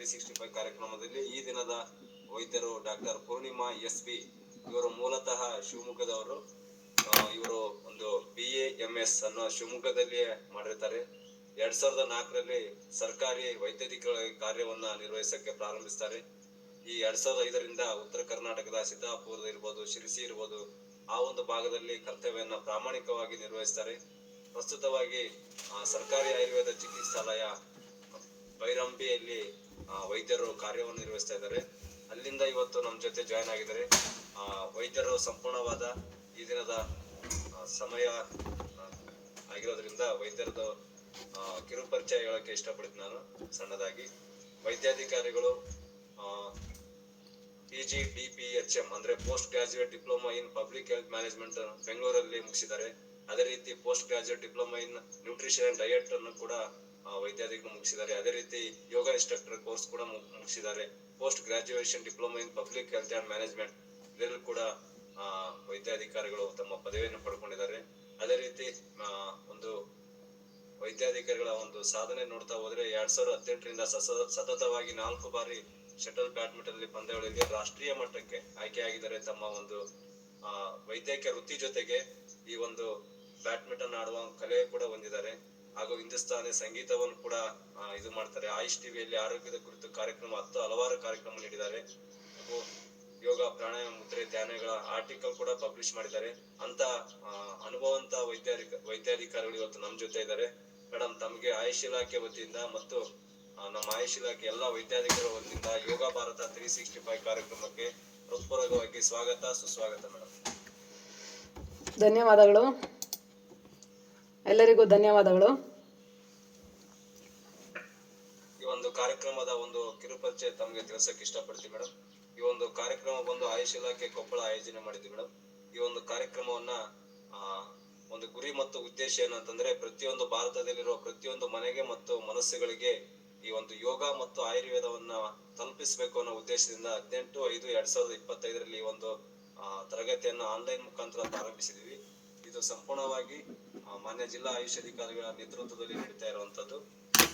365 ಕಾರ್ಯಕ್ರಮದಲ್ಲಿ ಈ ದಿನದ ವೈದ್ಯರು ಡಾಕ್ಟರ್ ಪೂರ್ಣಿಮಾ ಎಸ್.ಬಿ. ಇವರು ಮೂಲತಃ ಶಿವಮೊಗ್ಗದವರು. ಇವರು ಒಂದು BA-MS ಅನ್ನು ಶಿವಮೊಗ್ಗದಲ್ಲಿಯೇ ಮಾಡಿರ್ತಾರೆ. 2004ರಲ್ಲಿ ಸರ್ಕಾರಿ ವೈದ್ಯಕೀಯ ಕಾರ್ಯವನ್ನ ನಿರ್ವಹಿಸಕ್ಕೆ ಪ್ರಾರಂಭಿಸ್ತಾರೆ. ಈ 2005ರಿಂದ ಉತ್ತರ ಕರ್ನಾಟಕದ ಸಿದ್ದಾಪುರ ಇರ್ಬೋದು, ಶಿರಸಿ ಇರ್ಬೋದು, ಆ ಒಂದು ಭಾಗದಲ್ಲಿ ಕರ್ತವ್ಯವನ್ನ ಪ್ರಾಮಾಣಿಕವಾಗಿ ನಿರ್ವಹಿಸ್ತಾರೆ. ಪ್ರಸ್ತುತವಾಗಿ ಸರ್ಕಾರಿ ಆಯುರ್ವೇದ ಚಿಕಿತ್ಸಾಲಯ ಬೈರಂಬಿಯಲ್ಲಿ ವೈದ್ಯರು ಕಾರ್ಯವನ್ನು ನಿರ್ವಹಿಸ್ತಾ ಇದ್ದಾರೆ. ಅಲ್ಲಿಂದ ಇವತ್ತು ನಮ್ಮ ಜೊತೆ ಜಾಯ್ನ್ ಆಗಿದ್ದಾರೆ. ವೈದ್ಯರು ಸಂಪೂರ್ಣವಾದ ಈ ದಿನದ ಸಮಯ ಆಗಿರೋದ್ರಿಂದ ವೈದ್ಯರದು ಕಿರುಪರಿಚಯ ಹೇಳಕ್ಕೆ ಇಷ್ಟಪಡ್ತೀನಿ ನಾನು ಸಣ್ಣದಾಗಿ. ವೈದ್ಯಾಧಿಕಾರಿಗಳು PGDPHM ಅಂದ್ರೆ post graduate diploma in public health management ಬೆಂಗಳೂರಲ್ಲಿ ಮುಗಿಸಿದ್ದಾರೆ. ಅದೇ ರೀತಿ post graduate diploma in nutrition and diet ಅನ್ನು ಕೂಡ ವೈದ್ಯಾಧಿಕಾರಿಗಳು ಮುಗಿಸಿದ್ದಾರೆ. ಅದೇ ರೀತಿ ಯೋಗ ಇನ್ಸ್ಟ್ರಕ್ಟರ್ ಕೋರ್ಸ್ ಕೂಡ ಮುಗಿಸಿದ್ದಾರೆ. Post graduation diploma in public health and management ಇದರಲ್ಲೂ ಕೂಡ ವೈದ್ಯಾಧಿಕಾರಿಗಳು ತಮ್ಮ ಪದವಿಯನ್ನು ಪಡ್ಕೊಂಡಿದ್ದಾರೆ. ಅದೇ ರೀತಿ ಒಂದು ವೈದ್ಯಾಧಿಕಾರಿಗಳ ಒಂದು ಸಾಧನೆ ನೋಡ್ತಾ ಹೋದ್ರೆ 2018ರಿಂದ ಸತತವಾಗಿ 4 ಬಾರಿ ಶಟಲ್ ಬ್ಯಾಡ್ಮಿಂಟನ್ ಅಲ್ಲಿ ಪಂದ್ಯಾವಳಿಗೆ ರಾಷ್ಟ್ರೀಯ ಮಟ್ಟಕ್ಕೆ ಆಯ್ಕೆಯಾಗಿದ್ದಾರೆ. ತಮ್ಮ ಒಂದು ವೈದ್ಯಕೀಯ ವೃತ್ತಿ ಜೊತೆಗೆ ಈ ಒಂದು ಬ್ಯಾಡ್ಮಿಂಟನ್ ಆಡುವ ಕಲೆ ಕೂಡ ಹೊಂದಿದ್ದಾರೆ. ಹಾಗೂ ಹಿಂದೂಸ್ತಾನಿ ಸಂಗೀತವನ್ನು ಕೂಡ ಇದು ಮಾಡ್ತಾರೆ. ಆಯುಷ್ ಟಿವಿಯಲ್ಲಿ ಆರೋಗ್ಯದ ಕುರಿತು ಕಾರ್ಯಕ್ರಮ ಹಲವಾರು ಕಾರ್ಯಕ್ರಮ ನೀಡಿದ್ದಾರೆ. ಹಾಗೂ ಯೋಗ, ಪ್ರಾಣಾಯಾಮ, ಮುದ್ರೆ, ಧ್ಯಾನಗಳ ಆರ್ಟಿಕಲ್ ಕೂಡ ಪಬ್ಲಿಷ್ ಮಾಡಿದ್ದಾರೆ. ಅಂತ ಅನುಭವಂತ ವೈದ್ಯಾಧಿಕಾರಿಗಳು ಇವತ್ತು ನಮ್ಮ ಜೊತೆ ಇದ್ದಾರೆ. ಮೇಡಮ್, ತಮಗೆ ಆಯುಷ್ ಇಲಾಖೆ ವತಿಯಿಂದ ಮತ್ತು ನಮ್ಮ ಆಯುಷ್ ಇಲಾಖೆ ಎಲ್ಲ ವೈದ್ಯಾಧಿಕಾರಿಗಳ ವತಿಯಿಂದ ಯೋಗ ಭಾರತ 365 ಕಾರ್ಯಕ್ರಮಕ್ಕೆ ಹೃತ್ಪೂರ್ವಕವಾಗಿ ಸ್ವಾಗತ, ಸುಸ್ವಾಗತ ಮೇಡಮ್. ಧನ್ಯವಾದಗಳು, ಎಲ್ಲರಿಗೂ ಧನ್ಯವಾದಗಳು. ಈ ಒಂದು ಕಾರ್ಯಕ್ರಮದ ಒಂದು ಕಿರುಪರಿಚಯ ತಮಗೆ ತಿಳಿಸಕ್ಕೆ ಇಷ್ಟಪಡ್ತೀವಿ ಮೇಡಮ್. ಈ ಒಂದು ಕಾರ್ಯಕ್ರಮ ಬಂದು ಆಯುಷ್ ಇಲಾಖೆ ಕೊಪ್ಪಳ ಆಯೋಜನೆ ಮಾಡಿದ್ವಿ ಮೇಡಮ್. ಈ ಒಂದು ಕಾರ್ಯಕ್ರಮವನ್ನ ಒಂದು ಗುರಿ ಮತ್ತು ಉದ್ದೇಶ ಏನಂತಂದ್ರೆ ಪ್ರತಿಯೊಂದು ಭಾರತದಲ್ಲಿರುವ ಪ್ರತಿಯೊಂದು ಮನೆಗೆ ಮತ್ತು ಮನಸ್ಸುಗಳಿಗೆ ಈ ಒಂದು ಯೋಗ ಮತ್ತು ಆಯುರ್ವೇದವನ್ನ ತಲುಪಿಸಬೇಕು ಅನ್ನೋ ಉದ್ದೇಶದಿಂದ 18/5/2025ರಲ್ಲಿ ಈ ಒಂದು ತರಗತಿಯನ್ನು ಆನ್ಲೈನ್ ಮುಖಾಂತರ ಪ್ರಾರಂಭಿಸಿದ್ವಿ. ಇದು ಸಂಪೂರ್ಣವಾಗಿ ಮಾನ್ಯ ಜಿಲ್ಲಾ ಆಯುಷ್ ಅಧಿಕಾರಿಗಳ ನೇತೃತ್ವದಲ್ಲಿ ನಡೀತಾ ಇರುವಂತದ್ದು.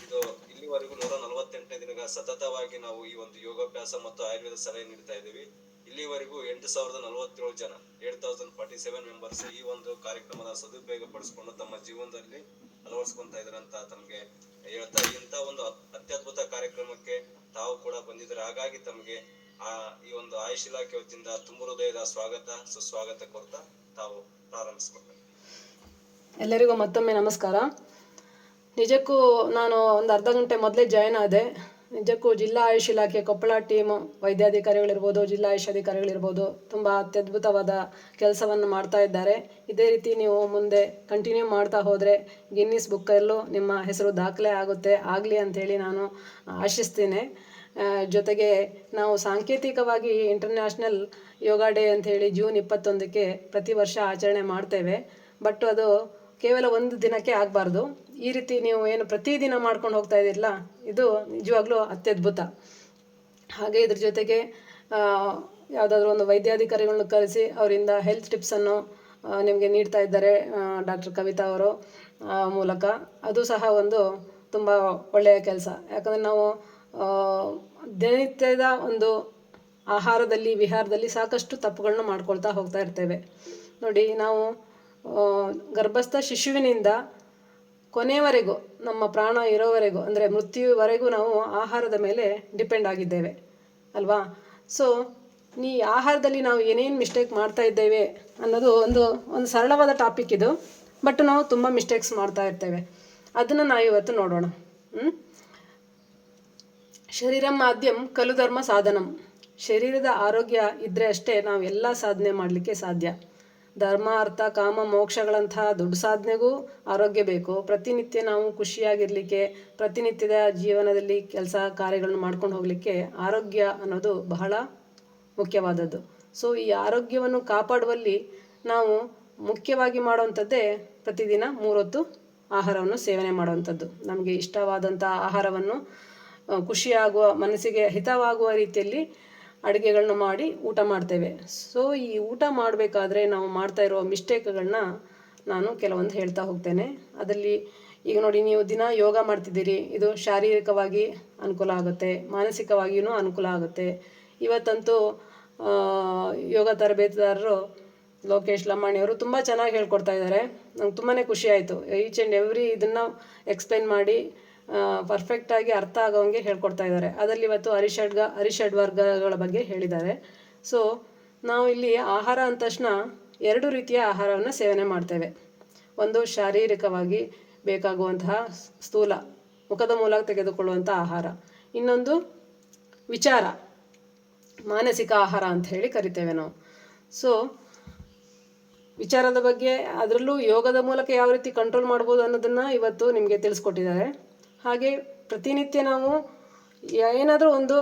ಇದು ಇಲ್ಲಿವರೆಗೂ 148ನೇ ದಿನ ಸತತವಾಗಿ ನಾವು ಈ ಒಂದು ಯೋಗಾಭ್ಯಾಸ ಮತ್ತು ಆಯುರ್ವೇದ ಸಲಹೆ ನೀಡ್ತಾ ಇದ್ದೀವಿ. ಇಲ್ಲಿವರೆಗೂ 8047 ಜನ 8047 ಮೆಂಬರ್ಸ್ ಈ ಒಂದು ಕಾರ್ಯಕ್ರಮದ ಸದುಪಯೋಗ ಪಡಿಸ್ಕೊಂಡು ತಮ್ಮ ಜೀವನದಲ್ಲಿ ಅಳವಡಿಸ್ಕೊಂತ ಇದ್ರಂತ ತಮ್ಗೆ ಹೇಳ್ತಾ, ಇಂತ ಒಂದು ಅತ್ಯದ್ಭುತ ಕಾರ್ಯಕ್ರಮಕ್ಕೆ ತಾವು ಕೂಡ ಬಂದಿದ್ದಾರೆ. ಹಾಗಾಗಿ ತಮಗೆ ಈ ಒಂದು ಆಯುಷ್ ಇಲಾಖೆ ವತಿಯಿಂದ ತುಂಬ ಹೃದಯದ ಸ್ವಾಗತ, ಸುಸ್ವಾಗತ ಕೊಡ್ತಾ ತಾವು ಪ್ರಾರಂಭಿಸ್ಬೇಕು. ಎಲ್ಲರಿಗೂ ಮತ್ತೊಮ್ಮೆ ನಮಸ್ಕಾರ. ನಿಜಕ್ಕೂ ನಾನು ಒಂದು ಅರ್ಧ ಗಂಟೆ ಮೊದಲೇ ಜಾಯ್ನ್ ಆದೆ. ನಿಜಕ್ಕೂ ಜಿಲ್ಲಾ ಆಯುಷ್ ಇಲಾಖೆ ಕೊಪ್ಪಳ ಟೀಮು ವೈದ್ಯಾಧಿಕಾರಿಗಳಿರ್ಬೋದು, ಜಿಲ್ಲಾ ಆಯುಷ್ ಅಧಿಕಾರಿಗಳಿರ್ಬೋದು ತುಂಬ ಅತ್ಯದ್ಭುತವಾದ ಕೆಲಸವನ್ನು ಮಾಡ್ತಾ ಇದ್ದಾರೆ. ಇದೇ ರೀತಿ ನೀವು ಮುಂದೆ ಕಂಟಿನ್ಯೂ ಮಾಡ್ತಾ ಹೋದರೆ ಗಿನ್ನಿಸ್ ಬುಕ್ಕಲ್ಲೂ ನಿಮ್ಮ ಹೆಸರು ದಾಖಲೆ ಆಗಲಿ ಅಂಥೇಳಿ ನಾನು ಆಶಿಸ್ತೀನಿ. ಜೊತೆಗೆ ನಾವು ಸಾಂಕೇತಿಕವಾಗಿ ಇಂಟರ್ನ್ಯಾಷನಲ್ ಯೋಗ ಡೇ ಅಂಥೇಳಿ ಜೂನ್ 21ಕ್ಕೆ ಪ್ರತಿ ವರ್ಷ ಆಚರಣೆ ಮಾಡ್ತೇವೆ. ಬಟ್ ಅದು ಕೇವಲ ಒಂದು ದಿನಕ್ಕೆ ಆಗಬಾರ್ದು. ಈ ರೀತಿ ನೀವು ಏನು ಪ್ರತಿದಿನ ಮಾಡ್ಕೊಂಡು ಹೋಗ್ತಾ ಇದ್ದೀರಲ್ಲ, ಇದು ನಿಜವಾಗ್ಲೂ ಅತ್ಯದ್ಭುತ. ಹಾಗೆ ಇದ್ರ ಜೊತೆಗೆ ಯಾವುದಾದ್ರೂ ಒಂದು ವೈದ್ಯಾಧಿಕಾರಿಗಳನ್ನ ಕರೆಸಿ ಅವರಿಂದ ಹೆಲ್ತ್ ಟಿಪ್ಸನ್ನು ನಿಮಗೆ ನೀಡ್ತಾ ಇದ್ದಾರೆ ಡಾಕ್ಟರ್ ಕವಿತಾ ಅವರು ಮೂಲಕ. ಅದು ಸಹ ಒಂದು ತುಂಬ ಒಳ್ಳೆಯ ಕೆಲಸ. ಯಾಕಂದರೆ ನಾವು ದಿನನಿತ್ಯದ ಒಂದು ಆಹಾರದಲ್ಲಿ, ವಿಹಾರದಲ್ಲಿ ಸಾಕಷ್ಟು ತಪ್ಪುಗಳನ್ನ ಮಾಡ್ಕೊಳ್ತಾ ಹೋಗ್ತಾ ಇರ್ತೇವೆ. ನೋಡಿ, ನಾವು ಗರ್ಭಸ್ಥ ಶಿಶುವಿನಿಂದ ಕೊನೆಯವರೆಗೂ, ನಮ್ಮ ಪ್ರಾಣ ಇರೋವರೆಗೂ ಅಂದರೆ ಮೃತ್ಯುವರೆಗೂ ನಾವು ಆಹಾರದ ಮೇಲೆ ಡಿಪೆಂಡ್ ಆಗಿದ್ದೇವೆ ಅಲ್ವಾ? ಸೊ ಈ ಆಹಾರದಲ್ಲಿ ನಾವು ಏನೇನು ಮಿಸ್ಟೇಕ್ ಮಾಡ್ತಾ ಇದ್ದೇವೆ ಅನ್ನೋದು ಒಂದು ಸರಳವಾದ ಟಾಪಿಕ್ ಇದು. ಬಟ್ ನಾವು ತುಂಬ ಮಿಸ್ಟೇಕ್ಸ್ ಮಾಡ್ತಾ ಇರ್ತೇವೆ. ಅದನ್ನು ನಾವು ಇವತ್ತು ನೋಡೋಣ. ಶರೀರಂ ಮಾಧ್ಯಂ ಖಲು ಧರ್ಮ ಸಾಧನಂ. ಶರೀರದ ಆರೋಗ್ಯ ಇದ್ದರೆ ಅಷ್ಟೇ ನಾವು ಎಲ್ಲ ಸಾಧನೆ ಮಾಡಲಿಕ್ಕೆ ಸಾಧ್ಯ. ಧರ್ಮ, ಅರ್ಥ, ಕಾಮ, ಮೋಕ್ಷಗಳಂತಹ ದೊಡ್ಡ ಸಾಧನೆಗೂ ಆರೋಗ್ಯ ಬೇಕು. ಪ್ರತಿನಿತ್ಯ ನಾವು ಖುಷಿಯಾಗಿರಲಿಕ್ಕೆ, ಪ್ರತಿನಿತ್ಯದ ಜೀವನದಲ್ಲಿ ಕೆಲಸ ಕಾರ್ಯಗಳನ್ನು ಮಾಡ್ಕೊಂಡು ಹೋಗಲಿಕ್ಕೆ ಆರೋಗ್ಯ ಅನ್ನೋದು ಬಹಳ ಮುಖ್ಯವಾದದ್ದು. ಸೊ ಈ ಆರೋಗ್ಯವನ್ನು ಕಾಪಾಡುವಲ್ಲಿ ನಾವು ಮುಖ್ಯವಾಗಿ ಮಾಡುವಂಥದ್ದೇ ಪ್ರತಿದಿನ 3 ಹೊತ್ತು ಆಹಾರವನ್ನು ಸೇವನೆ ಮಾಡುವಂಥದ್ದು. ನಮಗೆ ಇಷ್ಟವಾದಂಥ ಆಹಾರವನ್ನು ಖುಷಿಯಾಗುವ, ಮನಸ್ಸಿಗೆ ಹಿತವಾಗುವ ರೀತಿಯಲ್ಲಿ ಅಡುಗೆಗಳನ್ನ ಮಾಡಿ ಊಟ ಮಾಡ್ತೇವೆ. ಸೊ ಈ ಊಟ ಮಾಡಬೇಕಾದ್ರೆ ನಾವು ಮಾಡ್ತಾ ಇರೋ ಮಿಸ್ಟೇಕ್ಗಳನ್ನ ನಾನು ಕೆಲವೊಂದು ಹೇಳ್ತಾ ಹೋಗ್ತೇನೆ. ಅದರಲ್ಲಿ ಈಗ ನೋಡಿ, ನೀವು ದಿನ ಯೋಗ ಮಾಡ್ತಿದ್ದೀರಿ, ಇದು ಶಾರೀರಿಕವಾಗಿ ಅನುಕೂಲ ಆಗುತ್ತೆ, ಮಾನಸಿಕವಾಗಿಯೂ ಅನುಕೂಲ ಆಗುತ್ತೆ. ಇವತ್ತಂತೂ ಯೋಗ ತರಬೇತುದಾರರು ಲೋಕೇಶ್ ಲಮಾಣಿಯವರು ತುಂಬ ಚೆನ್ನಾಗಿ ಹೇಳ್ಕೊಡ್ತಾ ಇದ್ದಾರೆ. ನಂಗೆ ತುಂಬಾ ಖುಷಿ ಆಯಿತು. ಈಚ್ ಆ್ಯಂಡ್ ಎವ್ರಿ ಇದನ್ನು ಎಕ್ಸ್ಪ್ಲೈನ್ ಮಾಡಿ ಪರ್ಫೆಕ್ಟಾಗಿ ಅರ್ಥ ಆಗೋಂಗೆ ಹೇಳ್ಕೊಡ್ತಾ ಇದ್ದಾರೆ. ಅದರಲ್ಲಿ ಇವತ್ತು ಅರಿಷಡ್ ವರ್ಗಗಳ ಬಗ್ಗೆ ಹೇಳಿದ್ದಾರೆ. ಸೊ ನಾವು ಇಲ್ಲಿ ಆಹಾರ ಅಂದ ತಕ್ಷಣ 2 ರೀತಿಯ ಆಹಾರವನ್ನು ಸೇವನೆ ಮಾಡ್ತೇವೆ. ಒಂದು ಶಾರೀರಿಕವಾಗಿ ಬೇಕಾಗುವಂತಹ ಸ್ಥೂಲ ಮುಖದ ಮೂಲಕ ತೆಗೆದುಕೊಳ್ಳುವಂಥ ಆಹಾರ, ಇನ್ನೊಂದು ವಿಚಾರ ಮಾನಸಿಕ ಆಹಾರ ಅಂತ ಹೇಳಿ ಕರಿತೇವೆ ನಾವು. ಸೊ ವಿಚಾರದ ಬಗ್ಗೆ, ಅದರಲ್ಲೂ ಯೋಗದ ಮೂಲಕ ಯಾವ ರೀತಿ ಕಂಟ್ರೋಲ್ ಮಾಡ್ಬೋದು ಅನ್ನೋದನ್ನು ಇವತ್ತು ನಿಮಗೆ ತಿಳಿಸ್ಕೊಟ್ಟಿದ್ದಾರೆ. ಹಾಗೆ ಪ್ರತಿನಿತ್ಯ ನಾವು ಏನಾದರೂ ಒಂದು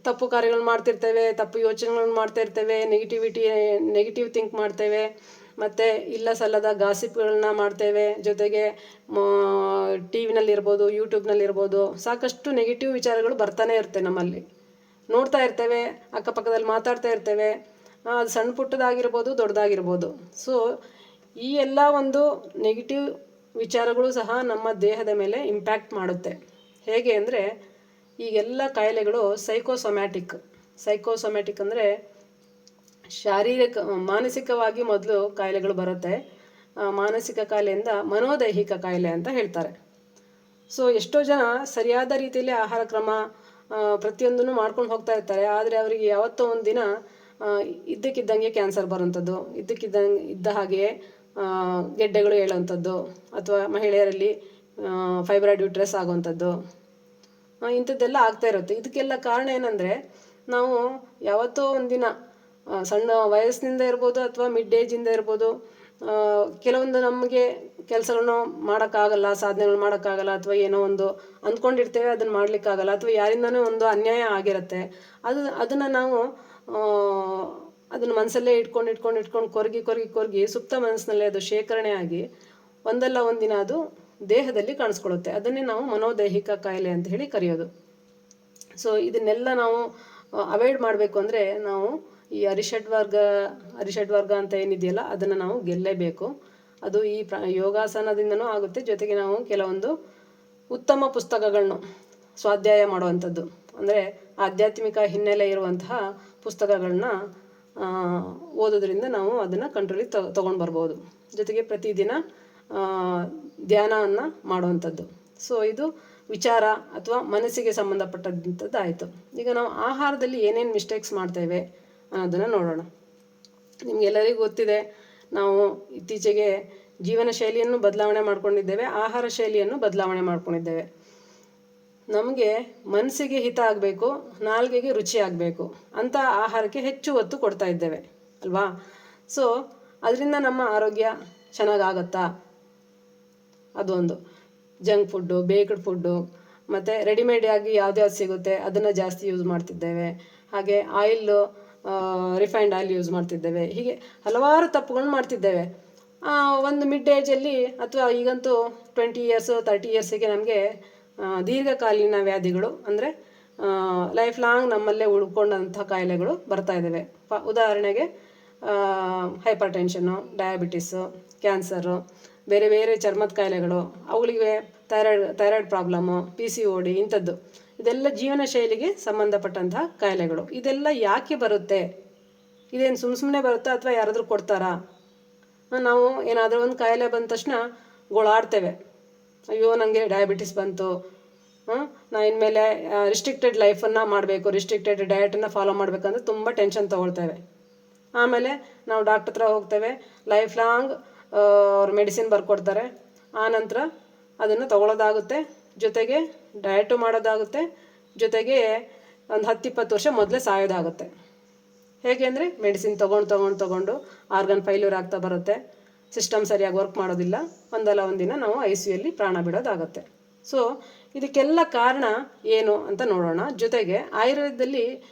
ತಪ್ಪು ಕಾರ್ಯಗಳನ್ನ ಮಾಡ್ತಿರ್ತೇವೆ, ತಪ್ಪು ಯೋಚನೆಗಳನ್ನ ಮಾಡ್ತಾ ಇರ್ತೇವೆ, ನೆಗೆಟಿವ್ ಥಿಂಕ್ ಮಾಡ್ತೇವೆ, ಮತ್ತು ಇಲ್ಲ ಸಲ್ಲದ ಗಾಸಿಪ್ಗಳನ್ನ ಮಾಡ್ತೇವೆ. ಜೊತೆಗೆ ಟಿ ವಿನಲ್ಲಿರ್ಬೋದು, ಯೂಟ್ಯೂಬ್ನಲ್ಲಿರ್ಬೋದು ಸಾಕಷ್ಟು ನೆಗೆಟಿವ್ ವಿಚಾರಗಳು ಬರ್ತಾನೆ ಇರುತ್ತೆ. ನಮ್ಮಲ್ಲಿ ನೋಡ್ತಾ ಇರ್ತೇವೆ, ಅಕ್ಕಪಕ್ಕದಲ್ಲಿ ಮಾತಾಡ್ತಾ ಇರ್ತೇವೆ. ಅದು ಸಣ್ಣ ಪುಟ್ಟದಾಗಿರ್ಬೋದು, ದೊಡ್ಡದಾಗಿರ್ಬೋದು. ಸೊ ಈ ಎಲ್ಲ ಒಂದು ನೆಗೆಟಿವ್ ವಿಚಾರಗಳು ಸಹ ನಮ್ಮ ದೇಹದ ಮೇಲೆ ಇಂಪ್ಯಾಕ್ಟ್ ಮಾಡುತ್ತೆ. ಹೇಗೆ ಅಂದರೆ, ಈಗೆಲ್ಲ ಕಾಯಿಲೆಗಳು ಸೈಕೋಸೊಮ್ಯಾಟಿಕ್ ಅಂದರೆ ಮಾನಸಿಕವಾಗಿ ಮೊದಲು ಕಾಯಿಲೆಗಳು ಬರುತ್ತೆ. ಮಾನಸಿಕ ಕಾಯಿಲೆಯಿಂದ ಮನೋದೈಹಿಕ ಕಾಯಿಲೆ ಅಂತ ಹೇಳ್ತಾರೆ. ಸೊ ಎಷ್ಟೋ ಜನ ಸರಿಯಾದ ರೀತಿಯಲ್ಲಿ ಆಹಾರ ಕ್ರಮ ಪ್ರತಿಯೊಂದನ್ನು ಮಾಡ್ಕೊಂಡು ಹೋಗ್ತಾ ಇರ್ತಾರೆ. ಆದರೆ ಅವರಿಗೆ ಯಾವತ್ತೋ ಒಂದು ದಿನ ಇದ್ದಕ್ಕಿದ್ದಂಗೆ ಕ್ಯಾನ್ಸರ್ ಬರೋಂಥದ್ದು, ಇದ್ದ ಹಾಗೆಯೇ ಗೆಡ್ಡೆಗಳು ಏಳುವಂಥದ್ದು, ಅಥವಾ ಮಹಿಳೆಯರಲ್ಲಿ ಫೈಬ್ರಾಯ್ಡ್ ಯೂಟ್ರಸ್ ಆಗುವಂಥದ್ದು, ಇಂಥದ್ದೆಲ್ಲ ಆಗ್ತಾ ಇರುತ್ತೆ. ಇದಕ್ಕೆಲ್ಲ ಕಾರಣ ಏನಂದರೆ, ನಾವು ಯಾವತ್ತೋ ಒಂದಿನ ಸಣ್ಣ ವಯಸ್ಸಿನಿಂದ ಇರ್ಬೋದು ಅಥವಾ ಮಿಡ್ ಏಜಿಂದ ಇರ್ಬೋದು, ಕೆಲವೊಂದು ನಮಗೆ ಕೆಲಸಗಳನ್ನ ಮಾಡೋಕ್ಕಾಗಲ್ಲ, ಸಾಧನೆಗಳು ಮಾಡೋಕ್ಕಾಗಲ್ಲ, ಅಥವಾ ಏನೋ ಒಂದು ಅಂದ್ಕೊಂಡಿರ್ತೇವೆ ಅದನ್ನು ಮಾಡಲಿಕ್ಕಾಗಲ್ಲ, ಅಥವಾ ಯಾರಿಂದನೂ ಒಂದು ಅನ್ಯಾಯ ಆಗಿರುತ್ತೆ. ಅದನ್ನು ನಾವು ಅದನ್ನು ಮನಸ್ಸಲ್ಲೇ ಇಟ್ಕೊಂಡು ಕೊರಗಿ ಸುಪ್ತ ಮನಸ್ಸಿನಲ್ಲೇ ಅದು ಶೇಖರಣೆ ಆಗಿ ಒಂದಲ್ಲ ಒಂದಿನ ಅದು ದೇಹದಲ್ಲಿ ಕಾಣಿಸ್ಕೊಳ್ಳುತ್ತೆ. ಅದನ್ನೇ ನಾವು ಮನೋದೈಹಿಕ ಕಾಯಿಲೆ ಅಂತ ಹೇಳಿ ಕರೆಯೋದು. ಸೊ ಇದನ್ನೆಲ್ಲ ನಾವು ಅವಾಯ್ಡ್ ಮಾಡಬೇಕು ಅಂದರೆ ನಾವು ಈ ಅರಿಷಡ್ ವರ್ಗ ಅಂತ ಏನಿದೆಯಲ್ಲ ಅದನ್ನು ನಾವು ಗೆಲ್ಲೇಬೇಕು. ಅದು ಈ ಯೋಗಾಸನದಿಂದನೂ ಆಗುತ್ತೆ. ಜೊತೆಗೆ ನಾವು ಕೆಲವೊಂದು ಉತ್ತಮ ಪುಸ್ತಕಗಳನ್ನು ಸ್ವಾಧ್ಯಾಯ ಮಾಡುವಂಥದ್ದು, ಅಂದರೆ ಆಧ್ಯಾತ್ಮಿಕ ಹಿನ್ನೆಲೆ ಇರುವಂತಹ ಪುಸ್ತಕಗಳನ್ನ ಓದೋದ್ರಿಂದ ನಾವು ಅದನ್ನು ಕಂಟ್ರೋಲಿಗೆ ತೊಗೊಂಡು ಬರ್ಬೋದು. ಜೊತೆಗೆ ಪ್ರತಿದಿನ ಧ್ಯಾನವನ್ನು ಮಾಡುವಂಥದ್ದು. ಸೊ ಇದು ವಿಚಾರ ಅಥವಾ ಮನಸ್ಸಿಗೆ ಸಂಬಂಧಪಟ್ಟಂಥದ್ದು ಆಯಿತು. ಈಗ ನಾವು ಆಹಾರದಲ್ಲಿ ಏನೇನು ಮಿಸ್ಟೇಕ್ಸ್ ಮಾಡ್ತೇವೆ ಅನ್ನೋದನ್ನು ನೋಡೋಣ. ನಿಮಗೆಲ್ಲರಿಗೂ ಗೊತ್ತಿದೆ, ನಾವು ಇತ್ತೀಚೆಗೆ ಜೀವನ ಶೈಲಿಯನ್ನು ಬದಲಾವಣೆ ಮಾಡ್ಕೊಂಡಿದ್ದೇವೆ, ಆಹಾರ ಶೈಲಿಯನ್ನು ಬದಲಾವಣೆ ಮಾಡ್ಕೊಂಡಿದ್ದೇವೆ. ನಮಗೆ ಮನಸ್ಸಿಗೆ ಹಿತ ಆಗಬೇಕು, ನಾಲ್ಗೆಗೆ ರುಚಿ ಆಗಬೇಕು ಅಂತ ಆಹಾರಕ್ಕೆ ಹೆಚ್ಚು ಒತ್ತು ಕೊಡ್ತಾ ಇದ್ದೇವೆ ಅಲ್ವಾ? ಸೊ ಅದರಿಂದ ನಮ್ಮ ಆರೋಗ್ಯ ಚೆನ್ನಾಗಾಗತ್ತಾ? ಅದೊಂದು ಜಂಕ್ ಫುಡ್ಡು, ಬೇಕ್ಡ್ ಫುಡ್ಡು, ಮತ್ತು ರೆಡಿಮೇಡ್ ಆಗಿ ಯಾವ್ದು ಸಿಗುತ್ತೆ ಅದನ್ನು ಜಾಸ್ತಿ ಯೂಸ್ ಮಾಡ್ತಿದ್ದೇವೆ. ಹಾಗೆ ರಿಫೈನ್ಡ್ ಆಯಿಲ್ ಯೂಸ್ ಮಾಡ್ತಿದ್ದೇವೆ. ಹೀಗೆ ಹಲವಾರು ತಪ್ಪುಗಳನ್ನ ಮಾಡ್ತಿದ್ದೇವೆ. ಒಂದು ಮಿಡ್ ಏಜಲ್ಲಿ ಅಥವಾ ಈಗಂತೂ 20 ಇಯರ್ಸು 30 ಇಯರ್ಸಿಗೆ ನಮಗೆ ದೀರ್ಘಕಾಲೀನ ವ್ಯಾಧಿಗಳು, ಅಂದರೆ ಲೈಫ್ ಲಾಂಗ್ ನಮ್ಮಲ್ಲೇ ಉಳ್ಕೊಂಡಂಥ ಕಾಯಿಲೆಗಳು ಬರ್ತಾ ಇದ್ದಾವೆ. ಉದಾಹರಣೆಗೆ ಹೈಪರ್ ಟೆನ್ಷನ್ನು, ಡಯಾಬಿಟಿಸು, ಕ್ಯಾನ್ಸರು, ಬೇರೆ ಬೇರೆ ಚರ್ಮದ ಕಾಯಿಲೆಗಳು, ಅವುಗಳಿಗೆ ಥೈರಾಯ್ಡ್ ಪ್ರಾಬ್ಲಮ್ಮು, PCOD ಇಂಥದ್ದು. ಇದೆಲ್ಲ ಜೀವನ ಶೈಲಿಗೆ ಸಂಬಂಧಪಟ್ಟಂತಹ ಕಾಯಿಲೆಗಳು. ಇದೆಲ್ಲ ಯಾಕೆ ಬರುತ್ತೆ? ಇದೇನು ಸುಮ್ಮನೆ ಬರುತ್ತಾ ಅಥವಾ ಯಾರಾದರೂ ಕೊಡ್ತಾರಾ? ನಾವು ಏನಾದರೂ ಒಂದು ಕಾಯಿಲೆ ಬಂದ ತಕ್ಷಣ ಗೋಳಾಡ್ತೇವೆ, ಅಯ್ಯೋ ನನಗೆ ಡಯಾಬಿಟಿಸ್ ಬಂತು, ನಾನು ಇನ್ಮೇಲೆ ರಿಸ್ಟ್ರಿಕ್ಟೆಡ್ ಲೈಫನ್ನು ಮಾಡಬೇಕು, ರಿಸ್ಟ್ರಿಕ್ಟೆಡ್ ಡಯಟನ್ನು ಫಾಲೋ ಮಾಡಬೇಕಂದ್ರೆ ತುಂಬ ಟೆನ್ಷನ್ ತೊಗೊಳ್ತೇವೆ. ಆಮೇಲೆ ನಾವು ಡಾಕ್ಟ್ರ್ ಹತ್ರ ಹೋಗ್ತೇವೆ, ಲೈಫ್ ಲಾಂಗ್ ಅವ್ರು ಮೆಡಿಸಿನ್ ಬರ್ಕೊಡ್ತಾರೆ. ಆನಂತರ ಅದನ್ನು ತೊಗೊಳ್ಳೋದಾಗುತ್ತೆ, ಜೊತೆಗೆ ಡಯಟು ಮಾಡೋದಾಗುತ್ತೆ, ಜೊತೆಗೆ ಒಂದು 10-20 ವರ್ಷ ಮೊದಲೇ ಸಾಯೋದಾಗುತ್ತೆ. ಹೇಗೆ ಅಂದರೆ ಮೆಡಿಸಿನ್ ತೊಗೊಂಡು ಆರ್ಗನ್ ಫೈಲ್ಯೂರ್ ಆಗ್ತಾ ಬರುತ್ತೆ, ಸಿಸ್ಟಮ್ ಸರಿಯಾಗಿ ವರ್ಕ್ ಮಾಡೋದಿಲ್ಲ, ಒಂದಲ್ಲ ಒಂದಿನ ನಾವು ICUಯಲ್ಲಿ ಪ್ರಾಣ ಬಿಡೋದಾಗುತ್ತೆ. ಸೊ ಇದಕ್ಕೆಲ್ಲ ಕಾರಣ ಏನು ಅಂತ ನೋಡೋಣ. ಜೊತೆಗೆ ಆಯುರ್ವೇದದಲ್ಲಿ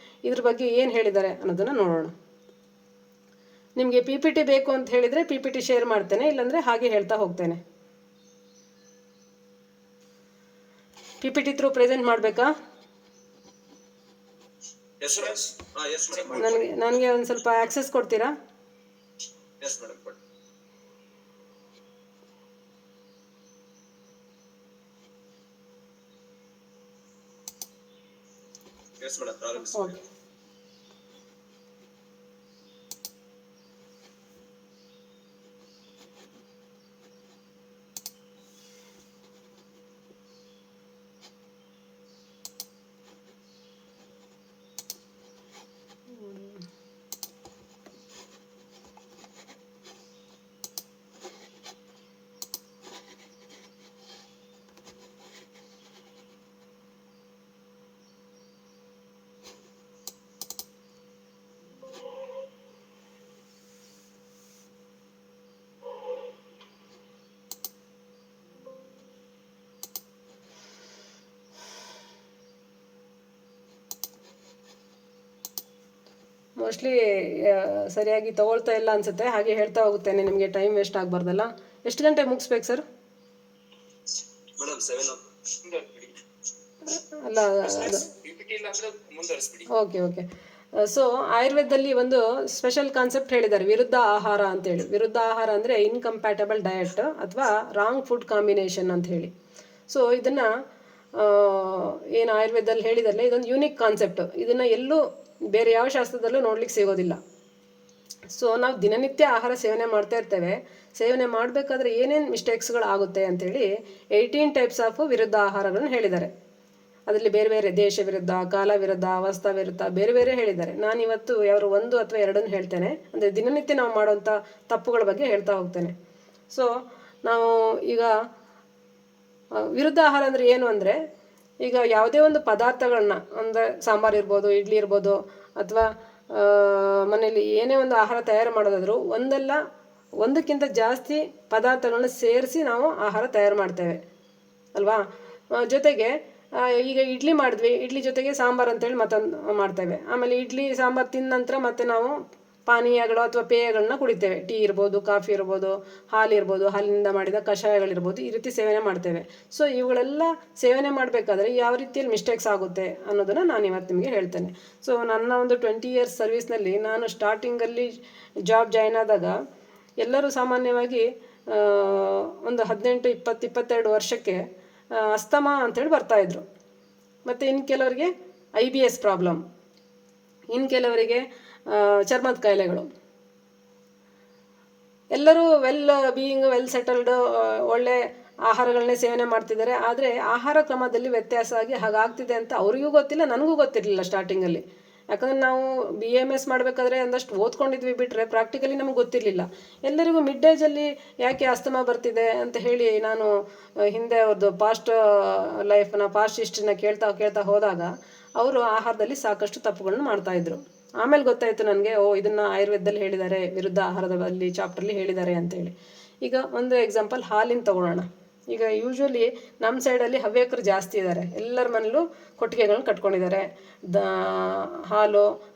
ಇದ್ರ ಬಗ್ಗೆ ಏನು ಹೇಳಿದ್ದಾರೆ ಅನ್ನೋದನ್ನು ನೋಡೋಣ. ನಿಮಗೆ PPT ಬೇಕು ಅಂತ ಹೇಳಿದರೆ PPT ಶೇರ್ ಮಾಡ್ತೇನೆ, ಇಲ್ಲಾಂದರೆ ಹಾಗೆ ಹೇಳ್ತಾ ಹೋಗ್ತೇನೆ. PPT ಥ್ರೂ ಪ್ರೆಸೆಂಟ್ ಮಾಡಬೇಕಾ? ನನಗೆ ಒಂದು ಸ್ವಲ್ಪ ಆಕ್ಸೆಸ್ ಕೊಡ್ತೀರಾ? ಎಸ್ ಮೇಡಮ್, ಪ್ರಾರಂಭಿಸಬಹುದು. ಓಕೆ. ಮೋಸ್ಟ್ಲಿ ಸರಿಯಾಗಿ ತಗೊಳ್ತಾ ಇಲ್ಲ ಅನಿಸುತ್ತೆ, ಹಾಗೆ ಹೇಳ್ತಾ ಹೋಗುತ್ತೇನೆ, ನಿಮಗೆ ಟೈಮ್ ವೇಸ್ಟ್ ಆಗಬಾರ್ದಲ್ಲ. ಎಷ್ಟು ಗಂಟೆ ಮುಗಿಸ್ಬೇಕು ಸರ್? ಮೇಡಮ್ 7 ಅಲ್ಲ ಅದು ಓಕೆ ಓಕೆ. ಸೊ ಆಯುರ್ವೇದದಲ್ಲಿ ಒಂದು ಸ್ಪೆಷಲ್ ಕಾನ್ಸೆಪ್ಟ್ ಹೇಳಿದ್ದಾರೆ, ವಿರುದ್ಧ ಆಹಾರ ಅಂತೇಳಿ. ವಿರುದ್ಧ ಆಹಾರ ಅಂದರೆ ಇನ್ಕಂಪ್ಯಾಟಬಲ್ ಡಯಟ್ ಅಥವಾ ರಾಂಗ್ ಫುಡ್ ಕಾಂಬಿನೇಷನ್ ಅಂತ ಹೇಳಿ. ಸೊ ಇದನ್ನು ಏನು ಆಯುರ್ವೇದದಲ್ಲಿ ಹೇಳಿದಾರಲ್ಲ, ಇದೊಂದು ಯೂನಿಕ್ ಕಾನ್ಸೆಪ್ಟ್. ಇದನ್ನು ಎಲ್ಲೂ ಬೇರೆ ಯಾವ ಶಾಸ್ತ್ರದಲ್ಲೂ ನೋಡ್ಲಿಕ್ಕೆ ಸಿಗೋದಿಲ್ಲ. ಸೊ ನಾವು ದಿನನಿತ್ಯ ಆಹಾರ ಸೇವನೆ ಮಾಡ್ತಾ ಇರ್ತೇವೆ. ಸೇವನೆ ಮಾಡಬೇಕಾದ್ರೆ ಏನೇನು ಮಿಸ್ಟೇಕ್ಸ್ಗಳು ಆಗುತ್ತೆ ಅಂಥೇಳಿ 18 ಟೈಪ್ಸ್ ಆಫ್ ವಿರುದ್ಧ ಆಹಾರಗಳನ್ನು ಹೇಳಿದ್ದಾರೆ. ಅದರಲ್ಲಿ ಬೇರೆ ಬೇರೆ ದೇಶ ವಿರುದ್ಧ, ಕಾಲ ವಿರುದ್ಧ, ಅವಸ್ಥಾ ವಿರುದ್ಧ ಬೇರೆ ಬೇರೆ ಹೇಳಿದ್ದಾರೆ. ನಾನಿವತ್ತು ಯಾರು 1 ಅಥವಾ 2 ಹೇಳ್ತೇನೆ. ಅಂದರೆ ದಿನನಿತ್ಯ ನಾವು ಮಾಡುವಂಥ ತಪ್ಪುಗಳ ಬಗ್ಗೆ ಹೇಳ್ತಾ ಹೋಗ್ತೇನೆ. ಸೊ ನಾವು ಈಗ ವಿರುದ್ಧ ಆಹಾರ ಅಂದರೆ ಏನು ಅಂದರೆ, ಈಗ ಯಾವುದೇ ಒಂದು ಪದಾರ್ಥಗಳನ್ನ, ಅಂದರೆ ಸಾಂಬಾರು ಇರ್ಬೋದು, ಇಡ್ಲಿ ಇರ್ಬೋದು, ಅಥವಾ ಮನೇಲಿ ಏನೇ ಒಂದು ಆಹಾರ ತಯಾರು ಮಾಡೋದಾದರೂ ಒಂದಕ್ಕಿಂತ ಜಾಸ್ತಿ ಪದಾರ್ಥಗಳನ್ನ ಸೇರಿಸಿ ನಾವು ಆಹಾರ ತಯಾರು ಮಾಡ್ತೇವೆ ಅಲ್ವಾ. ಜೊತೆಗೆ ಈಗ ಇಡ್ಲಿ ಮಾಡಿದ್ವಿ, ಇಡ್ಲಿ ಜೊತೆಗೆ ಸಾಂಬಾರು ಅಂತೇಳಿ ಮತ್ತೊಂದು ಮಾಡ್ತೇವೆ. ಆಮೇಲೆ ಇಡ್ಲಿ ಸಾಂಬಾರು ತಿಂದ ನಂತರ ಮತ್ತೆ ನಾವು ಪಾನೀಯಗಳು ಅಥವಾ ಪೇಯಗಳನ್ನ ಕುಡಿತೇವೆ. ಟೀ ಇರ್ಬೋದು, ಕಾಫಿ ಇರ್ಬೋದು, ಹಾಲು ಇರ್ಬೋದು, ಹಾಲಿನಿಂದ ಮಾಡಿದ ಕಷಾಯಗಳಿರ್ಬೋದು, ಈ ರೀತಿ ಸೇವನೆ ಮಾಡ್ತೇವೆ. ಸೊ ಇವುಗಳೆಲ್ಲ ಸೇವನೆ ಮಾಡಬೇಕಾದ್ರೆ ಯಾವ ರೀತಿಯಲ್ಲಿ ಮಿಸ್ಟೇಕ್ಸ್ ಆಗುತ್ತೆ ಅನ್ನೋದನ್ನು ನಾನು ಇವತ್ತು ನಿಮಗೆ ಹೇಳ್ತೇನೆ. ಸೊ ನನ್ನ ಒಂದು 20 ಇಯರ್ಸ್ ಸರ್ವಿಸ್ನಲ್ಲಿ ನಾನು ಸ್ಟಾರ್ಟಿಂಗಲ್ಲಿ ಜಾಬ್ ಜಾಯ್ನ್ ಆದಾಗ ಎಲ್ಲರೂ ಸಾಮಾನ್ಯವಾಗಿ ಒಂದು 18, 20, 22 ವರ್ಷಕ್ಕೆ ಅಸ್ತಮಾ ಅಂಥೇಳಿ ಬರ್ತಾಯಿದ್ರು. ಮತ್ತು ಇನ್ನು ಕೆಲವರಿಗೆ IBS ಪ್ರಾಬ್ಲಮ್, ಇನ್ನು ಕೆಲವರಿಗೆ ಚರ್ಮದ ಕಾಯಿಲೆಗಳು. ಎಲ್ಲರೂ ವೆಲ್ ಸೆಟಲ್ಡ್, ಒಳ್ಳೆ ಆಹಾರಗಳನ್ನೇ ಸೇವನೆ ಮಾಡ್ತಿದ್ದಾರೆ. ಆದರೆ ಆಹಾರ ಕ್ರಮದಲ್ಲಿ ವ್ಯತ್ಯಾಸ ಆಗಿ ಹಾಗಾಗ್ತಿದೆ ಅಂತ ಅವರಿಗೂ ಗೊತ್ತಿಲ್ಲ, ನನಗೂ ಗೊತ್ತಿರಲಿಲ್ಲ ಸ್ಟಾರ್ಟಿಂಗಲ್ಲಿ. ಯಾಕಂದರೆ ನಾವು BAMS ಮಾಡಬೇಕಾದ್ರೆ ಒಂದಷ್ಟು ಓದ್ಕೊಂಡಿದ್ವಿ, ಬಿಟ್ಟರೆ ಪ್ರಾಕ್ಟಿಕಲಿ ನಮಗೆ ಗೊತ್ತಿರಲಿಲ್ಲ. ಎಲ್ಲರಿಗೂ ಮಿಡ್ ಏಜಲ್ಲಿ ಯಾಕೆ ಅಸ್ತಮಾ ಬರ್ತಿದೆ ಅಂತ ಹೇಳಿ ನಾನು ಹಿಂದೆ ಅವ್ರದ್ದು ಪಾಸ್ಟ್ ಹಿಸ್ಟ್ರಿನ ಕೇಳ್ತಾ ಹೋದಾಗ ಅವರು ಆಹಾರದಲ್ಲಿ ಸಾಕಷ್ಟು ತಪ್ಪುಗಳನ್ನ ಮಾಡ್ತಾಯಿದ್ರು. ಆಮೇಲೆ ಗೊತ್ತಾಯಿತು ನನಗೆ, ಇದನ್ನು ಆಯುರ್ವೇದದಲ್ಲಿ ಹೇಳಿದ್ದಾರೆ, ವಿರುದ್ಧ ಆಹಾರದಲ್ಲಿ ಚಾಪ್ಟ್ರಲ್ಲಿ ಹೇಳಿದ್ದಾರೆ ಅಂತೇಳಿ. ಈಗ ಒಂದು ಎಕ್ಸಾಂಪಲ್ ಹಾಲಿನ ತೊಗೊಳ್ಳೋಣ. ಈಗ ಯೂಶ್ವಲಿ ನಮ್ಮ ಸೈಡಲ್ಲಿ ಹವ್ಯಕರು ಜಾಸ್ತಿ ಇದ್ದಾರೆ. ಎಲ್ಲರ ಮನೇಲೂ ಕೊಟ್ಟಿಗೆಗಳನ್ನ ಕಟ್ಕೊಂಡಿದ್ದಾರೆ.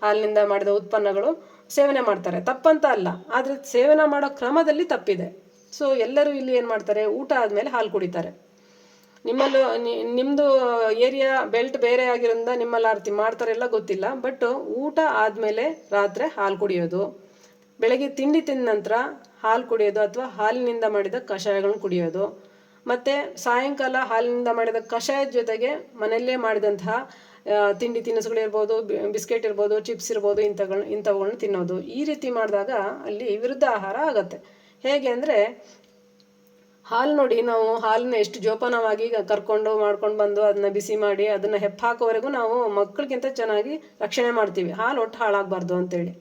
ಹಾಲಿನಿಂದ ಮಾಡಿದ ಉತ್ಪನ್ನಗಳು ಸೇವನೆ ಮಾಡ್ತಾರೆ, ತಪ್ಪಂತ ಅಲ್ಲ. ಆದರೆ ಸೇವನೆ ಮಾಡೋ ಕ್ರಮದಲ್ಲಿ ತಪ್ಪಿದೆ. ಸೊ ಎಲ್ಲರೂ ಇಲ್ಲಿ ಏನು ಮಾಡ್ತಾರೆ, ಊಟ ಆದಮೇಲೆ ಹಾಲು ಕುಡಿತಾರೆ. ನಿಮ್ಮದು ಏರಿಯಾ ಬೆಲ್ಟ್ ಬೇರೆ ಆಗಿರೋದ್ರಿಂದ ನಿಮ್ಮಲ್ಲಿ ಆ ರೀತಿ ಮಾಡ್ತಾರೆಲ್ಲ ಗೊತ್ತಿಲ್ಲ. ಬಟ್ ಊಟ ಆದಮೇಲೆ ರಾತ್ರಿ ಹಾಲು ಕುಡಿಯೋದು, ಬೆಳಗ್ಗೆ ತಿಂಡಿ ತಿಂದ ನಂತರ ಹಾಲು ಕುಡಿಯೋದು ಅಥವಾ ಹಾಲಿನಿಂದ ಮಾಡಿದ ಕಷಾಯಗಳನ್ನ ಕುಡಿಯೋದು, ಮತ್ತು ಸಾಯಂಕಾಲ ಹಾಲಿನಿಂದ ಮಾಡಿದ ಕಷಾಯದ ಜೊತೆಗೆ ಮನೆಯಲ್ಲೇ ಮಾಡಿದಂತಹ ತಿಂಡಿ ತಿನಿಸುಗಳಿರ್ಬೋದು, ಬಿಸ್ಕೆಟ್ ಇರ್ಬೋದು, ಚಿಪ್ಸ್ ಇರ್ಬೋದು, ಇಂಥವುಗಳನ್ನ ತಿನ್ನೋದು. ಈ ರೀತಿ ಮಾಡಿದಾಗ ಅಲ್ಲಿ ವಿರುದ್ಧ ಆಹಾರ ಆಗುತ್ತೆ. ಹೇಗೆ ಅಂದರೆ, ಹಾಲು ನೋಡಿ, ನಾವು ಹಾಲನ್ನ ಎಷ್ಟು ಜೋಪಾನವಾಗಿ ಮಾಡ್ಕೊಂಡು ಬಂದು ಅದನ್ನ ಬಿಸಿ ಮಾಡಿ ಅದನ್ನು ಹಾಕೋವರೆಗೂ ನಾವು ಮಕ್ಕಳಿಗಿಂತ ಚೆನ್ನಾಗಿ ರಕ್ಷಣೆ ಮಾಡ್ತೀವಿ, ಹಾಲು ಒಟ್ಟು ಹಾಳಾಗಬಾರ್ದು ಅಂತೇಳಿ.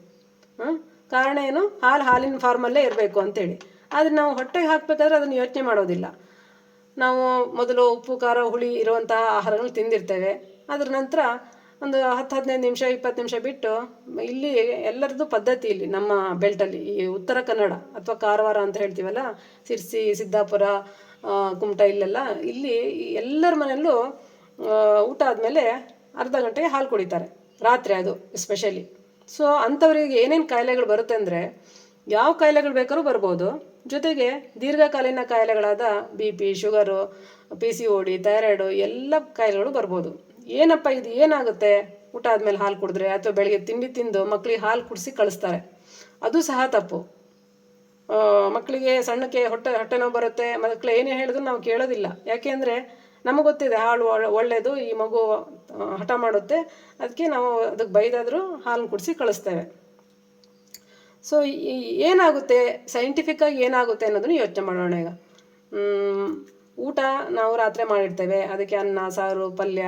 ಕಾರಣ ಏನು, ಹಾಲಿನ ಫಾರ್ಮಲ್ಲೇ ಇರಬೇಕು ಅಂತೇಳಿ. ಆದರೆ ನಾವು ಹೊಟ್ಟೆಗೆ ಹಾಕಬೇಕಾದ್ರೆ ಅದನ್ನು ಯೋಚನೆ ಮಾಡೋದಿಲ್ಲ. ನಾವು ಮೊದಲು ಉಪ್ಪು, ಖಾರ, ಹುಳಿ ಇರುವಂತಹ ಆಹಾರಗಳು ತಿಂದಿರ್ತೇವೆ. ಅದರ ನಂತರ ಒಂದು 10-15 ನಿಮಿಷ 20 ನಿಮಿಷ ಬಿಟ್ಟು, ಇಲ್ಲಿ ಎಲ್ಲರದ್ದು ಪದ್ಧತಿ, ಇಲ್ಲಿ ನಮ್ಮ ಬೆಲ್ಟಲ್ಲಿ ಈ ಉತ್ತರ ಕನ್ನಡ ಅಥವಾ ಕಾರವಾರ ಅಂತ ಹೇಳ್ತೀವಲ್ಲ, ಸಿರ್ಸಿ, ಸಿದ್ದಾಪುರ, ಕುಮಟಾ, ಇಲ್ಲಿ ಎಲ್ಲರ ಮನೆಯಲ್ಲೂ ಊಟ ಆದಮೇಲೆ ಅರ್ಧ ಗಂಟೆಗೆ ಹಾಲು ಕುಡಿತಾರೆ, ರಾತ್ರಿ ಅದು ಎಸ್ಪೆಷಲಿ. ಸೊ ಅಂಥವ್ರಿಗೆ ಏನೇನು ಕಾಯಿಲೆಗಳು ಬರುತ್ತೆ ಅಂದರೆ, ಯಾವ ಕಾಯಿಲೆಗಳು ಬೇಕಾದ್ರೂ ಬರ್ಬೋದು. ಜೊತೆಗೆ ದೀರ್ಘಕಾಲೀನ ಕಾಯಿಲೆಗಳಾದ BP, ಶುಗರು, PCOD, ಥೈರಾಯ್ಡು ಎಲ್ಲ ಕಾಯಿಲೆಗಳು ಬರ್ಬೋದು. ಏನಪ್ಪ ಇದು ಏನಾಗುತ್ತೆ ಊಟ ಆದಮೇಲೆ ಹಾಲು ಕುಡಿದ್ರೆ, ಅಥವಾ ಬೆಳಗ್ಗೆ ತಿಂಡಿ ತಿಂದು ಮಕ್ಕಳಿಗೆ ಹಾಲು ಕುಡಿಸಿ ಕಳಿಸ್ತಾರೆ, ಅದು ಸಹ ತಪ್ಪು. ಮಕ್ಕಳಿಗೆ ಸಣ್ಣಕ್ಕೆ ಹೊಟ್ಟೆ ನೋವು ಬರುತ್ತೆ, ಮಕ್ಕಳು ಏನೇ ಹೇಳಿದ್ರು ನಾವು ಕೇಳೋದಿಲ್ಲ. ಯಾಕೆ ಅಂದರೆ ನಮಗೆ ಗೊತ್ತಿದೆ ಹಾಲು ಒಳ್ಳೆಯದು, ಈ ಮಗು ಹಠ ಮಾಡುತ್ತೆ, ಅದಕ್ಕೆ ನಾವು ಅದಕ್ಕೆ ಬೈದಾದರೂ ಹಾಲು ಕುಡಿಸಿ ಕಳಿಸ್ತೇವೆ. ಸೊ ಏನಾಗುತ್ತೆ ಸೈಂಟಿಫಿಕ್ಕಾಗಿ ಏನಾಗುತ್ತೆ ಅನ್ನೋದನ್ನು ಯೋಚನೆ ಮಾಡೋಣ ಈಗ. ಊಟ ನಾವು ರಾತ್ರಿ ಮಾಡಿರ್ತೇವೆ, ಅದಕ್ಕೆ ಅನ್ನ ಸಾರು ಪಲ್ಯ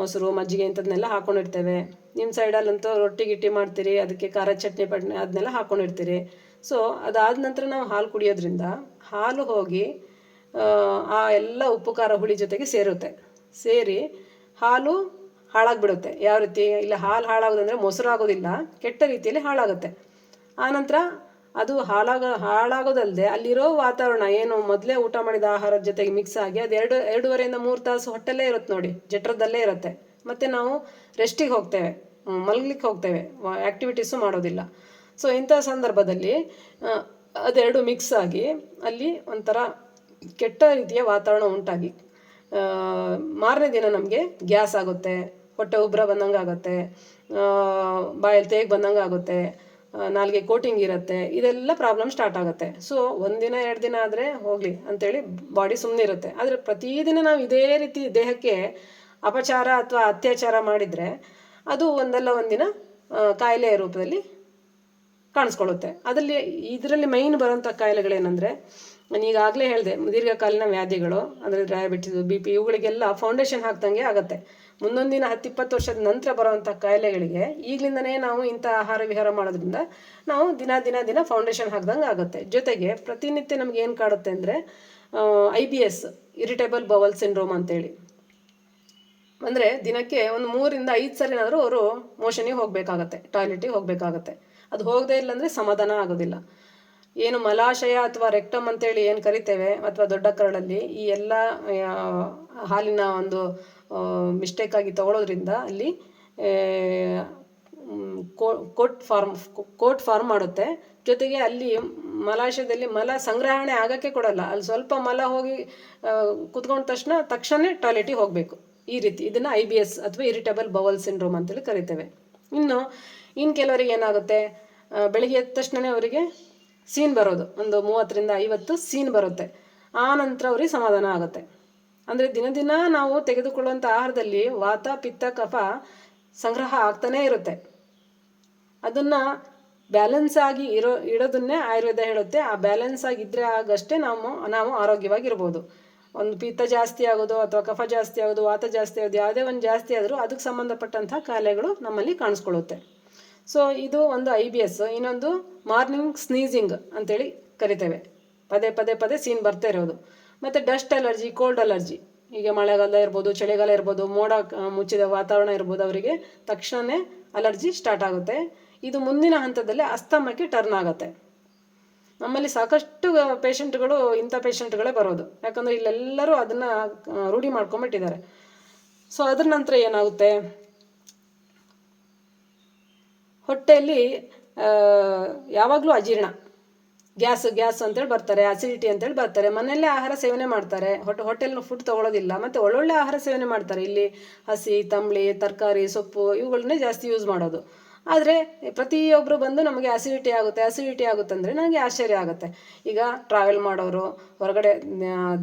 ಮೊಸರು ಮಜ್ಜಿಗೆ ಇಂಥದನ್ನೆಲ್ಲ ಹಾಕ್ಕೊಂಡಿರ್ತೇವೆ. ನಿಮ್ಮ ಸೈಡಲ್ಲಂತೂ ರೊಟ್ಟಿ ಗಿಟ್ಟಿ ಮಾಡ್ತೀರಿ, ಅದಕ್ಕೆ ಖಾರ ಚಟ್ನಿ ಪಟ್ನೆ ಅದನ್ನೆಲ್ಲ ಹಾಕ್ಕೊಂಡಿರ್ತೀರಿ. ಸೊ ಅದಾದ ನಂತರ ನಾವು ಹಾಲು ಕುಡಿಯೋದ್ರಿಂದ ಹಾಲು ಹೋಗಿ ಆ ಎಲ್ಲ ಉಪ್ಪು ಖಾರ ಹುಳಿ ಜೊತೆಗೆ ಸೇರಿ ಹಾಲು ಹಾಳಾಗಿಬಿಡುತ್ತೆ. ಯಾವ ರೀತಿ ಇಲ್ಲ, ಹಾಲು ಹಾಳಾಗೋದಂದರೆ ಮೊಸರು ಆಗೋದಿಲ್ಲ, ಕೆಟ್ಟ ರೀತಿಯಲ್ಲಿ ಹಾಳಾಗುತ್ತೆ. ಆನಂತರ ಅದು ಹಾಳಾಗೋದಲ್ಲದೆ ಅಲ್ಲಿರೋ ವಾತಾವರಣ ಏನು ಮೊದಲೇ ಊಟ ಮಾಡಿದ ಆಹಾರದ ಜೊತೆಗೆ ಮಿಕ್ಸ್ ಆಗಿ ಅದು 2-2.5 3 ತಾಸು ಹೊಟ್ಟೆಲ್ಲೇ ಇರುತ್ತೆ ನೋಡಿ, ಜಠರದಲ್ಲೇ ಇರುತ್ತೆ. ಮತ್ತು ನಾವು ರೆಸ್ಟಿಗೆ ಹೋಗ್ತೇವೆ, ಮಲಗಲಿಕ್ಕೆ ಹೋಗ್ತೇವೆ, ಆ್ಯಕ್ಟಿವಿಟೀಸು ಮಾಡೋದಿಲ್ಲ. ಸೊ ಇಂಥ ಸಂದರ್ಭದಲ್ಲಿ ಅದೆರಡು ಮಿಕ್ಸ್ ಆಗಿ ಅಲ್ಲಿ ಒಂಥರ ಕೆಟ್ಟ ರೀತಿಯ ವಾತಾವರಣ ಉಂಟಾಗಿ ಮಾರನೇ ದಿನ ನಮಗೆ ಗ್ಯಾಸ್ ಆಗುತ್ತೆ, ಹೊಟ್ಟೆ ಉಬ್ಬರ ಬಂದಂಗೆ ಆಗುತ್ತೆ, ಬಾಯಲ್ಲಿ ತೇಗ್ ಬಂದಂಗೆ ಆಗುತ್ತೆ, ನಾಲ್ಗೆ ಕೋಟಿಂಗ್ ಇರುತ್ತೆ, ಇದೆಲ್ಲ ಪ್ರಾಬ್ಲಮ್ ಸ್ಟಾರ್ಟ್ ಆಗುತ್ತೆ. ಸೊ 1 ದಿನ 2 ದಿನ ಆದರೆ ಹೋಗಲಿ ಅಂತೇಳಿ ಬಾಡಿ ಸುಮ್ಮನೆ ಇರುತ್ತೆ. ಆದರೆ ಪ್ರತಿದಿನ ನಾವು ಇದೇ ರೀತಿ ದೇಹಕ್ಕೆ ಅಪಚಾರ ಅಥವಾ ಅತ್ಯಾಚಾರ ಮಾಡಿದರೆ ಅದು ಒಂದಲ್ಲ ಒಂದಿನ ಕಾಯಿಲೆಯ ರೂಪದಲ್ಲಿ ಕಾಣಿಸ್ಕೊಳ್ಳುತ್ತೆ. ಇದರಲ್ಲಿ ಮೈನ್ ಬರೋಂಥ ಕಾಯಿಲೆಗಳೇನೆಂದರೆ, ನಾನು ಈಗಾಗಲೇ ಹೇಳಿದೆ, ದೀರ್ಘಕಾಲೀನ ವ್ಯಾಧಿಗಳು ಅಂದರೆ ಡಯಾಬಿಟಿಸ್, BP ಇವುಗಳಿಗೆಲ್ಲ ಫೌಂಡೇಶನ್ ಹಾಕ್ದಂಗೆ ಆಗುತ್ತೆ. ಮುಂದೊಂದು ದಿನ 10-20 ವರ್ಷದ ನಂತರ ಬರೋವಂಥ ಕಾಯಿಲೆಗಳಿಗೆ ಈಗಲಿಂದನೇ ನಾವು ಇಂಥ ಆಹಾರ ವಿಹಾರ ಮಾಡೋದ್ರಿಂದ ನಾವು ದಿನ ಫೌಂಡೇಶನ್ ಹಾಕ್ದಂಗೆ ಆಗುತ್ತೆ. ಜೊತೆಗೆ ಪ್ರತಿನಿತ್ಯ ನಮ್ಗೆ ಏನು ಕಾಡುತ್ತೆ ಅಂದರೆ IBS, ಇರಿಟೇಬಲ್ ಬವಲ್ ಸಿಂಡ್ರೋಮ್ ಅಂತೇಳಿ. ಅಂದರೆ ದಿನಕ್ಕೆ ಒಂದು 3-5 ಸರಿನಾದರೂ ಅವರು ಮೋಷನಿಗೆ ಹೋಗಬೇಕಾಗತ್ತೆ, ಟಾಯ್ಲೆಟಿಗೆ ಹೋಗಬೇಕಾಗತ್ತೆ. ಅದು ಹೋಗದೇ ಇಲ್ಲಾಂದರೆ ಸಮಾಧಾನ ಆಗೋದಿಲ್ಲ. ಏನು ಮಲಾಶಯ ಅಥವಾ ರೆಕ್ಟಮ್ ಅಂತೇಳಿ ಏನು ಕರಿತೇವೆ, ಅಥವಾ ದೊಡ್ಡ ಕರಳಲ್ಲಿ ಈ ಎಲ್ಲ ಹಾಲಿನ ಒಂದು ಮಿಸ್ಟೇಕಾಗಿ ತಗೊಳ್ಳೋದ್ರಿಂದ ಅಲ್ಲಿ ಕೋಟ್ ಫಾರ್ಮ್ ಮಾಡುತ್ತೆ. ಜೊತೆಗೆ ಅಲ್ಲಿ ಮಲಾಶಯದಲ್ಲಿ ಮಲ ಸಂಗ್ರಹಣೆ ಆಗೋಕ್ಕೆ ಕೊಡಲ್ಲ. ಅಲ್ಲಿ ಸ್ವಲ್ಪ ಮಲ ಹೋಗಿ ಕುತ್ಕೊಂಡ ತಕ್ಷಣ ಟಾಯ್ಲೆಟಿಗೆ ಹೋಗಬೇಕು. ಈ ರೀತಿ ಇದನ್ನು IBS ಅಥವಾ ಇರಿಟೇಬಲ್ ಬವಲ್ ಸಿಂಡ್ರೋಮ್ ಅಂತೇಳಿ ಕರಿತೇವೆ. ಇನ್ನು ಕೆಲವರಿಗೆ ಏನಾಗುತ್ತೆ, ಬೆಳಿಗ್ಗೆ ಎದ್ದ ತಕ್ಷಣವೇ ಅವರಿಗೆ ಸೀನ್ ಬರೋದು, ಒಂದು 30-50 ಸೀನ್ ಬರುತ್ತೆ. ಆ ನಂತರ ಅವ್ರಿಗೆ ಸಮಾಧಾನ ಆಗುತ್ತೆ. ಅಂದರೆ ದಿನ ನಾವು ತೆಗೆದುಕೊಳ್ಳುವಂಥ ಆಹಾರದಲ್ಲಿ ವಾತ ಪಿತ್ತ ಕಫ ಸಂಗ್ರಹ ಆಗ್ತಾನೇ ಇರುತ್ತೆ. ಅದನ್ನು ಬ್ಯಾಲೆನ್ಸ್ ಆಗಿ ಇಡೋದನ್ನೇ ಆಯುರ್ವೇದ ಹೇಳುತ್ತೆ. ಆ ಬ್ಯಾಲೆನ್ಸ್ ಆಗಿದ್ದರೆ ಆಗಷ್ಟೇ ನಾವು ಆರೋಗ್ಯವಾಗಿರ್ಬೋದು. ಒಂದು ಪಿತ್ತ ಜಾಸ್ತಿ ಆಗೋದು ಅಥವಾ ಕಫ ಜಾಸ್ತಿ ಆಗೋದು, ವಾತ ಜಾಸ್ತಿ ಆಗೋದು, ಯಾವುದೇ ಒಂದು ಜಾಸ್ತಿ ಆದರೂ ಅದಕ್ಕೆ ಸಂಬಂಧಪಟ್ಟಂಥ ಕಾಯಿಲೆಗಳು ನಮ್ಮಲ್ಲಿ ಕಾಣಿಸ್ಕೊಳ್ಳುತ್ತೆ. ಸೊ ಇದು ಒಂದು IBS. ಇನ್ನೊಂದು ಮಾರ್ನಿಂಗ್ ಸ್ನೀಸಿಂಗ್ ಅಂತೇಳಿ ಕರಿತೇವೆ, ಪದೇ ಸೀನ್ ಬರ್ತಾ ಇರೋದು. ಮತ್ತು ಡಸ್ಟ್ ಅಲರ್ಜಿ, ಕೋಲ್ಡ್ ಅಲರ್ಜಿ, ಈಗ ಮಳೆಗಾಲ ಇರ್ಬೋದು, ಚಳಿಗಾಲ ಇರ್ಬೋದು, ಮೋಡ ಮುಚ್ಚಿದ ವಾತಾವರಣ ಇರ್ಬೋದು, ಅವರಿಗೆ ತಕ್ಷಣವೇ ಅಲರ್ಜಿ ಸ್ಟಾರ್ಟ್ ಆಗುತ್ತೆ. ಇದು ಮುಂದಿನ ಹಂತದಲ್ಲಿ ಅಸ್ತಮಕ್ಕೆ ಟರ್ನ್ ಆಗುತ್ತೆ. ನಮ್ಮಲ್ಲಿ ಸಾಕಷ್ಟು ಪೇಷಂಟ್ಗಳು ಇಂಥ ಪೇಷಂಟ್ಗಳೇ ಬರೋದು, ಯಾಕಂದರೆ ಇಲ್ಲೆಲ್ಲರೂ ಅದನ್ನು ರೂಢಿ ಮಾಡ್ಕೊಂಬಿಟ್ಟಿದ್ದಾರೆ. ಸೊ ಅದ್ರ ನಂತರ ಏನಾಗುತ್ತೆ, ಹೊಟ್ಟೆಯಲ್ಲಿ ಯಾವಾಗಲೂ ಅಜೀರ್ಣ, ಗ್ಯಾಸ್ ಅಂತೇಳಿ ಬರ್ತಾರೆ, ಅಸಿಡಿಟಿ ಅಂತೇಳಿ ಬರ್ತಾರೆ. ಮನೆಯಲ್ಲೇ ಆಹಾರ ಸೇವನೆ ಮಾಡ್ತಾರೆ, ಹೋಟೆಲ್ನ ಫುಡ್ ತೊಗೊಳೋದಿಲ್ಲ, ಮತ್ತು ಒಳ್ಳೊಳ್ಳೆ ಆಹಾರ ಸೇವನೆ ಮಾಡ್ತಾರೆ. ಇಲ್ಲಿ ಹಸಿ ತಂಬಳಿ ತರಕಾರಿ ಸೊಪ್ಪು ಇವುಗಳನ್ನೇ ಜಾಸ್ತಿ ಯೂಸ್ ಮಾಡೋದು. ಆದರೆ ಪ್ರತಿಯೊಬ್ಬರು ಬಂದು ನಮಗೆ ಅಸಿಡಿಟಿ ಆಗುತ್ತೆ ಅಂದರೆ ನನಗೆ ಆಶ್ಚರ್ಯ ಆಗುತ್ತೆ. ಈಗ ಟ್ರಾವೆಲ್ ಮಾಡೋರು, ಹೊರಗಡೆ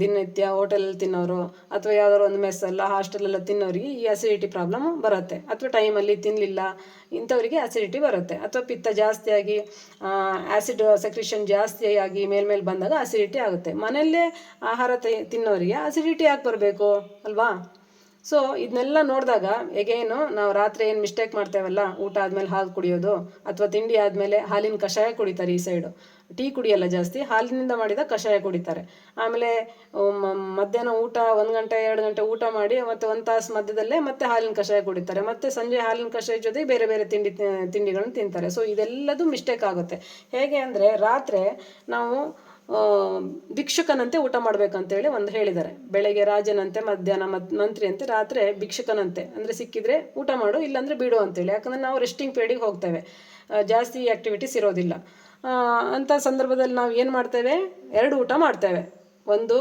ದಿನನಿತ್ಯ ಹೋಟೆಲಲ್ಲಿ ತಿನ್ನೋರು, ಅಥವಾ ಯಾವುದಾದ್ರು ಒಂದು ಮೆಸ್ಸಲ್ಲ ಹಾಸ್ಟೆಲೆಲ್ಲ ತಿನ್ನೋರಿಗೆ ಈ ಅಸಿಡಿಟಿ ಪ್ರಾಬ್ಲಮ್ ಬರುತ್ತೆ. ಅಥವಾ ಟೈಮಲ್ಲಿ ತಿನ್ನಲಿಲ್ಲ ಇಂಥವರಿಗೆ ಅಸಿಡಿಟಿ ಬರುತ್ತೆ. ಅಥವಾ ಪಿತ್ತ ಜಾಸ್ತಿಯಾಗಿ ಆ್ಯಸಿಡ್ ಸೆಕ್ರಿಷನ್ ಜಾಸ್ತಿಯಾಗಿ ಮೇಲ್ಮೇಲೆ ಬಂದಾಗ ಅಸಿಡಿಟಿ ಆಗುತ್ತೆ. ಮನೆಯಲ್ಲೇ ಆಹಾರ ತಿನ್ನೋರಿಗೆ ಅಸಿಡಿಟಿ ಯಾಕೆ ಬರಬೇಕು ಅಲ್ವಾ? ಸೊ ಇದನ್ನೆಲ್ಲ ನೋಡಿದಾಗ ಎಗೇನು ನಾವು ರಾತ್ರಿ ಏನು ಮಿಸ್ಟೇಕ್ ಮಾಡ್ತೇವಲ್ಲ, ಊಟ ಆದಮೇಲೆ ಹಾಲು ಕುಡಿಯೋದು, ಅಥವಾ ತಿಂಡಿ ಆದಮೇಲೆ ಹಾಲಿನ ಕಷಾಯ ಕುಡಿತಾರೆ. ಈ ಸೈಡು ಟೀ ಕುಡಿಯಲ್ಲ ಜಾಸ್ತಿ, ಹಾಲಿನಿಂದ ಮಾಡಿದ ಕಷಾಯ ಕುಡಿತಾರೆ. ಆಮೇಲೆ ಮಧ್ಯಾಹ್ನ ಊಟ 1 ಗಂಟೆ 2 ಗಂಟೆ ಊಟ ಮಾಡಿ ಮತ್ತು 1 ತಾಸು ಮಧ್ಯದಲ್ಲೇ ಮತ್ತೆ ಹಾಲಿನ ಕಷಾಯ ಕುಡಿತಾರೆ. ಮತ್ತು ಸಂಜೆ ಹಾಲಿನ ಕಷಾಯ ಜೊತೆ ಬೇರೆ ತಿಂಡಿಗಳನ್ನು ತಿಂತಾರೆ. ಸೊ ಇದೆಲ್ಲದು ಮಿಸ್ಟೇಕ್ ಆಗುತ್ತೆ. ಹೇಗೆ ಅಂದರೆ ರಾತ್ರಿ ನಾವು ಭಿಕ್ಷುಕನಂತೆ ಊಟ ಮಾಡಬೇಕಂತೇಳಿ ಒಂದು ಹೇಳಿದ್ದಾರೆ. ಬೆಳಗ್ಗೆ ರಾಜನಂತೆ, ಮಧ್ಯಾಹ್ನ ಮಂತ್ರಿಯಂತೆ, ರಾತ್ರಿ ಭಿಕ್ಷುಕನಂತೆ. ಅಂದರೆ ಸಿಕ್ಕಿದ್ರೆ ಊಟ ಮಾಡು, ಇಲ್ಲಾಂದರೆ ಬಿಡು ಅಂತೇಳಿ. ಯಾಕಂದರೆ ನಾವು ರೆಸ್ಟಿಂಗ್ ಪೀರಿಯಡಿಗೆ ಹೋಗ್ತೇವೆ, ಜಾಸ್ತಿ ಆ್ಯಕ್ಟಿವಿಟೀಸ್ ಇರೋದಿಲ್ಲ. ಅಂಥ ಸಂದರ್ಭದಲ್ಲಿ ನಾವು ಏನು ಮಾಡ್ತೇವೆ, 2 ಊಟ ಮಾಡ್ತೇವೆ. ಒಂದು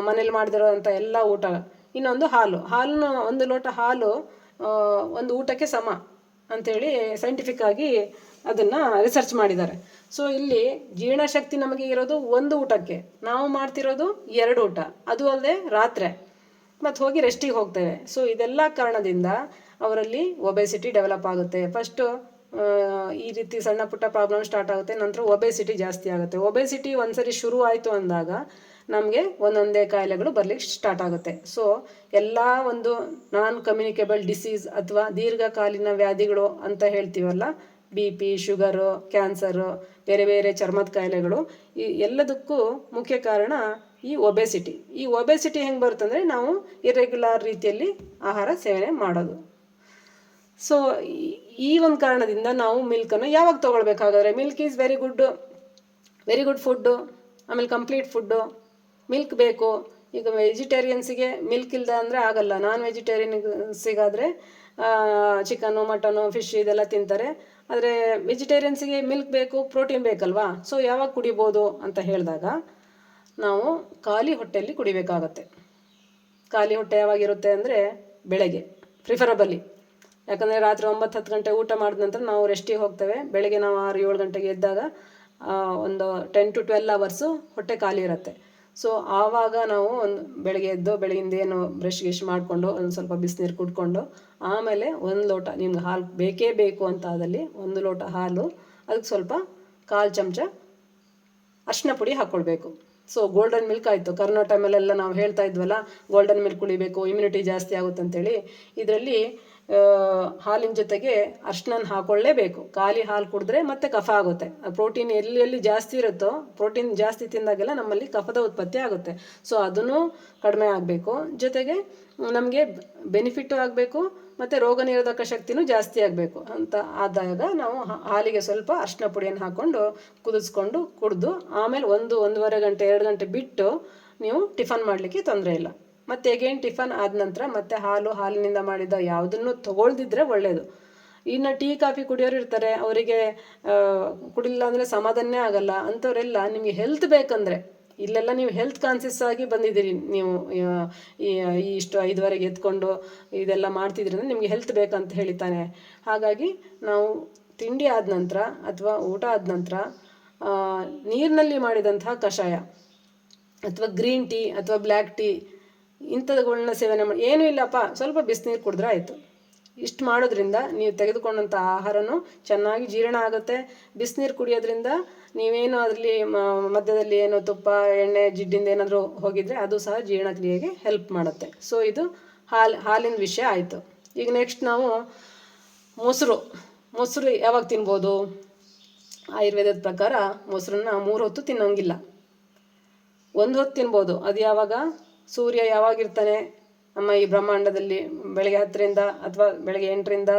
ಮನೇಲಿ ಮಾಡಿದಿರೋಂಥ ಎಲ್ಲ ಊಟ, ಇನ್ನೊಂದು ಹಾಲನ್ನು 1 ಲೋಟ ಹಾಲು 1 ಊಟಕ್ಕೆ ಸಮ ಅಂಥೇಳಿ ಸೈಂಟಿಫಿಕ್ಕಾಗಿ ಅದನ್ನು ರಿಸರ್ಚ್ ಮಾಡಿದ್ದಾರೆ. ಸೊ ಇಲ್ಲಿ ಜೀರ್ಣಶಕ್ತಿ ನಮಗೆ ಇರೋದು 1 ಊಟಕ್ಕೆ, ನಾವು ಮಾಡ್ತಿರೋದು 2 ಊಟ. ಅದು ಅಲ್ಲದೆ ರಾತ್ರಿ ಮತ್ತು ಹೋಗಿ ರೆಸ್ಟಿಗೆ ಹೋಗ್ತೇವೆ. ಸೊ ಇದೆಲ್ಲ ಕಾರಣದಿಂದ ಅವರಲ್ಲಿ ಒಬೆಸಿಟಿ ಡೆವಲಪ್ ಆಗುತ್ತೆ. ಫಸ್ಟು ಈ ರೀತಿ ಸಣ್ಣ ಪುಟ್ಟ ಪ್ರಾಬ್ಲಮ್ ಸ್ಟಾರ್ಟ್ ಆಗುತ್ತೆ, ನಂತರ ಒಬೆಸಿಟಿ ಜಾಸ್ತಿ ಆಗುತ್ತೆ. ಒಬೆಸಿಟಿ ಒಂದ್ಸರಿ ಶುರು ಆಯಿತು ಅಂದಾಗ ನಮಗೆ ಒಂದೊಂದೇ ಕಾಯಿಲೆಗಳು ಬರ್ಲಿಕ್ಕೆ ಸ್ಟಾರ್ಟ್ ಆಗುತ್ತೆ. ಸೊ ಎಲ್ಲ ಒಂದು ನಾನ್ ಕಮ್ಯುನಿಕೇಬಲ್ ಡಿಸೀಸ್ ಅಥವಾ ದೀರ್ಘಕಾಲೀನ ವ್ಯಾಧಿಗಳು ಅಂತ ಹೇಳ್ತೀವಲ್ಲ, BP, ಶುಗರು, ಕ್ಯಾನ್ಸರು, ಬೇರೆ ಬೇರೆ ಚರ್ಮದ ಕಾಯಿಲೆಗಳು, ಈ ಎಲ್ಲದಕ್ಕೂ ಮುಖ್ಯ ಕಾರಣ ಈ ಒಬೆಸಿಟಿ. ಈ ಒಬೆಸಿಟಿ ಹೆಂಗೆ ಬರುತ್ತಂದರೆ ನಾವು ಇರ್ರೆಗ್ಯುಲರ್ ರೀತಿಯಲ್ಲಿ ಆಹಾರ ಸೇವನೆ ಮಾಡೋದು. ಸೊ ಈ ಒಂದು ಕಾರಣದಿಂದ ನಾವು ಮಿಲ್ಕನ್ನು ಯಾವಾಗ ತೊಗೊಳ್ಬೇಕಾದ್ರೆ, milk is very good food, ಆಮೇಲೆ ಕಂಪ್ಲೀಟ್ ಫುಡ್ಡು. ಮಿಲ್ಕ್ ಬೇಕು. ಈಗ ವೆಜಿಟೇರಿಯನ್ಸಿಗೆ ಮಿಲ್ಕ್ ಇಲ್ಲದೆ ಅಂದರೆ ಆಗಲ್ಲ. ನಾನ್ ವೆಜಿಟೇರಿಯನ್ಸಿಗಾದರೆ ಚಿಕನ್ನು, ಮಟನು, ಫಿಶ್ ಇದೆಲ್ಲ ತಿಂತಾರೆ. ಆದರೆ ವೆಜಿಟೇರಿಯನ್ಸಿಗೆ ಮಿಲ್ಕ್ ಬೇಕು, ಪ್ರೋಟೀನ್ ಬೇಕಲ್ವಾ. ಸೊ ಯಾವಾಗ ಕುಡಿಬೋದು ಅಂತ ಹೇಳಿದಾಗ ನಾವು ಖಾಲಿ ಹೊಟ್ಟೆಯಲ್ಲಿ ಕುಡಿಬೇಕಾಗತ್ತೆ. ಖಾಲಿ ಹೊಟ್ಟೆ ಯಾವಾಗಿರುತ್ತೆ ಅಂದರೆ ಬೆಳಗ್ಗೆ ಪ್ರಿಫರಬಲಿ. ಯಾಕಂದರೆ ರಾತ್ರಿ 9-10 ಗಂಟೆ ಊಟ ಮಾಡಿದ ನಂತರ ನಾವು ರೆಸ್ಟಿಗೆ ಹೋಗ್ತೇವೆ. ಬೆಳಗ್ಗೆ ನಾವು 6-7 ಗಂಟೆಗೆ ಎದ್ದಾಗ ಒಂದು 10 to 12 ಅವರ್ಸು ಹೊಟ್ಟೆ ಖಾಲಿ ಇರುತ್ತೆ. ಸೊ ಆವಾಗ ನಾವು ಒಂದು ಬೆಳಗ್ಗೆ ಎದ್ದು ಬೆಳಗಿಂದ ಏನು ಬ್ರಷ್ ಗಿಶ್ ಮಾಡಿಕೊಂಡು ಒಂದು ಸ್ವಲ್ಪ ಬಿಸಿನೀರು ಕುಡ್ಕೊಂಡು ಆಮೇಲೆ 1 ಲೋಟ, ನಿಮ್ಗೆ ಹಾಲು ಬೇಕೇ ಬೇಕು ಅಂತ ಆದಲ್ಲಿ 1 ಲೋಟ ಹಾಲು, ಅದಕ್ಕೆ ಸ್ವಲ್ಪ 1/4 ಚಮಚ ಅರಿಶಿನ ಪುಡಿ ಹಾಕ್ಕೊಳ್ಬೇಕು. ಸೊ ಗೋಲ್ಡನ್ ಮಿಲ್ಕ್ ಆಯಿತು. ಕರೋನಾ ಟೈಮಲ್ಲೆಲ್ಲ ನಾವು ಹೇಳ್ತಾ ಇದ್ವಲ್ಲ, ಗೋಲ್ಡನ್ ಮಿಲ್ಕ್ ಕುಡಿಬೇಕು, ಇಮ್ಯುನಿಟಿ ಜಾಸ್ತಿ ಆಗುತ್ತೆ ಅಂತೇಳಿ. ಇದರಲ್ಲಿ ಹಾಲಿನ ಜೊತೆಗೆ ಅರಿಶಿನ ಹಾಕೊಳ್ಳೇಬೇಕು. ಖಾಲಿ ಹಾಲು ಕುಡಿದ್ರೆ ಮತ್ತೆ ಕಫ ಆಗುತ್ತೆ. ಪ್ರೋಟೀನ್ ಎಲ್ಲಿ ಜಾಸ್ತಿ ಇರುತ್ತೋ, ಪ್ರೋಟೀನ್ ಜಾಸ್ತಿ ತಿಂದಾಗೆಲ್ಲ ನಮ್ಮಲ್ಲಿ ಕಫದ ಉತ್ಪತ್ತಿ ಆಗುತ್ತೆ. ಸೊ ಅದನ್ನು ಕಡಿಮೆ ಆಗಬೇಕು. ಜೊತೆಗೆ ನಮಗೆ ಬೆನಿಫಿಟ್ಟು ಆಗಬೇಕು, ಮತ್ತು ರೋಗ ನಿರೋಧಕ ಶಕ್ತಿನೂ ಜಾಸ್ತಿ ಆಗಬೇಕು ಅಂತ ಆದಾಗ ನಾವು ಹಾಲಿಗೆ ಸ್ವಲ್ಪ ಅರಿಶಿನ ಪುಡಿಯನ್ನು ಹಾಕ್ಕೊಂಡು ಕುದಿಸ್ಕೊಂಡು ಕುಡಿದು ಆಮೇಲೆ 1-1.5 ಗಂಟೆ 2 ಗಂಟೆ ಬಿಟ್ಟು ನೀವು ಟಿಫನ್ ಮಾಡಲಿಕ್ಕೆ ತೊಂದರೆ ಇಲ್ಲ. ಮತ್ತು ಅಗೇನ್ ಟಿಫನ್ ಆದ ನಂತರ ಮತ್ತೆ ಹಾಲಿನಿಂದ ಮಾಡಿದ ಯಾವುದನ್ನು ತೊಗೊಳ್ದಿದ್ರೆ ಒಳ್ಳೆಯದು. ಇನ್ನು ಟೀ ಕಾಫಿ ಕುಡಿಯೋರು ಇರ್ತಾರೆ, ಅವರಿಗೆ ಕುಡಿಲಿಲ್ಲ ಅಂದರೆ ಸಮಾಧಾನನೇ ಆಗಲ್ಲ. ಅಂಥವರೆಲ್ಲ ನಿಮಗೆ ಹೆಲ್ತ್ ಬೇಕಂದರೆ, ಇಲ್ಲೆಲ್ಲ ನೀವು ಹೆಲ್ತ್ ಕಾನ್ಸಿಯಸ್ ಆಗಿ ಬಂದಿದ್ದೀರಿ, ನೀವು ಇಷ್ಟು 5ವರೆಗೆ ಎತ್ಕೊಂಡು ಇದೆಲ್ಲ ಮಾಡ್ತಿದ್ರಿ ಅಂದರೆ ನಿಮಗೆ ಹೆಲ್ತ್ ಬೇಕಂತ ಹೇಳಿತಾನೆ. ಹಾಗಾಗಿ ನಾವು ತಿಂಡಿ ಆದ ನಂತರ ಅಥವಾ ಊಟ ಆದ ನಂತರ ನೀರಿನಲ್ಲಿ ಮಾಡಿದಂತಹ ಕಷಾಯ ಅಥವಾ ಗ್ರೀನ್ ಟೀ ಅಥವಾ ಬ್ಲ್ಯಾಕ್ ಟೀ ಇಂಥವುಗಳನ್ನ ಸೇವನೆ ಮಾಡಿ, ಏನೂ ಇಲ್ಲಪ್ಪ ಸ್ವಲ್ಪ ಬಿಸಿನೀರು ಕುಡಿದ್ರೆ ಆಯಿತು. ಇಷ್ಟು ಮಾಡೋದ್ರಿಂದ ನೀವು ತೆಗೆದುಕೊಂಡಂಥ ಆಹಾರನೂ ಚೆನ್ನಾಗಿ ಜೀರ್ಣ ಆಗುತ್ತೆ. ಬಿಸಿನೀರು ಕುಡಿಯೋದ್ರಿಂದ ನೀವೇನು ಅದರಲ್ಲಿ ಮಧ್ಯದಲ್ಲಿ ಏನೋ ತುಪ್ಪ, ಎಣ್ಣೆ, ಜಿಡ್ಡಿಂದ ಏನಾದರೂ ಹೋಗಿದ್ರೆ ಅದು ಸಹ ಜೀರ್ಣಕ್ರಿಯೆಗೆ ಹೆಲ್ಪ್ ಮಾಡುತ್ತೆ. ಸೊ ಇದು ಹಾಲಿನ ವಿಷಯ ಆಯಿತು. ಈಗ ನೆಕ್ಸ್ಟ್ ನಾವು ಮೊಸರು ಯಾವಾಗ ತಿನ್ಬೋದು? ಆಯುರ್ವೇದದ ಪ್ರಕಾರ ಮೊಸರನ್ನ 3 ಹೊತ್ತು ತಿನ್ನೋಂಗಿಲ್ಲ. 1 ಹೊತ್ತು ತಿನ್ಬೋದು. ಅದು ಯಾವಾಗ? ಸೂರ್ಯ ಯಾವಾಗಿರ್ತಾನೆ ನಮ್ಮ ಈ ಬ್ರಹ್ಮಾಂಡದಲ್ಲಿ, ಬೆಳಗ್ಗೆ 10ರಿಂದ ಅಥವಾ ಬೆಳಗ್ಗೆ 8ರಿಂದ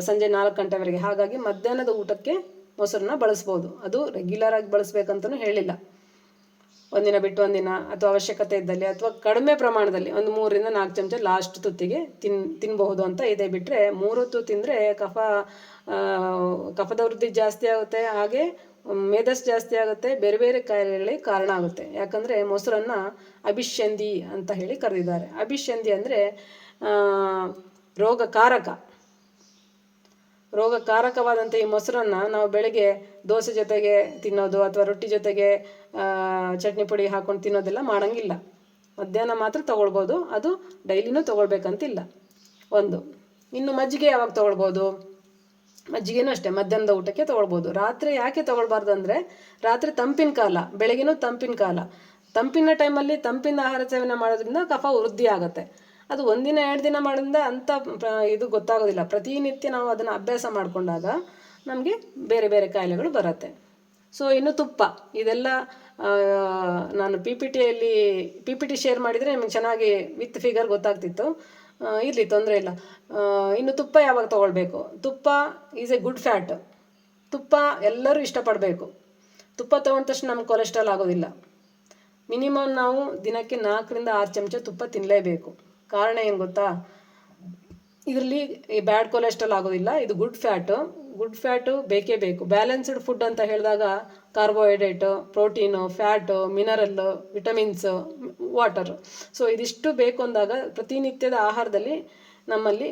ಸಂಜೆ 4 ಗಂಟೆವರೆಗೆ. ಹಾಗಾಗಿ ಮಧ್ಯಾಹ್ನದ ಊಟಕ್ಕೆ ಮೊಸರನ್ನ ಬಳಸ್ಬೋದು. ಅದು ರೆಗ್ಯುಲರ್ ಆಗಿ ಬಳಸ್ಬೇಕಂತಲೂ ಹೇಳಿಲ್ಲ. ಒಂದಿನ ಬಿಟ್ಟು ಒಂದಿನ ಅಥವಾ ಅವಶ್ಯಕತೆ ಇದ್ದಲ್ಲಿ ಅಥವಾ ಕಡಿಮೆ ಪ್ರಮಾಣದಲ್ಲಿ ಒಂದು 3-4 ಚಮಚ ಲಾಸ್ಟ್ ತುತ್ತಿಗೆ ತಿನ್ನಬಹುದು ಅಂತ ಇದೆ. ಬಿಟ್ಟರೆ 3 ಹೊತ್ತು ತಿಂದರೆ ಕಫದ ವೃದ್ಧಿ ಜಾಸ್ತಿ ಆಗುತ್ತೆ, ಹಾಗೆ ಮೇಧಸ್ ಜಾಸ್ತಿ ಆಗುತ್ತೆ, ಬೇರೆ ಬೇರೆ ಕಾಯಿಲೆಗಳಿಗೆ ಕಾರಣ ಆಗುತ್ತೆ. ಯಾಕಂದರೆ ಮೊಸರನ್ನು ಅಭಿಷಂಧಿ ಅಂತ ಹೇಳಿ ಕರೆದಿದ್ದಾರೆ. ಅಭಿಷಂಧಿ ಅಂದರೆ ರೋಗಕಾರಕವಾದಂಥ ಈ ಮೊಸರನ್ನು ನಾವು ಬೆಳಗ್ಗೆ ದೋಸೆ ಜೊತೆಗೆ ತಿನ್ನೋದು ಅಥವಾ ರೊಟ್ಟಿ ಜೊತೆಗೆ ಚಟ್ನಿ ಪುಡಿ ಹಾಕ್ಕೊಂಡು ತಿನ್ನೋದೆಲ್ಲ ಮಾಡೋಂಗಿಲ್ಲ. ಮಧ್ಯಾಹ್ನ ಮಾತ್ರ ತೊಗೊಳ್ಬೋದು, ಅದು ಡೈಲಿನೂ ತೊಗೊಳ್ಬೇಕಂತಿಲ್ಲ. ಇನ್ನು ಮಜ್ಜಿಗೆ ಯಾವಾಗ ತೊಗೊಳ್ಬೋದು? ಮಜ್ಜಿಗೆನೂ ಅಷ್ಟೇ ಮಧ್ಯಾಹ್ನದ ಊಟಕ್ಕೆ ತೊಗೊಳ್ಬೋದು. ರಾತ್ರಿ ಯಾಕೆ ತೊಗೊಳ್ಬಾರ್ದು ಅಂದರೆ, ರಾತ್ರಿ ತಂಪಿನ ಕಾಲ, ಬೆಳಗಿನೂ ತಂಪಿನ ಕಾಲ. ತಂಪಿನ ಟೈಮಲ್ಲಿ ತಂಪಿನ ಆಹಾರ ಸೇವನೆ ಮಾಡೋದ್ರಿಂದ ಕಫ ವೃದ್ಧಿ ಆಗುತ್ತೆ. ಅದು 1-2 ದಿನ ಮಾಡೋದ್ರಿಂದ ಅಂಥ ಇದು ಗೊತ್ತಾಗೋದಿಲ್ಲ. ಪ್ರತಿನಿತ್ಯ ನಾವು ಅದನ್ನು ಅಭ್ಯಾಸ ಮಾಡಿಕೊಂಡಾಗ ನಮಗೆ ಬೇರೆ ಬೇರೆ ಕಾಯಿಲೆಗಳು ಬರುತ್ತೆ. ಸೊ ಇನ್ನು ತುಪ್ಪ, ಇದೆಲ್ಲ ನಾನು PPT ಶೇರ್ ಮಾಡಿದರೆ ನಿಮಗೆ ಚೆನ್ನಾಗಿ ವಿತ್ ಫಿಗರ್ ಗೊತ್ತಾಗ್ತಿತ್ತು. ಇರಲಿ, ತೊಂದರೆ ಇಲ್ಲ. ಇನ್ನು ತುಪ್ಪ ಯಾವಾಗ ತೊಗೊಳ್ಬೇಕು? ತುಪ್ಪ ಈಸ್ ಎ ಗುಡ್ ಫ್ಯಾಟ್. ತುಪ್ಪ ಎಲ್ಲರೂ ಇಷ್ಟಪಡಬೇಕು. ತುಪ್ಪ ತೊಗೊಂಡ ತಕ್ಷಣ ನಮ್ಗೆ ಕೊಲೆಸ್ಟ್ರಾಲ್ ಆಗೋದಿಲ್ಲ. ಮಿನಿಮಮ್ ನಾವು ದಿನಕ್ಕೆ 4-6 ಚಮಚ ತುಪ್ಪ ತಿನ್ನಲೇಬೇಕು. ಕಾರಣ ಏನು ಗೊತ್ತಾ? ಇದರಲ್ಲಿ ಈ ಬ್ಯಾಡ್ ಕೊಲೆಸ್ಟ್ರಾಲ್ ಆಗೋದಿಲ್ಲ. ಇದು ಗುಡ್ ಫ್ಯಾಟು ಬೇಕೇ ಬೇಕು. ಬ್ಯಾಲೆನ್ಸ್ಡ್ ಫುಡ್ ಅಂತ ಹೇಳಿದಾಗ carbohydrate, protein, fat, mineral, vitamins, water. So ಇದಿಷ್ಟು ಬೇಕು ಅಂದಾಗ ಪ್ರತಿನಿತ್ಯದ ಆಹಾರದಲ್ಲಿ ನಮ್ಮಲ್ಲಿ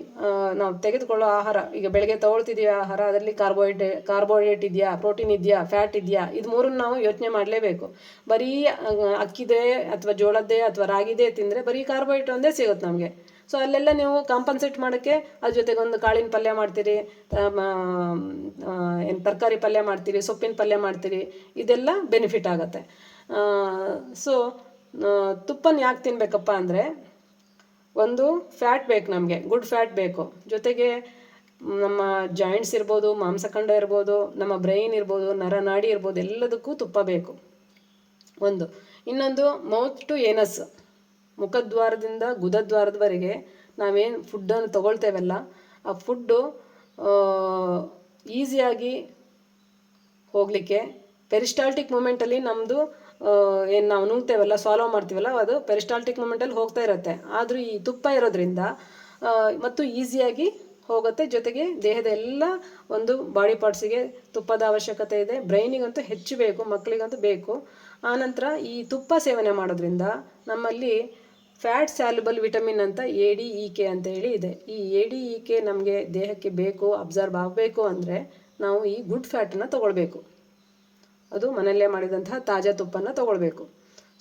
ನಾವು ತೆಗೆದುಕೊಳ್ಳೋ ಆಹಾರ, ಈಗ ಬೆಳಗ್ಗೆ ತೊಗೊಳ್ತಿದ್ದೀವಿ ಆಹಾರ, ಅದರಲ್ಲಿ ಕಾರ್ಬೋಹೈಡ್ರೇಟ್ ಇದೆಯಾ, ಪ್ರೋಟೀನ್ ಇದೆಯಾ, ಫ್ಯಾಟ್ ಇದೆಯಾ, ಇದು ಮೂರನ್ನು ನಾವು ಯೋಚನೆ ಮಾಡಲೇಬೇಕು. ಬರೀ ಅಕ್ಕಿದೆ ಅಥವಾ ಜೋಳದ್ದೇ ಅಥವಾ ರಾಗಿದೇ ತಿಂದರೆ ಬರೀ ಕಾರ್ಬೋಹೈಡ್ರೇಟ್ ಒಂದೇ ಸಿಗುತ್ತೆ ನಮಗೆ. ಸೊ ಅಲ್ಲೆಲ್ಲ ನೀವು ಕಾಂಪನ್ಸೇಟ್ ಮಾಡೋಕ್ಕೆ ಅದ್ರ ಜೊತೆಗೆ ಒಂದು ಕಾಳಿನ ಪಲ್ಯ ಮಾಡ್ತೀರಿ, ಏನು ತರಕಾರಿ ಪಲ್ಯ ಮಾಡ್ತೀರಿ, ಸೊಪ್ಪಿನ ಪಲ್ಯ ಮಾಡ್ತೀರಿ, ಇದೆಲ್ಲ ಬೆನಿಫಿಟ್ ಆಗುತ್ತೆ. ಸೊ ತುಪ್ಪನ ಯಾಕೆ ತಿನ್ನಬೇಕಪ್ಪ ಅಂದರೆ, ಒಂದು ಫ್ಯಾಟ್ ಬೇಕು ನಮಗೆ, ಗುಡ್ ಫ್ಯಾಟ್ ಬೇಕು. ಜೊತೆಗೆ ನಮ್ಮ ಜಾಯಿಂಟ್ಸ್ ಇರ್ಬೋದು, ಮಾಂಸಖಂಡ ಇರ್ಬೋದು, ನಮ್ಮ ಬ್ರೈನ್ ಇರ್ಬೋದು, ನರನಾಡಿ ಇರ್ಬೋದು, ಎಲ್ಲದಕ್ಕೂ ತುಪ್ಪ ಬೇಕು ಒಂದು. ಇನ್ನೊಂದು ಮೌತ್ ಟು ಏನಸ್, ಮುಖದ್ವಾರದಿಂದ ಗುದದ್ವಾರದವರೆಗೆ ನಾವೇನು ಫುಡ್ಡನ್ನು ತೊಗೊಳ್ತೇವಲ್ಲ, ಆ ಫುಡ್ಡು ಈಸಿಯಾಗಿ ಹೋಗಲಿಕ್ಕೆ ಪೆರಿಸ್ಟಾಲ್ಟಿಕ್ ಮೂಮೆಂಟಲ್ಲಿ ನಮ್ಮದು ಏನು ನಾವು ನುಂಗ್ತೇವಲ್ಲ, ಸಾಲ್ವ್ ಮಾಡ್ತೀವಲ್ಲ, ಅದು ಪೆರಿಸ್ಟಾಲ್ಟಿಕ್ ಮೂಮೆಂಟಲ್ಲಿ ಹೋಗ್ತಾ ಇರುತ್ತೆ. ಆದರೂ ಈ ತುಪ್ಪ ಇರೋದ್ರಿಂದ ಮತ್ತು ಈಸಿಯಾಗಿ ಹೋಗುತ್ತೆ. ಜೊತೆಗೆ ದೇಹದ ಎಲ್ಲ ಒಂದು ಬಾಡಿ ಪಾರ್ಟ್ಸಿಗೆ ತುಪ್ಪದ ಅವಶ್ಯಕತೆ ಇದೆ. ಬ್ರೈನಿಗಂತೂ ಹೆಚ್ಚು ಬೇಕು, ಮಕ್ಕಳಿಗಂತೂ ಬೇಕು. ಆನಂತರ ಈ ತುಪ್ಪ ಸೇವನೆ ಮಾಡೋದ್ರಿಂದ ನಮ್ಮಲ್ಲಿ ಫ್ಯಾಟ್ ಸ್ಯಾಲ್ಯುಬಲ್ ವಿಟಮಿನ್ ಅಂತ ADEK ಅಂತ ಹೇಳಿ ಇದೆ. ಈ ADEK ನಮಗೆ ದೇಹಕ್ಕೆ ಬೇಕು, ಅಬ್ಸರ್ವ್ ಆಗಬೇಕು ಅಂದರೆ ನಾವು ಈ ಗುಡ್ ಫ್ಯಾಟನ್ನು ತೊಗೊಳ್ಬೇಕು. ಅದು ಮನೆಯಲ್ಲೇ ಮಾಡಿದಂತಹ ತಾಜಾ ತುಪ್ಪನ ತೊಗೊಳ್ಬೇಕು.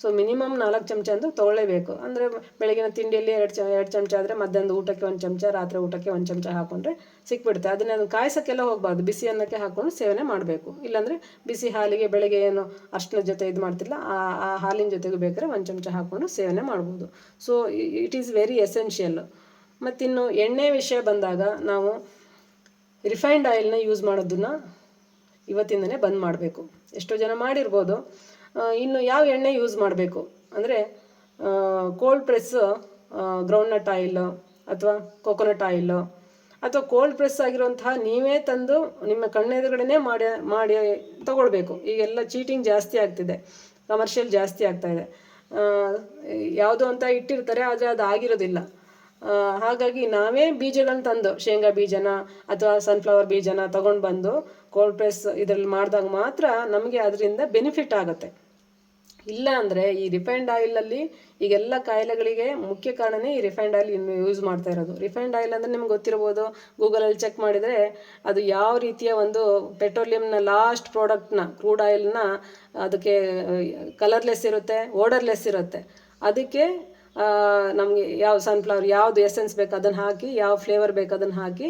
ಸೊ ಮಿನಿಮಮ್ 4 ಚಮಚ ಅಂದು ತೊಗೊಳ್ಳೇಬೇಕು. ಅಂದರೆ ಬೆಳಗಿನ ತಿಂಡಿಯಲ್ಲಿ 2 ಚಮಚ ಆದರೆ ಮಧ್ಯಾಹ್ನದ ಊಟಕ್ಕೆ 1 ಚಮಚ, ರಾತ್ರಿ ಊಟಕ್ಕೆ 1 ಚಮಚ ಹಾಕ್ಕೊಂಡ್ರೆ ಸಿಕ್ಬಿಡುತ್ತೆ. ಅದನ್ನು ಕಾಯಿಸೋಕ್ಕೆಲ್ಲ ಹೋಗಬಾರ್ದು, ಬಿಸಿ ಅನ್ನಕ್ಕೆ ಹಾಕ್ಕೊಂಡು ಸೇವನೆ ಮಾಡಬೇಕು. ಇಲ್ಲಾಂದರೆ ಬಿಸಿ ಹಾಲಿಗೆ ಬೆಳಗ್ಗೆ ಏನು ಅಷ್ಟನ ಜೊತೆ ಇದು ಮಾಡ್ತಿಲ್ಲ, ಆ ಹಾಲಿನ ಜೊತೆಗೂ ಬೇಕಾದ್ರೆ 1 ಚಮಚ ಹಾಕ್ಕೊಂಡು ಸೇವನೆ ಮಾಡ್ಬೋದು. So it is very essential. ಮತ್ತಿನ್ನು ಎಣ್ಣೆ ವಿಷಯ ಬಂದಾಗ, ನಾವು ರಿಫೈನ್ಡ್ ಆಯಿಲ್ನ ಯೂಸ್ ಮಾಡೋದನ್ನು ಇವತ್ತಿಂದನೇ ಬಂದ್ ಮಾಡಬೇಕು. ಎಷ್ಟೋ ಜನ ಮಾಡಿರ್ಬೋದು. ಇನ್ನು ಯಾವ ಎಣ್ಣೆ ಯೂಸ್ ಮಾಡಬೇಕು ಅಂದರೆ, ಕೋಲ್ಡ್ ಪ್ರೆಸ್ ಗ್ರೌಂಡ್ನಟ್ ಆಯಿಲು ಅಥವಾ ಕೊಕೊನಟ್ ಆಯಿಲು, ಅಥವಾ ಕೋಲ್ಡ್ ಪ್ರೆಸ್ ಆಗಿರುವಂತಹ ನೀವೇ ತಂದು ನಿಮ್ಮ ಕಣ್ಣೆದುರುಗಡೆನೇ ಮಾಡಿ ತೊಗೊಳ್ಬೇಕು. ಈಗೆಲ್ಲ ಚೀಟಿಂಗ್ ಜಾಸ್ತಿ ಆಗ್ತಿದೆ, ಕಮರ್ಷಿಯಲ್ ಜಾಸ್ತಿ ಆಗ್ತಾಯಿದೆ. ಯಾವುದೋ ಅಂತ ಇಟ್ಟಿರ್ತಾರೆ, ಆದರೆ ಅದು ಆಗಿರೋದಿಲ್ಲ. ಹಾಗಾಗಿ ನಾವೇ ಬೀಜಗಳನ್ನ ತಂದು, ಶೇಂಗಾ ಬೀಜನ ಅಥವಾ ಸನ್ಫ್ಲವರ್ ಬೀಜನ ತೊಗೊಂಡು ಬಂದು ಕೋಲ್ಡ್ ಪ್ರೆಸ್ ಇದರಲ್ಲಿ ಮಾಡಿದಾಗ ಮಾತ್ರ ನಮಗೆ ಅದರಿಂದ ಬೆನಿಫಿಟ್ ಆಗುತ್ತೆ. ಇಲ್ಲ ಅಂದರೆ ಈ ರಿಫೈನ್ಡ್ ಆಯಿಲಲ್ಲಿ ಈಗೆಲ್ಲ ಕಾಯಿಲೆಗಳಿಗೆ ಮುಖ್ಯ ಕಾರಣನೇ ಈ ರಿಫೈನ್ಡ್ ಆಯಿಲ್ ಇನ್ನು ಯೂಸ್ ಮಾಡ್ತಾ ಇರೋದು. ರಿಫೈನ್ಡ್ ಆಯಿಲ್ ಅಂದರೆ ನಿಮ್ಗೆ ಗೊತ್ತಿರ್ಬೋದು, ಗೂಗಲಲ್ಲಿ ಚೆಕ್ ಮಾಡಿದರೆ ಅದು ಯಾವ ರೀತಿಯ ಒಂದು ಪೆಟ್ರೋಲಿಯಂನ ಲಾಸ್ಟ್ ಪ್ರಾಡಕ್ಟ್ನ, ಕ್ರೂಡ್ ಆಯಿಲ್ನ, ಅದಕ್ಕೆ ಕಲರ್ಲೆಸ್ ಇರುತ್ತೆ, ಓಡರ್ಲೆಸ್ ಇರುತ್ತೆ. ಅದಕ್ಕೆ ನಮಗೆ ಯಾವ ಸನ್ಫ್ಲವರ್ ಯಾವುದು ಎಸೆನ್ಸ್ ಬೇಕು ಅದನ್ನು ಹಾಕಿ, ಯಾವ ಫ್ಲೇವರ್ ಬೇಕು ಅದನ್ನು ಹಾಕಿ,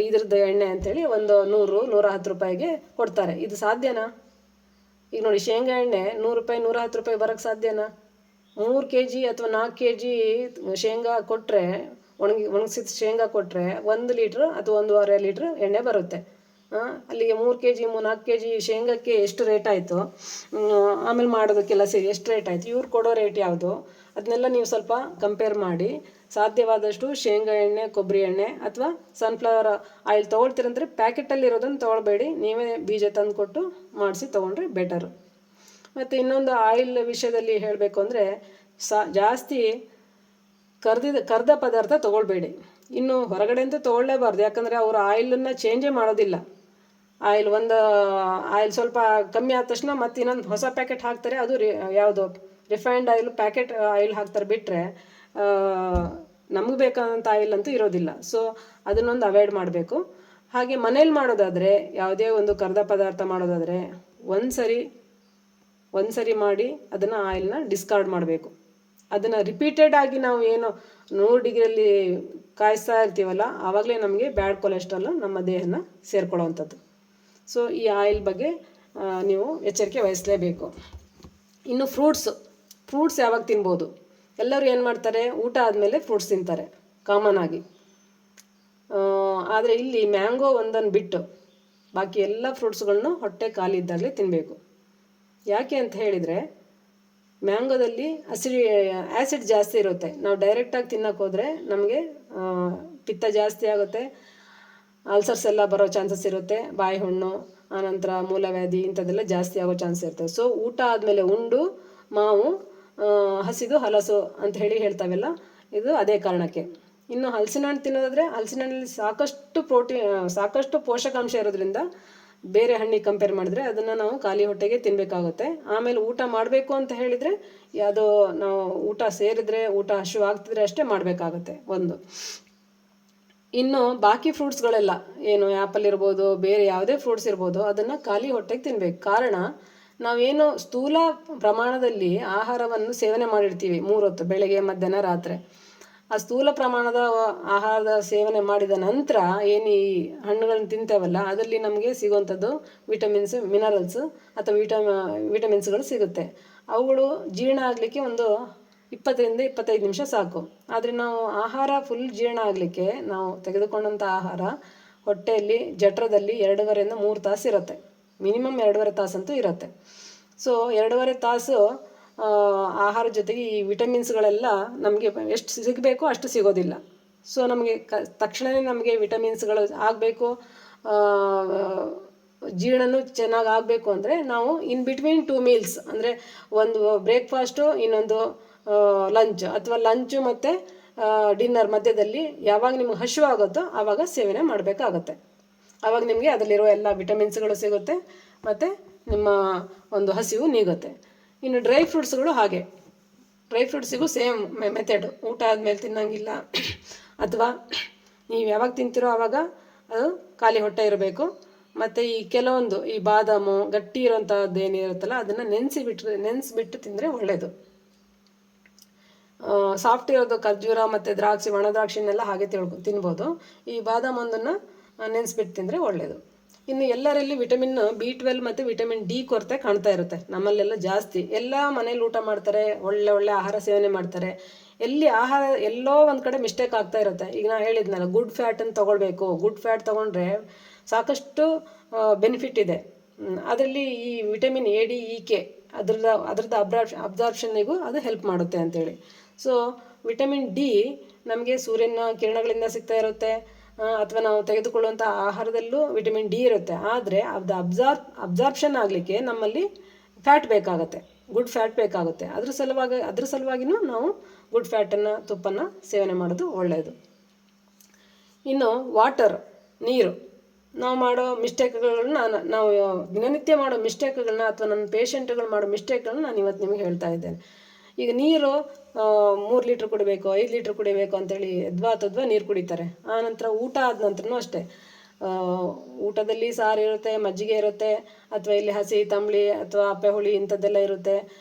ಇದ್ರದ್ದು ಎಣ್ಣೆ ಅಂಥೇಳಿ ಒಂದು 100-110 ರೂಪಾಯಿಗೆ ಕೊಡ್ತಾರೆ. ಇದು ಸಾಧ್ಯನಾ? ಈಗ ನೋಡಿ, ಶೇಂಗಾ ಎಣ್ಣೆ 100 ರೂಪಾಯಿ 110 ರೂಪಾಯಿ ಬರೋಕ್ಕೆ ಸಾಧ್ಯನಾ? 3 kg ಅಥವಾ 4 kg ಶೇಂಗಾ ಕೊಟ್ಟರೆ, ಒಣಗಿಸಿದ ಶೇಂಗಾ ಕೊಟ್ಟರೆ 1 ಲೀಟ್ರ್ ಅಥವಾ 1.5 ಲೀಟ್ರ್ ಎಣ್ಣೆ ಬರುತ್ತೆ. ಅಲ್ಲಿಗೆ 3 kg 4 kg ಶೇಂಗಾಕ್ಕೆ ಎಷ್ಟು ರೇಟ್ ಆಯಿತು, ಆಮೇಲೆ ಮಾಡೋದಕ್ಕೆಲ್ಲ ಸೇರಿ ಎಷ್ಟು ರೇಟ್ ಆಯಿತು, ಇವ್ರು ಕೊಡೋ ರೇಟ್ ಯಾವುದು, ಅದನ್ನೆಲ್ಲ ನೀವು ಸ್ವಲ್ಪ ಕಂಪೇರ್ ಮಾಡಿ ಸಾಧ್ಯವಾದಷ್ಟು ಶೇಂಗಾ ಎಣ್ಣೆ, ಕೊಬ್ಬರಿ ಎಣ್ಣೆ ಅಥವಾ ಸನ್ಫ್ಲವರ್ ಆಯಿಲ್ ತೊಗೊಳ್ತೀರಂದರೆ ಪ್ಯಾಕೆಟಲ್ಲಿ ಇರೋದನ್ನು ತೊಗೊಳ್ಬೇಡಿ, ನೀವೇ ಬೀಜ ತಂದು ಕೊಟ್ಟು ಮಾಡಿಸಿ ತೊಗೊಂಡ್ರೆ ಬೆಟರು. ಮತ್ತು ಇನ್ನೊಂದು ಆಯಿಲ್ ವಿಷಯದಲ್ಲಿ ಹೇಳಬೇಕು ಅಂದರೆ, ಜಾಸ್ತಿ ಕರ್ದ ಪದಾರ್ಥ ತೊಗೊಳ್ಬೇಡಿ. ಇನ್ನು ಹೊರಗಡೆ ಅಂತೂ ತೊಗೊಳ್ಳೇಬಾರ್ದು, ಯಾಕಂದರೆ ಅವರು ಆಯಿಲನ್ನು ಚೇಂಜೇ ಮಾಡೋದಿಲ್ಲ. ಆಯಿಲ್ ಸ್ವಲ್ಪ ಕಮ್ಮಿ ಆದ ತಕ್ಷಣ ಮತ್ತೆ ಇನ್ನೊಂದು ಹೊಸ ಪ್ಯಾಕೆಟ್ ಹಾಕ್ತಾರೆ, ಅದು ಯಾವುದು ರಿಫೈನ್ಡ್ ಆಯಿಲ್ ಪ್ಯಾಕೆಟ್ ಆಯಿಲ್ ಹಾಕ್ತಾರೆ. ಬಿಟ್ಟರೆ ನಮಗೆ ಬೇಕಾದಂಥ ಆಯಿಲ್ ಅಂತೂ ಇರೋದಿಲ್ಲ. ಸೊ ಅದನ್ನೊಂದು ಅವಾಯ್ಡ್ ಮಾಡಬೇಕು. ಹಾಗೆ ಮನೇಲಿ ಮಾಡೋದಾದರೆ, ಯಾವುದೇ ಒಂದು ಕರ್ದ ಪದಾರ್ಥ ಮಾಡೋದಾದರೆ ಒಂದು ಸರಿ ಮಾಡಿ ಅದನ್ನು ಆಯಿಲ್ನ ಡಿಸ್ಕಾರ್ಡ್ ಮಾಡಬೇಕು. ಅದನ್ನು ರಿಪೀಟೆಡ್ ಆಗಿ ನಾವು ಏನು 100 ಡಿಗ್ರಿಯಲ್ಲಿ ಕಾಯಿಸ್ತಾ ಇರ್ತೀವಲ್ಲ, ಆವಾಗಲೇ ನಮಗೆ ಬ್ಯಾಡ್ ಕೊಲೆಸ್ಟ್ರಾಲ್ ನಮ್ಮ ದೇಹನ ಸೇರ್ಕೊಳ್ಳೋವಂಥದ್ದು. ಸೊ ಈ ಆಯಿಲ್ ಬಗ್ಗೆ ನೀವು ಎಚ್ಚರಿಕೆ ವಹಿಸಲೇಬೇಕು. ಇನ್ನು ಫ್ರೂಟ್ಸ್ ಯಾವಾಗ ತಿನ್ಬೋದು? ಎಲ್ಲರೂ ಏನು ಮಾಡ್ತಾರೆ, ಊಟ ಆದಮೇಲೆ ಫ್ರೂಟ್ಸ್ ತಿಂತಾರೆ ಕಾಮನ್ ಆಗಿ. ಆದರೆ ಇಲ್ಲಿ ಮ್ಯಾಂಗೋ ಒಂದನ್ನು ಬಿಟ್ಟು ಬಾಕಿ ಎಲ್ಲ ಫ್ರೂಟ್ಸ್ಗಳನ್ನು ಹೊಟ್ಟೆ ಖಾಲಿ ಇದ್ದಾಗಲೇ ತಿನ್ನಬೇಕು. ಯಾಕೆ ಅಂತ ಹೇಳಿದರೆ, ಮ್ಯಾಂಗೋದಲ್ಲಿ ಆ್ಯಸಿಡ್ ಜಾಸ್ತಿ ಇರುತ್ತೆ. ನಾವು ಡೈರೆಕ್ಟಾಗಿ ತಿನ್ನೋಕೆ ಹೋದರೆ ನಮಗೆ ಪಿತ್ತ ಜಾಸ್ತಿ ಆಗುತ್ತೆ, ಅಲ್ಸರ್ಸ್ ಎಲ್ಲ ಬರೋ ಚಾನ್ಸಸ್ ಇರುತ್ತೆ, ಬಾಯಿ ಹುಣ್ಣು, ಆನಂತರ ಮೂಲವ್ಯಾಧಿ ಇಂಥದ್ದೆಲ್ಲ ಜಾಸ್ತಿ ಆಗೋ ಚಾನ್ಸ್ ಇರುತ್ತೆ. ಸೊ ಊಟ ಆದಮೇಲೆ ಉಂಡು ಮಾವು ಹಸಿದು ಹಲಸು ಅಂತ ಹೇಳ್ತಾವೆಲ್ಲ, ಇದು ಅದೇ ಕಾರಣಕ್ಕೆ. ಇನ್ನು ಹಲಸಿನ ಹಣ್ಣು ತಿನ್ನೋದಾದರೆ, ಹಲಸಿನ ಹಣ್ಣಲ್ಲಿ ಸಾಕಷ್ಟು ಪೋಷಕಾಂಶ ಇರೋದ್ರಿಂದ ಬೇರೆ ಹಣ್ಣಿಗೆ ಕಂಪೇರ್ ಮಾಡಿದ್ರೆ ಅದನ್ನು ನಾವು ಖಾಲಿ ಹೊಟ್ಟೆಗೆ ತಿನ್ನಬೇಕಾಗುತ್ತೆ. ಆಮೇಲೆ ಊಟ ಮಾಡಬೇಕು ಅಂತ ಹೇಳಿದರೆ, ಯಾವುದೋ ನಾವು ಊಟ ಸೇರಿದರೆ, ಊಟ ಹಸಿವು ಆಗ್ತಿದ್ರೆ ಅಷ್ಟೇ ಮಾಡಬೇಕಾಗುತ್ತೆ ಒಂದು. ಇನ್ನು ಬಾಕಿ ಫ್ರೂಟ್ಸ್ಗಳೆಲ್ಲ ಏನು ಆ್ಯಪಲ್ ಇರ್ಬೋದು, ಬೇರೆ ಯಾವುದೇ ಫ್ರೂಟ್ಸ್ ಇರ್ಬೋದು, ಅದನ್ನು ಖಾಲಿ ಹೊಟ್ಟೆಗೆ ತಿನ್ನಬೇಕು. ಕಾರಣ ನಾವೇನು ಸ್ಥೂಲ ಪ್ರಮಾಣದಲ್ಲಿ ಆಹಾರವನ್ನು ಸೇವನೆ ಮಾಡಿರ್ತೀವಿ 3 ಹೊತ್ತು, ಬೆಳಗ್ಗೆ, ಮಧ್ಯಾಹ್ನ, ರಾತ್ರಿ. ಆ ಸ್ಥೂಲ ಪ್ರಮಾಣದ ಆಹಾರದ ಸೇವನೆ ಮಾಡಿದ ನಂತರ ಏನು ಈ ಹಣ್ಣುಗಳನ್ನ ತಿಂತೇವಲ್ಲ, ಅದರಲ್ಲಿ ನಮಗೆ ಸಿಗುವಂಥದ್ದು ವಿಟಮಿನ್ಸ್, ಮಿನರಲ್ಸ್ ಅಥವಾ ವಿಟಮಿನ್ಸ್ಗಳು ಸಿಗುತ್ತೆ. ಅವುಗಳು ಜೀರ್ಣ ಆಗಲಿಕ್ಕೆ ಒಂದು 20ರಿಂದ 25 ನಿಮಿಷ ಸಾಕು. ಆದರೆ ನಾವು ಆಹಾರ ಫುಲ್ ಜೀರ್ಣ ಆಗಲಿಕ್ಕೆ ನಾವು ತೆಗೆದುಕೊಂಡಂಥ ಆಹಾರ ಹೊಟ್ಟೆಯಲ್ಲಿ ಜಠರದಲ್ಲಿ 2.5ರಿಂದ 3 ತಾಸು ಇರುತ್ತೆ. ಮಿನಿಮಮ್ 2.5 ತಾಸಂತೂ ಇರುತ್ತೆ. ಸೊ 2.5 ತಾಸು ಆಹಾರ ಜೊತೆಗೆ ಈ ವಿಟಮಿನ್ಸ್ಗಳೆಲ್ಲ ನಮಗೆ ಎಷ್ಟು ಸಿಗಬೇಕೋ ಅಷ್ಟು ಸಿಗೋದಿಲ್ಲ. ಸೊ ನಮಗೆ ತಕ್ಷಣವೇ ನಮಗೆ ವಿಟಮಿನ್ಸ್ಗಳು ಆಗಬೇಕು, ಜೀರ್ಣನೂ ಚೆನ್ನಾಗಿ ಆಗಬೇಕು ಅಂದರೆ ನಾವು ಇನ್ ಬಿಟ್ವೀನ್ 2 ಮೀಲ್ಸ್, ಅಂದರೆ ಒಂದು ಬ್ರೇಕ್ಫಾಸ್ಟು, ಇನ್ನೊಂದು ಲಂಚ್, ಅಥವಾ ಲಂಚು ಮತ್ತು ಡಿನ್ನರ್ ಮಧ್ಯದಲ್ಲಿ ಯಾವಾಗ ನಿಮ್ಗೆ ಹಸಿವು ಆಗುತ್ತೋ ಆವಾಗ ಸೇವನೆ ಮಾಡಬೇಕಾಗತ್ತೆ. ಆವಾಗ ನಿಮಗೆ ಅದರಲ್ಲಿರೋ ಎಲ್ಲ ವಿಟಮಿನ್ಸ್ಗಳು ಸಿಗುತ್ತೆ ಮತ್ತು ನಿಮ್ಮ ಒಂದು ಹಸಿವು ನೀಗುತ್ತೆ. ಇನ್ನು ಡ್ರೈ ಫ್ರೂಟ್ಸ್ಗಳು ಹಾಗೆ, ಡ್ರೈ ಫ್ರೂಟ್ಸಿಗೂ ಸೇಮ್ ಮೆಥಡ್. ಊಟ ಆದಮೇಲೆ ತಿನ್ನೋಂಗಿಲ್ಲ, ಅಥವಾ ನೀವು ಯಾವಾಗ ತಿಂತೀರೋ ಆವಾಗ ಅದು ಖಾಲಿ ಹೊಟ್ಟೆ ಇರಬೇಕು. ಮತ್ತು ಈ ಕೆಲವೊಂದು ಈ ಬಾದಾಮು ಗಟ್ಟಿ ಇರೋಂಥದ್ದು ಏನಿರುತ್ತಲ್ಲ ಅದನ್ನು ನೆನೆಸಿಬಿಟ್ಟು ತಿಂದರೆ ಒಳ್ಳೆಯದು. ಸಾಫ್ಟ್ ಇರೋದು ಖರ್ಜೂರ ಮತ್ತು ದ್ರಾಕ್ಷಿ, ಒಣ ದ್ರಾಕ್ಷಿನೆಲ್ಲ ಹಾಗೆ ತಿನ್ಬೋದು. ಈ ಬಾದಾಮೊಂದನ್ನು ನೆನೆಸ್ಬಿಟ್ಟು ತಿಂದರೆ ಒಳ್ಳೆಯದು. ಇನ್ನು ಎಲ್ಲರಲ್ಲಿ ವಿಟಮಿನ್ B12 ಮತ್ತು ವಿಟಮಿನ್ D ಕೊರತೆ ಕಾಣ್ತಾ ಇರುತ್ತೆ ನಮ್ಮಲ್ಲೆಲ್ಲ ಜಾಸ್ತಿ. ಎಲ್ಲ ಮನೇಲಿ ಊಟ ಮಾಡ್ತಾರೆ, ಒಳ್ಳೆ ಆಹಾರ ಸೇವನೆ ಮಾಡ್ತಾರೆ. ಆಹಾರ ಎಲ್ಲೋ ಒಂದು ಕಡೆ ಮಿಸ್ಟೇಕ್ ಆಗ್ತಾ ಇರುತ್ತೆ. ಈಗ ನಾನು ಹೇಳಿದ್ನಲ್ಲ, ಗುಡ್ ಫ್ಯಾಟನ್ನು ತೊಗೊಳ್ಬೇಕು. ಗುಡ್ ಫ್ಯಾಟ್ ತೊಗೊಂಡ್ರೆ ಸಾಕಷ್ಟು ಬೆನಿಫಿಟ್ ಇದೆ. ಅದರಲ್ಲಿ ಈ ವಿಟಮಿನ್ AD, EK ಅದ್ರದ್ದು ಅಬ್ಸಾರ್ಪ್ಷನ್ನಿಗೂ ಅದು ಹೆಲ್ಪ್ ಮಾಡುತ್ತೆ ಅಂತೇಳಿ. ಸೊ ವಿಟಮಿನ್ D ನಮಗೆ ಸೂರ್ಯನ ಕಿರಣಗಳಿಂದ ಸಿಗ್ತಾ ಇರುತ್ತೆ, ಅಥವಾ ನಾವು ತೆಗೆದುಕೊಳ್ಳುವಂಥ ಆಹಾರದಲ್ಲೂ ವಿಟಮಿನ್ D ಇರುತ್ತೆ. ಆದರೆ ಅದು ಅಬ್ಸಾರ್ಪ್ಷನ್ ಆಗಲಿಕ್ಕೆ ನಮ್ಮಲ್ಲಿ ಫ್ಯಾಟ್ ಬೇಕಾಗುತ್ತೆ, ಗುಡ್ ಫ್ಯಾಟ್ ಬೇಕಾಗುತ್ತೆ. ಅದ್ರ ಸಲುವಾಗಿನೂ ನಾವು ಗುಡ್ ಫ್ಯಾಟನ್ನು, ತುಪ್ಪನ್ನು ಸೇವನೆ ಮಾಡೋದು ಒಳ್ಳೆಯದು. ಇನ್ನು ವಾಟರ್, ನೀರು, ನಾವು ಮಾಡೋ ಮಿಸ್ಟೇಕ್ಗಳನ್ನ, ನಾವು ದಿನನಿತ್ಯ ಮಾಡೋ ಮಿಸ್ಟೇಕ್ಗಳನ್ನ ಅಥವಾ ನನ್ನ ಪೇಷಂಟ್ಗಳು ಮಾಡೋ ಮಿಸ್ಟೇಕ್ಗಳನ್ನ ನಾನು ಇವತ್ತು ನಿಮಗೆ ಹೇಳ್ತಾ ಇದ್ದೇನೆ. ಈಗ ನೀರು 3 ಲೀಟ್ರ್ ಕುಡಿಬೇಕು, 5 ಲೀಟ್ರ್ ಕುಡಿಬೇಕು ಅಂತೇಳಿ ತದ್ವಾ ನೀರು ಕುಡಿತಾರೆ. ಆನಂತರ ಊಟ ಆದ ನಂತರನೂ ಅಷ್ಟೇ, ಊಟದಲ್ಲಿ ಸಾರು ಇರುತ್ತೆ, ಮಜ್ಜಿಗೆ ಇರುತ್ತೆ, ಅಥವಾ ಇಲ್ಲಿ ಹಸಿ ತಂಬಳಿ ಅಥವಾ ಅಪ್ಪೆ ಹುಳಿ ಇಂಥದ್ದೆಲ್ಲ ಇರುತ್ತೆ.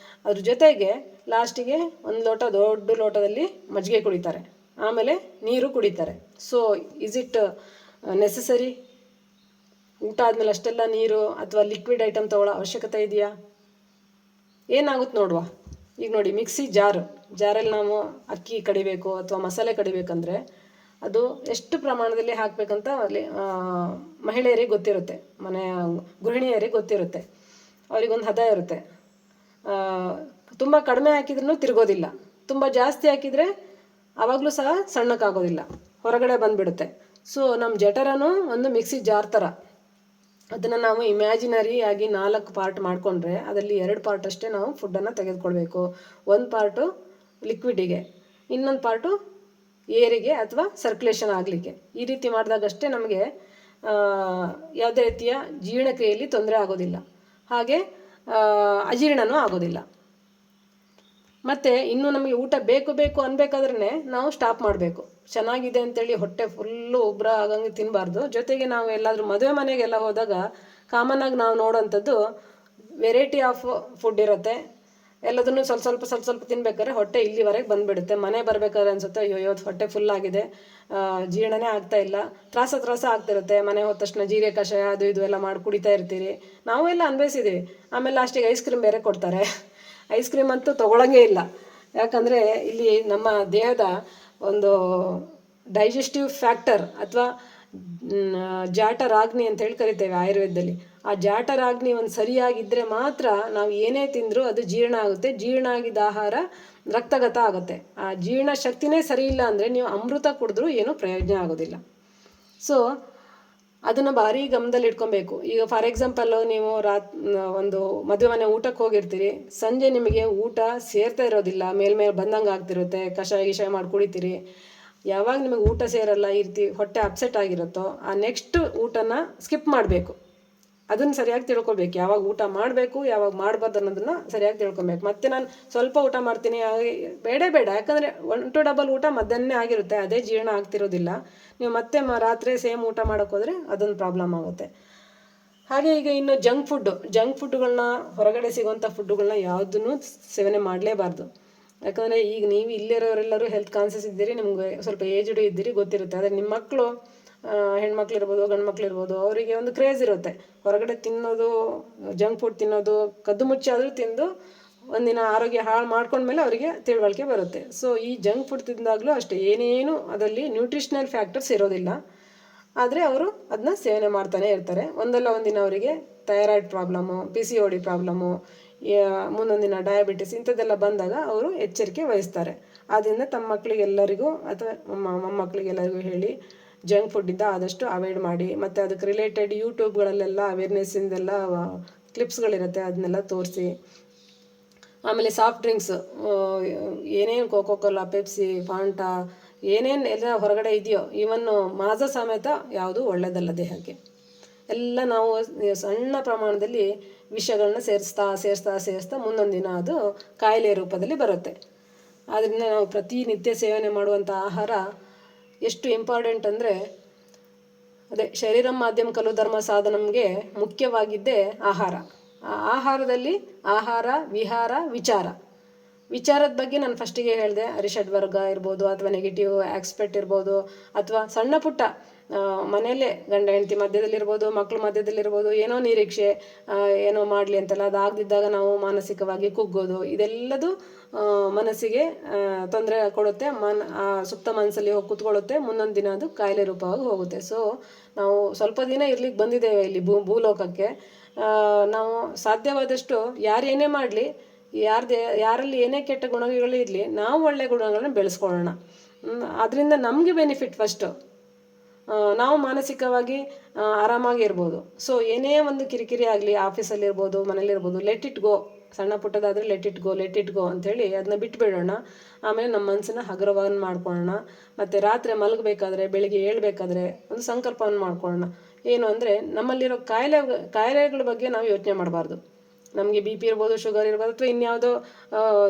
ಅದ್ರ ಜೊತೆಗೆ ಲಾಸ್ಟಿಗೆ ದೊಡ್ಡ ಲೋಟದಲ್ಲಿ ಮಜ್ಜಿಗೆ ಕುಡಿತಾರೆ, ಆಮೇಲೆ ನೀರು ಕುಡಿತಾರೆ. So is it necessary? ಊಟ ಆದಮೇಲೆ ಅಷ್ಟೆಲ್ಲ ನೀರು ಅಥವಾ ಲಿಕ್ವಿಡ್ ಐಟಮ್ ತೊಗೊಳ್ಳೋ ಅವಶ್ಯಕತೆ ಇದೆಯಾ? ಏನಾಗುತ್ತೆ ನೋಡುವ. ಈಗ ನೋಡಿ, ಮಿಕ್ಸಿ ಜಾರಲ್ಲಿ ನಾವು ಅಕ್ಕಿ ಕಡಿಬೇಕು ಅಥವಾ ಮಸಾಲೆ ಕಡಿಬೇಕಂದ್ರೆ ಅದು ಎಷ್ಟು ಪ್ರಮಾಣದಲ್ಲಿ ಹಾಕಬೇಕಂತ ಅಲ್ಲಿ ಮಹಿಳೆಯರಿಗೆ ಗೊತ್ತಿರುತ್ತೆ, ಮನೆಯ ಗೃಹಿಣಿಯರಿಗೆ ಗೊತ್ತಿರುತ್ತೆ. ಅವರಿಗೊಂದು ಹದ ಇರುತ್ತೆ. ತುಂಬ ಕಡಿಮೆ ಹಾಕಿದ್ರೂ ತಿರುಗೋದಿಲ್ಲ, ತುಂಬ ಜಾಸ್ತಿ ಹಾಕಿದರೆ ಆವಾಗಲೂ ಸಹ ಸಣ್ಣಕ್ಕಾಗೋದಿಲ್ಲ, ಹೊರಗಡೆ ಬಂದುಬಿಡುತ್ತೆ. ಸೊ ನಮ್ಮ ಜಠರನೂ ಒಂದು ಮಿಕ್ಸಿ ಜಾರ್ ಥರ. ಅದನ್ನು ನಾವು ಇಮ್ಯಾಜಿನರಿ ಆಗಿ 4 ಪಾರ್ಟ್ ಮಾಡಿಕೊಂಡ್ರೆ ಅದರಲ್ಲಿ 2 ಪಾರ್ಟ್ ಅಷ್ಟೇ ನಾವು ಫುಡ್ಡನ್ನು ತೆಗೆದುಕೊಳ್ಬೇಕು. 1 ಪಾರ್ಟು ಲಿಕ್ವಿಡಿಗೆ, ಇನ್ನೊಂದು ಪಾರ್ಟು ಏರಿಗೆ ಅಥವಾ ಸರ್ಕ್ಯುಲೇಷನ್ ಆಗಲಿಕ್ಕೆ. ಈ ರೀತಿ ಮಾಡಿದಾಗಷ್ಟೇ ನಮಗೆ ಯಾವುದೇ ರೀತಿಯ ಜೀರ್ಣಕ್ರಿಯೆಯಲ್ಲಿ ತೊಂದರೆ ಆಗೋದಿಲ್ಲ, ಹಾಗೆ ಅಜೀರ್ಣನೂ ಆಗೋದಿಲ್ಲ. ಮತ್ತು ಇನ್ನು ನಮಗೆ ಊಟ ಬೇಕು ಅನ್ಬೇಕಾದ್ರೆ ನಾವು ಸ್ಟಾಪ್ ಮಾಡಬೇಕು. ಚೆನ್ನಾಗಿದೆ ಅಂತೇಳಿ ಹೊಟ್ಟೆ ಫುಲ್ಲು ಉಬ್ರ ಆಗಂಗೆ ತಿನ್ನಬಾರ್ದು. ಜೊತೆಗೆ ನಾವು ಎಲ್ಲಾದರೂ ಮದುವೆ ಮನೆಗೆಲ್ಲ ಹೋದಾಗ ಕಾಮನ್ನಾಗಿ ನಾವು ನೋಡೋವಂಥದ್ದು ವೆರೈಟಿ ಆಫ್ ಫುಡ್ ಇರುತ್ತೆ. ಎಲ್ಲದನ್ನು ಸ್ವಲ್ಪ ತಿನ್ಬೇಕಾದ್ರೆ ಹೊಟ್ಟೆ ಇಲ್ಲಿವರೆಗೆ ಬಂದುಬಿಡುತ್ತೆ. ಮನೆ ಬರಬೇಕಾದ್ರೆ ಅನಿಸುತ್ತೆ, ಅಯ್ಯೋ ಹೊಟ್ಟೆ ಫುಲ್ಲಾಗಿದೆ, ಜೀರ್ಣನೇ ಆಗ್ತಾಯಿಲ್ಲ, ತ್ರಾಸ ಆಗ್ತಿರುತ್ತೆ. ಮನೆ ಹೋದ ತಕ್ಷಣ ಜೀರಿಗೆ ಕಷಾಯ ಅದು ಇದು ಎಲ್ಲ ಮಾಡಿ ಕುಡಿತಾ ಇರ್ತೀರಿ. ನಾವು ಎಲ್ಲ ಅನ್ಭವಿಸಿದ್ದೀವಿ. ಆಮೇಲೆ ಲಾಸ್ಟಿಗೆ ಐಸ್ ಕ್ರೀಮ್ ಬೇರೆ ಕೊಡ್ತಾರೆ. ಐಸ್ ಕ್ರೀಮ್ ಅಂತೂ ತೊಗೊಳಂಗೇ ಇಲ್ಲ. ಯಾಕಂದರೆ ಇಲ್ಲಿ ನಮ್ಮ ದೇಹದ ಒಂದು ಡೈಜೆಸ್ಟಿವ್ ಫ್ಯಾಕ್ಟರ್ ಅಥವಾ ಜಾಠರಾಗ್ನಿ ಅಂತ ಹೇಳಿ ಕರಿತೇವೆ ಆಯುರ್ವೇದದಲ್ಲಿ. ಆ ಜಾಠರಾಗ್ನಿ ಒಂದು ಸರಿಯಾಗಿದ್ದರೆ ಮಾತ್ರ ನಾವು ಏನೇ ತಿಂದರೂ ಅದು ಜೀರ್ಣ ಆಗುತ್ತೆ. ಜೀರ್ಣ ಆಗಿದ್ದ ಆಹಾರ ರಕ್ತಗತ ಆಗುತ್ತೆ. ಆ ಜೀರ್ಣ ಶಕ್ತಿನೇ ಸರಿ ಇಲ್ಲ ಅಂದರೆ ನೀವು ಅಮೃತ ಕುಡಿದ್ರೂ ಏನೂ ಪ್ರಯೋಜನ ಆಗೋದಿಲ್ಲ. ಸೊ ಅದನ್ನು ಭಾರಿ ಗಮನದಲ್ಲಿ ಇಟ್ಕೊಬೇಕು. ಈಗ ಫಾರ್ ಎಕ್ಸಾಂಪಲ್ಲು, ನೀವು ಒಂದು ಮದುವೆ ಮನೆ ಊಟಕ್ಕೆ ಹೋಗಿರ್ತೀರಿ, ಸಂಜೆ ನಿಮಗೆ ಊಟ ಸೇರ್ತಾ ಇರೋದಿಲ್ಲ, ಮೇಲ್ಮೇಲೆ ಬಂದಂಗೆ ಆಗ್ತಿರುತ್ತೆ, ಕಷಾಯ ಮಾಡಿ ಕುಡಿತೀರಿ. ಯಾವಾಗ ನಿಮಗೆ ಊಟ ಸೇರಲ್ಲ, ಈ ರೀತಿ ಹೊಟ್ಟೆ ಅಪ್ಸೆಟ್ ಆಗಿರುತ್ತೋ ಆ ನೆಕ್ಸ್ಟ್ ಊಟನ ಸ್ಕಿಪ್ ಮಾಡಬೇಕು. ಅದನ್ನು ಸರಿಯಾಗಿ ತಿಳ್ಕೊಬೇಕು, ಯಾವಾಗ ಊಟ ಮಾಡಬೇಕು ಯಾವಾಗ ಮಾಡಬಾರ್ದು ಅನ್ನೋದನ್ನು ಸರಿಯಾಗಿ ತಿಳ್ಕೊಬೇಕು. ಮತ್ತು ನಾನು ಸ್ವಲ್ಪ ಊಟ ಮಾಡ್ತೀನಿ ಬೇಡ, ಯಾಕಂದರೆ 1 to ಡಬಲ್ ಊಟ ಮಧ್ಯಾಹ್ನ ಆಗಿರುತ್ತೆ, ಅದೇ ಜೀರ್ಣ ಆಗ್ತಿರೋದಿಲ್ಲ. ನೀವು ಮತ್ತೆ ರಾತ್ರಿ ಸೇಮ್ ಊಟ ಮಾಡೋಕ್ಕೆ ಹೋದರೆ ಅದೊಂದು ಪ್ರಾಬ್ಲಮ್ ಆಗುತ್ತೆ. ಹಾಗೆ ಈಗ ಇನ್ನು ಜಂಕ್ ಫುಡ್ಗಳನ್ನ, ಹೊರಗಡೆ ಸಿಗುವಂಥ ಫುಡ್ಡುಗಳನ್ನ ಯಾವುದನ್ನು ಸೇವನೆ ಮಾಡಲೇಬಾರ್ದು. ಯಾಕಂದರೆ ಈಗ ನೀವು ಇಲ್ಲಿರೋರೆಲ್ಲರೂ ಹೆಲ್ತ್ ಕಾನ್ಸಿಯಸ್ ಇದ್ದೀರಿ, ನಿಮ್ಗೆ ಸ್ವಲ್ಪ ಏಜ್ಡ್ ಇದ್ದೀರಿ, ಗೊತ್ತಿರುತ್ತೆ. ಆದರೆ ನಿಮ್ಮ ಮಕ್ಕಳು, ಹೆಣ್ಮಕ್ಳಿರ್ಬೋದು ಗಂಡು ಮಕ್ಳಿರ್ಬೋದು, ಅವರಿಗೆ ಒಂದು ಕ್ರೇಜ್ ಇರುತ್ತೆ ಹೊರಗಡೆ ತಿನ್ನೋದು, ಜಂಕ್ ಫುಡ್ ತಿನ್ನೋದು, ಕದ್ದು ಮುಚ್ಚಿ ಆದರೂ ತಿಂದು ಒಂದಿನ ಆರೋಗ್ಯ ಹಾಳು ಮಾಡ್ಕೊಂಡ್ಮೇಲೆ ಅವರಿಗೆ ತಿಳುವಳಿಕೆ ಬರುತ್ತೆ. ಸೊ ಈ ಜಂಕ್ ಫುಡ್ ತಿಂದಾಗಲೂ ಅಷ್ಟೇ, ಏನೇನು ಅದರಲ್ಲಿ ನ್ಯೂಟ್ರಿಷನಲ್ ಫ್ಯಾಕ್ಟರ್ಸ್ ಇರೋದಿಲ್ಲ, ಆದರೆ ಅವರು ಅದನ್ನ ಸೇವನೆ ಮಾಡ್ತಾನೆ ಇರ್ತಾರೆ. ಒಂದಲ್ಲ ಒಂದಿನ ಅವರಿಗೆ ಥೈರಾಯ್ಡ್ ಪ್ರಾಬ್ಲಮ್ಮು, PCOD ಪ್ರಾಬ್ಲಮ್ಮು, ಮುಂದೊಂದು ದಿನ ಡಯಾಬಿಟಿಸ್ ಇಂಥದ್ದೆಲ್ಲ ಬಂದಾಗ ಅವರು ಎಚ್ಚರಿಕೆ ವಹಿಸ್ತಾರೆ. ಆದ್ದರಿಂದ ತಮ್ಮ ಮಕ್ಕಳಿಗೆಲ್ಲರಿಗೂ ಅಥವಾ ಮೊಮ್ಮಕ್ಕಳಿಗೆಲ್ಲರಿಗೂ ಹೇಳಿ ಜಂಕ್ ಫುಡ್ಡಿಂದ ಆದಷ್ಟು ಅವಾಯ್ಡ್ ಮಾಡಿ. ಮತ್ತು ಅದಕ್ಕೆ ರಿಲೇಟೆಡ್ ಯೂಟ್ಯೂಬ್ಗಳಲ್ಲೆಲ್ಲ ಅವೇರ್ನೆಸ್ಸಿಂದೆಲ್ಲ ಕ್ಲಿಪ್ಸ್ಗಳಿರುತ್ತೆ, ಅದನ್ನೆಲ್ಲ ತೋರಿಸಿ. ಆಮೇಲೆ ಸಾಫ್ಟ್ ಡ್ರಿಂಕ್ಸ್, ಏನೇನು ಕೋಕೋ ಕೋಲಾ, ಪೆಪ್ಸಿ, ಫಾಂಟಾ, ಏನೇನು ಎಲ್ಲ ಹೊರಗಡೆ ಇದೆಯೋ, ಈವನ್ನು ಮಾಜಾ ಸಮೇತ ಯಾವುದು ಒಳ್ಳೆಯದಲ್ಲ ದೇಹಕ್ಕೆ. ಎಲ್ಲ ನಾವು ಸಣ್ಣ ಪ್ರಮಾಣದಲ್ಲಿ ವಿಷಗಳನ್ನ ಸೇರಿಸ್ತಾ ಮುಂದೊಂದು ದಿನ ಅದು ಕಾಯಿಲೆ ರೂಪದಲ್ಲಿ ಬರುತ್ತೆ. ಆದ್ದರಿಂದ ನಾವು ಪ್ರತಿನಿತ್ಯ ಸೇವನೆ ಮಾಡುವಂಥ ಆಹಾರ ಎಷ್ಟು ಇಂಪಾರ್ಟೆಂಟ್ ಅಂದರೆ, ಅದೇ ಶರೀರಂ ಮಾಧ್ಯಮ ಖಲು ಧರ್ಮ ಸಾಧನಂಗೆ ಮುಖ್ಯವಾಗಿದ್ದೇ ಆಹಾರ. ಆ ಆಹಾರದಲ್ಲಿ ಆಹಾರ, ವಿಹಾರ, ವಿಚಾರದ ಬಗ್ಗೆ ನಾನು ಫಸ್ಟಿಗೆ ಹೇಳಿದೆ. ಅರಿಷಡ್ ವರ್ಗ ಇರ್ಬೋದು, ಅಥವಾ ನೆಗೆಟಿವ್ ಆಕ್ಸ್ಪೆಕ್ಟ್ ಇರ್ಬೋದು, ಅಥವಾ ಸಣ್ಣ ಪುಟ್ಟ ಮನೆಯಲ್ಲೇ ಗಂಡ ಹೆಂಡತಿ ಮಧ್ಯದಲ್ಲಿರ್ಬೋದು, ಮಕ್ಕಳ ಮಧ್ಯದಲ್ಲಿರ್ಬೋದು, ಏನೋ ನಿರೀಕ್ಷೆ, ಏನೋ ಮಾಡಲಿ ಅಂತೆಲ್ಲ ಅದಾಗದಿದ್ದಾಗ ನಾವು ಮಾನಸಿಕವಾಗಿ ಕುಗ್ಗೋದು, ಇದೆಲ್ಲದು ಮನಸ್ಸಿಗೆ ತೊಂದರೆ ಕೊಡುತ್ತೆ. ಸುಪ್ತ ಮನಸ್ಸಲ್ಲಿ ಹೋಗಿ ಕೂತ್ಕೊಳ್ಳುತ್ತೆ, ಮುಂದೊಂದು ದಿನ ಅದು ಕಾಯಿಲೆ ರೂಪವಾಗಿ ಹೋಗುತ್ತೆ. ಸೊ ನಾವು ಸ್ವಲ್ಪ ದಿನ ಇರ್ಲಿಕ್ಕೆ ಬಂದಿದ್ದೇವೆ ಇಲ್ಲಿ ಭೂಲೋಕಕ್ಕೆ. ನಾವು ಸಾಧ್ಯವಾದಷ್ಟು ಯಾರೇನೇ ಮಾಡಲಿ, ಯಾರಲ್ಲಿ ಏನೇ ಕೆಟ್ಟ ಗುಣಗಳು ಇರಲಿ, ನಾವು ಒಳ್ಳೆಯ ಗುಣಗಳನ್ನ ಬೆಳೆಸ್ಕೊಳ್ಳೋಣ. ಅದರಿಂದ ನಮಗೆ ಬೆನಿಫಿಟ್ ಫಸ್ಟು, ನಾವು ಮಾನಸಿಕವಾಗಿ ಆರಾಮಾಗಿ ಇರ್ಬೋದು. ಸೊ ಏನೇ ಒಂದು ಕಿರಿಕಿರಿ ಆಗಲಿ, ಆಫೀಸಲ್ಲಿರ್ಬೋದು, ಮನೇಲಿರ್ಬೋದು, ಲೆಟ್ ಇಟ್ ಗೋ. ಸಣ್ಣ ಪುಟ್ಟದಾದರೆ ಲೆಟ್ ಇಟ್ ಗೋ ಅಂಥೇಳಿ ಅದನ್ನ ಬಿಟ್ಟುಬಿಡೋಣ. ಆಮೇಲೆ ನಮ್ಮ ಮನಸ್ಸನ್ನ ಹಗುರವನ್ನು ಮಾಡ್ಕೊಳ್ಳೋಣ. ಮತ್ತು ರಾತ್ರಿ ಮಲಗಬೇಕಾದ್ರೆ, ಬೆಳಿಗ್ಗೆ ಏಳಬೇಕಾದ್ರೆ ಒಂದು ಸಂಕಲ್ಪವನ್ನು ಮಾಡ್ಕೊಳ್ಳೋಣ. ಏನು ಅಂದರೆ, ನಮ್ಮಲ್ಲಿರೋ ಕಾಯಿಲೆಗಳ ಬಗ್ಗೆ ನಾವು ಯೋಚನೆ ಮಾಡಬಾರ್ದು. ನಮಗೆ BP ಇರ್ಬೋದು, ಶುಗರ್ ಇರ್ಬೋದು, ಅಥವಾ ಇನ್ಯಾವುದೋ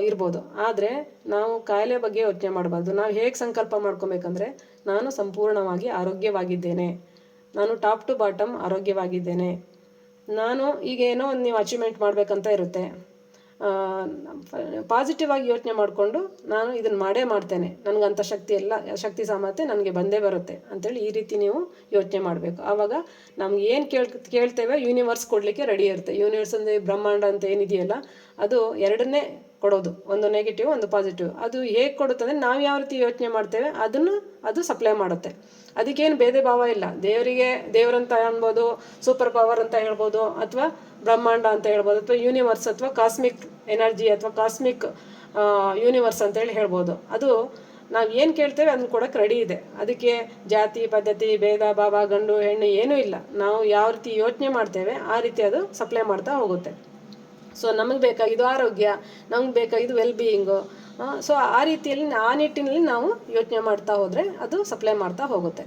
ಇರ್ಬೋದು. ಆದರೆ ನಾವು ಕಾಯಿಲೆ ಬಗ್ಗೆ ಯೋಚನೆ ಮಾಡಬಾರ್ದು. ನಾವು ಹೇಗೆ ಸಂಕಲ್ಪ ಮಾಡ್ಕೊಬೇಕಂದ್ರೆ, ನಾನು ಸಂಪೂರ್ಣವಾಗಿ ಆರೋಗ್ಯವಾಗಿದ್ದೇನೆ, ನಾನು ಟಾಪ್ ಟು ಬಾಟಮ್ ಆರೋಗ್ಯವಾಗಿದ್ದೇನೆ. ನಾನು ಈಗ ಏನೋ ಒಂದು ನೀವು ಅಚೀವ್ಮೆಂಟ್ ಮಾಡಬೇಕಂತ ಇರುತ್ತೆ, ಪಾಸಿಟಿವ್ ಆಗಿ ಯೋಚನೆ ಮಾಡಿಕೊಂಡು ನಾನು ಇದನ್ನು ಮಾಡ್ತೇನೆ, ನನಗಂಥ ಶಕ್ತಿ ಸಾಮರ್ಥ್ಯ ನನಗೆ ಬಂದೇ ಬರುತ್ತೆ ಅಂಥೇಳಿ ಈ ರೀತಿ ನೀವು ಯೋಚನೆ ಮಾಡಬೇಕು. ಆವಾಗ ನಮ್ಗೆ ಏನು ಕೇಳ್ತೇವೆ ಯೂನಿವರ್ಸ್ ಕೊಡಲಿಕ್ಕೆ ರೆಡಿ ಇರುತ್ತೆ. ಯೂನಿವರ್ಸ್ ಅಂದರೆ ಬ್ರಹ್ಮಾಂಡ ಅಂತ ಏನಿದೆಯಲ್ಲ, ಅದು ಎರಡನ್ನೇ ಕೊಡೋದು, ಒಂದು ನೆಗೆಟಿವ್, ಒಂದು ಪಾಸಿಟಿವ್. ಅದು ಹೇಗೆ ಕೊಡುತ್ತೆ ಅಂದರೆ, ನಾವು ಯಾವ ರೀತಿ ಯೋಚನೆ ಮಾಡ್ತೇವೆ ಅದು ಸಪ್ಲೈ ಮಾಡುತ್ತೆ. ಅದಕ್ಕೇನು ಭೇದ ಭಾವ ಇಲ್ಲ. ದೇವರಂತ ಅನ್ಬೋದು, ಸೂಪರ್ ಪವರ್ ಅಂತ ಹೇಳ್ಬೋದು, ಅಥವಾ ಬ್ರಹ್ಮಾಂಡ ಅಂತ ಹೇಳ್ಬೋದು, ಅಥವಾ ಯೂನಿವರ್ಸ್, ಅಥವಾ ಕಾಸ್ಮಿಕ್ ಎನರ್ಜಿ, ಅಥವಾ ಕಾಸ್ಮಿಕ್ ಯೂನಿವರ್ಸ್ ಅಂತೇಳಿ ಹೇಳ್ಬೋದು. ಅದು ನಾವು ಏನು ಕೇಳ್ತೇವೆ ಅದನ್ನು ಕೊಡೋಕ್ಕೆ ರೆಡಿ ಇದೆ. ಅದಕ್ಕೆ ಜಾತಿ ಪದ್ಧತಿ, ಭೇದ ಭಾವ, ಗಂಡು ಹೆಣ್ಣು ಏನೂ ಇಲ್ಲ. ನಾವು ಯಾವ ರೀತಿ ಯೋಚನೆ ಮಾಡ್ತೇವೆ ಆ ರೀತಿ ಅದು ಸಪ್ಲೈ ಮಾಡ್ತಾ ಹೋಗುತ್ತೆ. ಸೊ ನಮಗೆ ಬೇಕಾಗಿದ್ದು ಆರೋಗ್ಯ, ನಮ್ಗೆ ಬೇಕಾಗಿದ್ದು ವೆಲ್ಬೀಯಿಂಗು. ಸೊ ಆ ರೀತಿಯಲ್ಲಿ, ಆ ನಿಟ್ಟಿನಲ್ಲಿ ನಾವು ಯೋಚನೆ ಮಾಡ್ತಾ ಹೋದರೆ ಅದು ಸಪ್ಲೈ ಮಾಡ್ತಾ ಹೋಗುತ್ತೆ.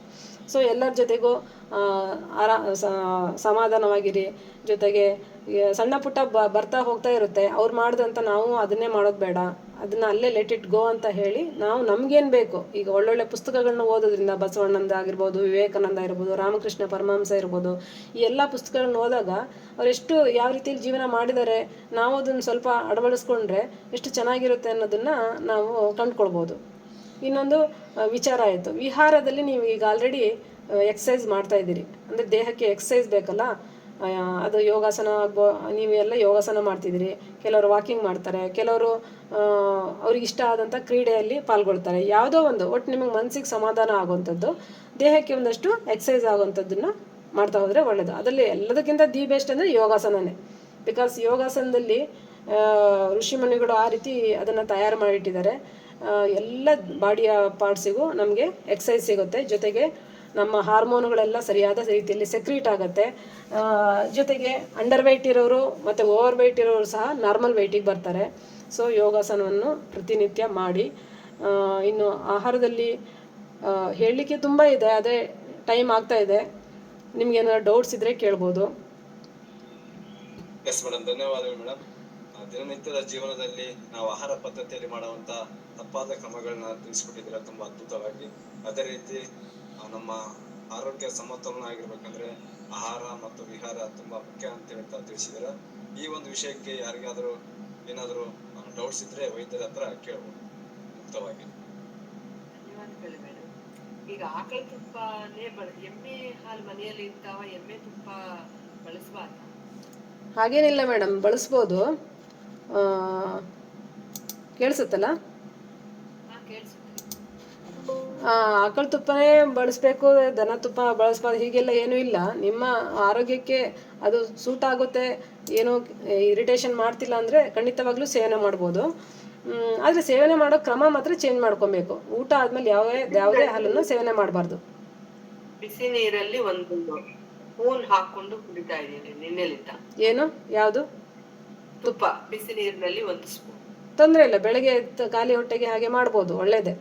ಸೊ ಎಲ್ಲರ ಜೊತೆಗೂ ಸಮಾಧಾನವಾಗಿರಿ. ಜೊತೆಗೆ ಸಣ್ಣ ಪುಟ್ಟ ಬರ್ತಾ ಹೋಗ್ತಾ ಇರುತ್ತೆ, ಅವ್ರು ಮಾಡ್ದಂತ ನಾವು ಅದನ್ನೇ ಮಾಡೋದು ಬೇಡ, ಅದನ್ನು ಅಲ್ಲೇ ಲೆಟ್ ಇಟ್ ಗೋ ಅಂತ ಹೇಳಿ ನಾವು ನಮಗೇನು ಬೇಕು, ಈಗ ಒಳ್ಳೊಳ್ಳೆ ಪುಸ್ತಕಗಳನ್ನ ಓದೋದ್ರಿಂದ, ಬಸವಣ್ಣಂದ ಆಗಿರ್ಬೋದು, ವಿವೇಕಾನಂದ ಇರ್ಬೋದು, ರಾಮಕೃಷ್ಣ ಪರಮಹಂಸ ಇರ್ಬೋದು, ಈ ಎಲ್ಲ ಪುಸ್ತಕಗಳನ್ನ ಓದಾಗ ಅವರೆಷ್ಟು ಯಾವ ರೀತಿಯಲ್ಲಿ ಜೀವನ ಮಾಡಿದ್ದಾರೆ, ನಾವು ಅದನ್ನು ಸ್ವಲ್ಪ ಅಳವಡಿಸ್ಕೊಂಡ್ರೆ ಎಷ್ಟು ಚೆನ್ನಾಗಿರುತ್ತೆ ಅನ್ನೋದನ್ನು ನಾವು ಕಂಡುಕೊಳ್ಬೋದು. ಇನ್ನೊಂದು ವಿಚಾರ ಆಯಿತು, ವಿಹಾರದಲ್ಲಿ ನೀವು ಈಗ ಆಲ್ರೆಡಿ ಎಕ್ಸಸೈಸ್ ಮಾಡ್ತಾ ಇದ್ದೀರಿ ಅಂದರೆ ದೇಹಕ್ಕೆ ಎಕ್ಸಸೈಸ್ ಬೇಕಲ್ಲ, ಅದು ಯೋಗಾಸನ ನೀವೆಲ್ಲ ಯೋಗಾಸನ ಮಾಡ್ತಿದ್ದೀರಿ, ಕೆಲವರು ವಾಕಿಂಗ್ ಮಾಡ್ತಾರೆ, ಕೆಲವರು ಅವ್ರಿಗಿಷ್ಟ ಆದಂಥ ಕ್ರೀಡೆಯಲ್ಲಿ ಪಾಲ್ಗೊಳ್ತಾರೆ. ಯಾವುದೋ ಒಂದು ಒಟ್ಟು ನಿಮಗೆ ಮನಸ್ಸಿಗೆ ಸಮಾಧಾನ ಆಗುವಂಥದ್ದು, ದೇಹಕ್ಕೆ ಒಂದಷ್ಟು ಎಕ್ಸಸೈಸ್ ಆಗುವಂಥದ್ದನ್ನು ಮಾಡ್ತಾ ಹೋದರೆ ಒಳ್ಳೆಯದು. ಅದರಲ್ಲಿ ಎಲ್ಲದಕ್ಕಿಂತ ದಿ ಬೆಸ್ಟ್ ಅಂದರೆ ಯೋಗಾಸನನೇ. ಬಿಕಾಸ್ ಯೋಗಾಸನದಲ್ಲಿ ಋಷಿಮುನಿಗಳು ಆ ರೀತಿ ಅದನ್ನು ತಯಾರು ಮಾಡಿಟ್ಟಿದ್ದಾರೆ. ಎಲ್ಲ ಬಾಡಿಯ ಪಾರ್ಟ್ಸಿಗೂ ನಮಗೆ ಎಕ್ಸಸೈಸ್ ಸಿಗುತ್ತೆ, ಜೊತೆಗೆ ನಮ್ಮ ಹಾರ್ಮೋನುಗಳೆಲ್ಲ ಸರಿಯಾದ ರೀತಿಯಲ್ಲಿ ಸೆಕ್ರೀಟ್ ಆಗುತ್ತೆ. ಜೊತೆಗೆ ಅಂಡರ್ ವೆಯ್ಟ್ ಇರೋರು ಮತ್ತು ಓವರ್ ವೆಯ್ಟ್ ಇರೋರು ಸಹ ನಾರ್ಮಲ್ ವೆಯ್ಟಿಗೆ ಬರ್ತಾರೆ. ಸೊ ಯೋಗಾಸನವನ್ನು ಪ್ರತಿನಿತ್ಯ ಮಾಡಿ. ಇನ್ನು ಆಹಾರದಲ್ಲಿ ಹೇಳಲಿಕ್ಕೆ ತುಂಬ ಇದೆ, ಅದೇ ಟೈಮ್ ಆಗ್ತಾ ಇದೆ. ನಿಮಗೇನಾದ್ರು ಡೌಟ್ಸ್ ಇದ್ದರೆ ಕೇಳ್ಬೋದು. ಎಸ್ ಮೇಡಮ್, ಧನ್ಯವಾದಗಳು ಮೇಡಮ್. ದಿನನಿತ್ಯದ ಜೀವನದಲ್ಲಿ ನಾವು ಆಹಾರ ಪದ್ಧತಿಯಲ್ಲಿ ಮಾಡುವಂತ ತಪ್ಪಾದ ಕ್ರಮಗಳನ್ನ ತಿಳಿಸ್ಕೊಟ್ಟಿದ್ದೀರಾ ತುಂಬಾ ಅದ್ಭುತವಾಗಿ. ಅದೇ ರೀತಿ ನಮ್ಮ ಆರೋಗ್ಯ ಸಮತೋಲನ ಆಗಿರ್ಬೇಕಂದ್ರೆ ಆಹಾರ ಮತ್ತು ವಿಹಾರ ತುಂಬಾ ಮುಖ್ಯ ಅಂತ ಹೇಳ್ತಾ ತಿಳಿಸಿದ್ದೀರಾ. ಈ ಒಂದು ವಿಷಯಕ್ಕೆ ಯಾರಿಗಾದ್ರೂ ಏನಾದ್ರು ಡೌಟ್ಸ್ ಇದ್ರೆ ವೈದ್ಯರ ಹತ್ರ ಕೇಳ್ಬೋದು ಮುಕ್ತವಾಗಿ. ಧನ್ಯವಾದಗಳು ಮೇಡಮ್. ಈಗ ಆಕಳ ತುಪ್ಪನೇ ಎಮ್ಮೆ ಹಾಲು ಮನೆಯಲ್ಲಿ ಇರ್ತಾವ, ಎಮ್ಮೆ ತುಪ್ಪ ಬಳಸಬಾರ್ದ? ಹಾಗೇನಿಲ್ಲ ಮೇಡಮ್, ಬಳಸ್ಬೋದು. ಕೇಳಿಸುತ್ತಲ್ಲ? ಕೇಳಿಸುತ್ತೆ. ಆಕಳ ತುಪ್ಪನೇ ಬಳಸಬೇಕು, ದನ ತುಪ್ಪ ಬಳಸ್ಬಾರ್ದು ಹೀಗೆಲ್ಲ ಏನೂ ಇಲ್ಲ. ನಿಮ್ಮ ಆರೋಗ್ಯಕ್ಕೆ ಅದು ಸೂಟ್ ಆಗುತ್ತೆ, ಏನೋ ಇರಿಟೇಷನ್ ಮಾಡ್ತಿಲ್ಲ ಅಂದರೆ ಖಂಡಿತವಾಗ್ಲೂ ಸೇವನೆ ಮಾಡ್ಬೋದು. ಆದರೆ ಸೇವನೆ ಮಾಡೋ ಕ್ರಮ ಮಾತ್ರ ಚೇಂಜ್ ಮಾಡ್ಕೊಬೇಕು. ಊಟ ಆದಮೇಲೆ ಯಾವುದೇ ಹಾಲನ್ನು ಸೇವನೆ ಮಾಡಬಾರ್ದು. ಬಿಸಿ ನೀರಲ್ಲಿ ಒಂದು ಸ್ಪೂನ್ ಹಾಕೊಂಡು ಕುಡಿತಾ ಇದ್ದೀನಿ ನಿನ್ನೆಲಿಂದ. ಏನು? ಯಾವುದು? ತುಪ್ಪ ಬಿಸಿ ನೀರಿನಲ್ಲಿ ಒಂದು ಸ್ಪೂನ್. ತೊಂದರೆ ಇಲ್ಲ, ಬೆಳಗ್ಗೆ ಖಾಲಿ ಹೊಟ್ಟೆಗೆ ಹಾಗೆ ಮಾಡ್ಬೋದು, ಒಳ್ಳೇದೇ.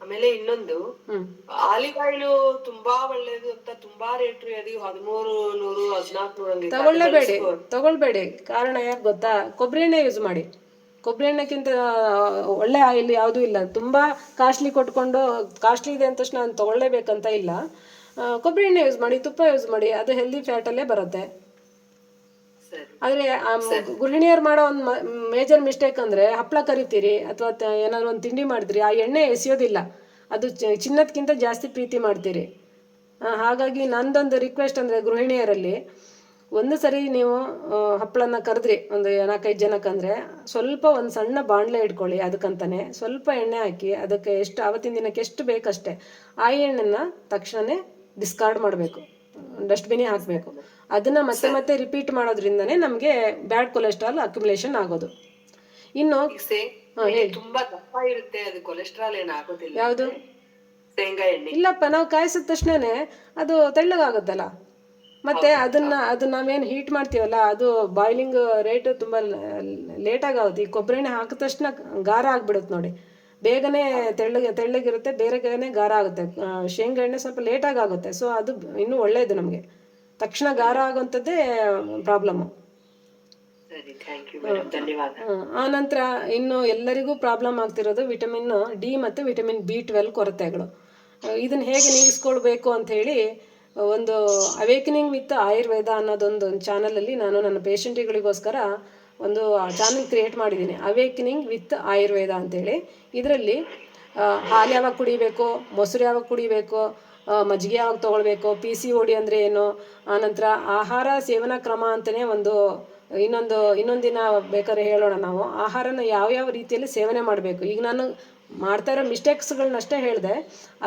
ಆಮೇಲೆ ಇನ್ನೊಂದು, ಆಲಿವ್ ಆಯಿಲ್ ತುಂಬಾ ಒಳ್ಳೇದು ಅಂತ ತುಂಬಾ ರೇಟ್ ರೀ. ಅದು 1300 1400 ತಗೊಳ್ಬೇಡಿ. ಕಾರಣ ಯಾಕೆ ಗೊತ್ತಾ? ಕೊಬ್ಬರಿ ಎಣ್ಣೆ ಯೂಸ್ ಮಾಡಿ. ಕೊಬ್ಬರಿ ಎಣ್ಣೆಕ್ಕಿಂತ ಒಳ್ಳೆ ಆಯಿಲ್ ಯಾವುದೂ ಇಲ್ಲ. ತುಂಬ ಕಾಸ್ಟ್ಲಿ ಕೊಟ್ಕೊಂಡು ಕಾಸ್ಟ್ಲಿ ಇದೆ ಅಂದ ತಕ್ಷಣ ನಾನು ತಗೊಳ್ಳೇಬೇಕಂತ ಇಲ್ಲ. ಕೊಬ್ಬರಿ ಎಣ್ಣೆ ಯೂಸ್ ಮಾಡಿ, ತುಪ್ಪ ಯೂಸ್ ಮಾಡಿ, ಅದು ಹೆಲ್ದಿ ಫ್ಯಾಟಲ್ಲೇ ಬರುತ್ತೆ. ಆದರೆ ಗೃಹಿಣಿಯರು ಮಾಡೋ ಒಂದು ಮೇಜರ್ ಮಿಸ್ಟೇಕ್ ಅಂದರೆ ಹಪ್ಪಳ ಕರಿತೀರಿ ಅಥವಾ ಏನಾದ್ರು ಒಂದು ತಿಂಡಿ ಮಾಡಿದ್ರಿ, ಆ ಎಣ್ಣೆ ಎಸೆಯೋದಿಲ್ಲ. ಅದು ಚಿನ್ನದಕ್ಕಿಂತ ಜಾಸ್ತಿ ಪ್ರೀತಿ ಮಾಡ್ತೀರಿ. ಹಾಗಾಗಿ ನಂದೊಂದು ರಿಕ್ವೆಸ್ಟ್ ಅಂದರೆ ಗೃಹಿಣಿಯರಲ್ಲಿ, ಒಂದು ಸರಿ ನೀವು ಹಪ್ಪಳನ ಕರೆದ್ರಿ ಒಂದು 4-5 ಜನಕ್ಕಂದರೆ ಸ್ವಲ್ಪ ಒಂದು ಸಣ್ಣ ಬಾಣಲೆ ಇಟ್ಕೊಳ್ಳಿ. ಅದಕ್ಕಂತಾನೆ ಸ್ವಲ್ಪ ಎಣ್ಣೆ ಹಾಕಿ ಅದಕ್ಕೆ ಎಷ್ಟು ಆವತ್ತಿನ ದಿನಕ್ಕೆ ಎಷ್ಟು ಬೇಕಷ್ಟೇ ಆ ಎಣ್ಣೆನ ತಕ್ಷಣವೇ ಡಿಸ್ಕಾರ್ಡ್ ಮಾಡಬೇಕು, ಡಸ್ಟ್ಬಿನ್ನಿಗೆ ಹಾಕಬೇಕು. ಅದನ್ನು ಮತ್ತೆ ಮತ್ತೆ ರಿಪೀಟ್ ಮಾಡೋದ್ರಿಂದನೇ ನಮಗೆ ಬ್ಯಾಡ್ ಕೊಲೆಸ್ಟ್ರಾಲ್ ಅಕ್ಯುಮುಲೇಷನ್ ಆಗೋದು. ಇನ್ನು ತುಂಬಾ ದಪ್ಪ ಇರುತ್ತೆ, ಅದು ಕೊಲೆಸ್ಟ್ರಾಲ್ ಏನಾಗೋದಿಲ್ಲ. ಯಾವುದು? ಶೇಂಗಾ ಎಣ್ಣೆ. ಇಲ್ಲಪ್ಪ, ನಾವು ಕಾಯಿಸಿದ ತಕ್ಷಣನೇ ಅದು ತೆಳ್ಳಗಾಗುತ್ತಲ್ಲ. ಮತ್ತೆ ಅದು ನಾವೇನು ಹೀಟ್ ಮಾಡ್ತೀವಲ್ಲ, ಅದು ಬಾಯ್ಲಿಂಗ್ ರೇಟ್ ತುಂಬ ಲೇಟಾಗಿ ಈ ಕೊಬ್ಬರಿ ಎಣ್ಣೆ ಹಾಕಿದ ತಕ್ಷಣ ಗಾರ ಆಗಿಬಿಡುತ್ತೆ ನೋಡಿ. ಬೇಗನೆ ತೆಳ್ಳಗಿರುತ್ತೆ, ಬೇಗನೆ ಗಾರ ಆಗುತ್ತೆ. ಶೇಂಗಾ ಎಣ್ಣೆ ಸ್ವಲ್ಪ ಲೇಟಾಗಿ ಆಗುತ್ತೆ. ಸೊ ಅದು ಇನ್ನೂ ಒಳ್ಳೆಯದು ನಮಗೆ. ತಕ್ಷಣ ಗಾರ ಆಗುವಂಥದ್ದೇ ಪ್ರಾಬ್ಲಮ್ಮು. ಆ ನಂತರ ಇನ್ನು ಎಲ್ಲರಿಗೂ ಪ್ರಾಬ್ಲಮ್ ಆಗ್ತಿರೋದು ವಿಟಮಿನ್ ಡಿ ಮತ್ತು ವಿಟಮಿನ್ B12 ಕೊರತೆಗಳು. ಇದನ್ನು ಹೇಗೆ ನೀಗಿಸ್ಕೊಳ್ಬೇಕು ಅಂಥೇಳಿ ಒಂದು ಅವೇಕನಿಂಗ್ ವಿತ್ ಆಯುರ್ವೇದ ಅನ್ನೋದೊಂದು ಚಾನಲಲ್ಲಿ ನಾನು ನನ್ನ ಪೇಷಂಟ್ಗಳಿಗೋಸ್ಕರ ಒಂದು ಚಾನಲ್ ಕ್ರಿಯೇಟ್ ಮಾಡಿದ್ದೀನಿ, ಅವೇಕನಿಂಗ್ ವಿತ್ ಆಯುರ್ವೇದ ಅಂತೇಳಿ. ಇದರಲ್ಲಿ ಹಾಲು ಯಾವಾಗ ಕುಡಿಬೇಕು, ಮೊಸರು ಯಾವಾಗ ಕುಡಿಬೇಕು, ಮಜ್ಜಿಗೆ ಯಾವಾಗ ತೊಗೊಳ್ಬೇಕು, PCOD ಅಂದರೆ ಏನು, ಆನಂತರ ಆಹಾರ ಸೇವನಾ ಕ್ರಮ ಅಂತಲೇ ಇನ್ನೊಂದು ದಿನ ಬೇಕಾದ್ರೆ ಹೇಳೋಣ. ನಾವು ಆಹಾರನ ಯಾವ್ಯಾವ ರೀತಿಯಲ್ಲಿ ಸೇವನೆ ಮಾಡಬೇಕು, ಈಗ ನಾನು ಮಾಡ್ತಾ ಇರೋ ಮಿಸ್ಟೇಕ್ಸ್ಗಳನ್ನಷ್ಟೇ ಹೇಳಿದೆ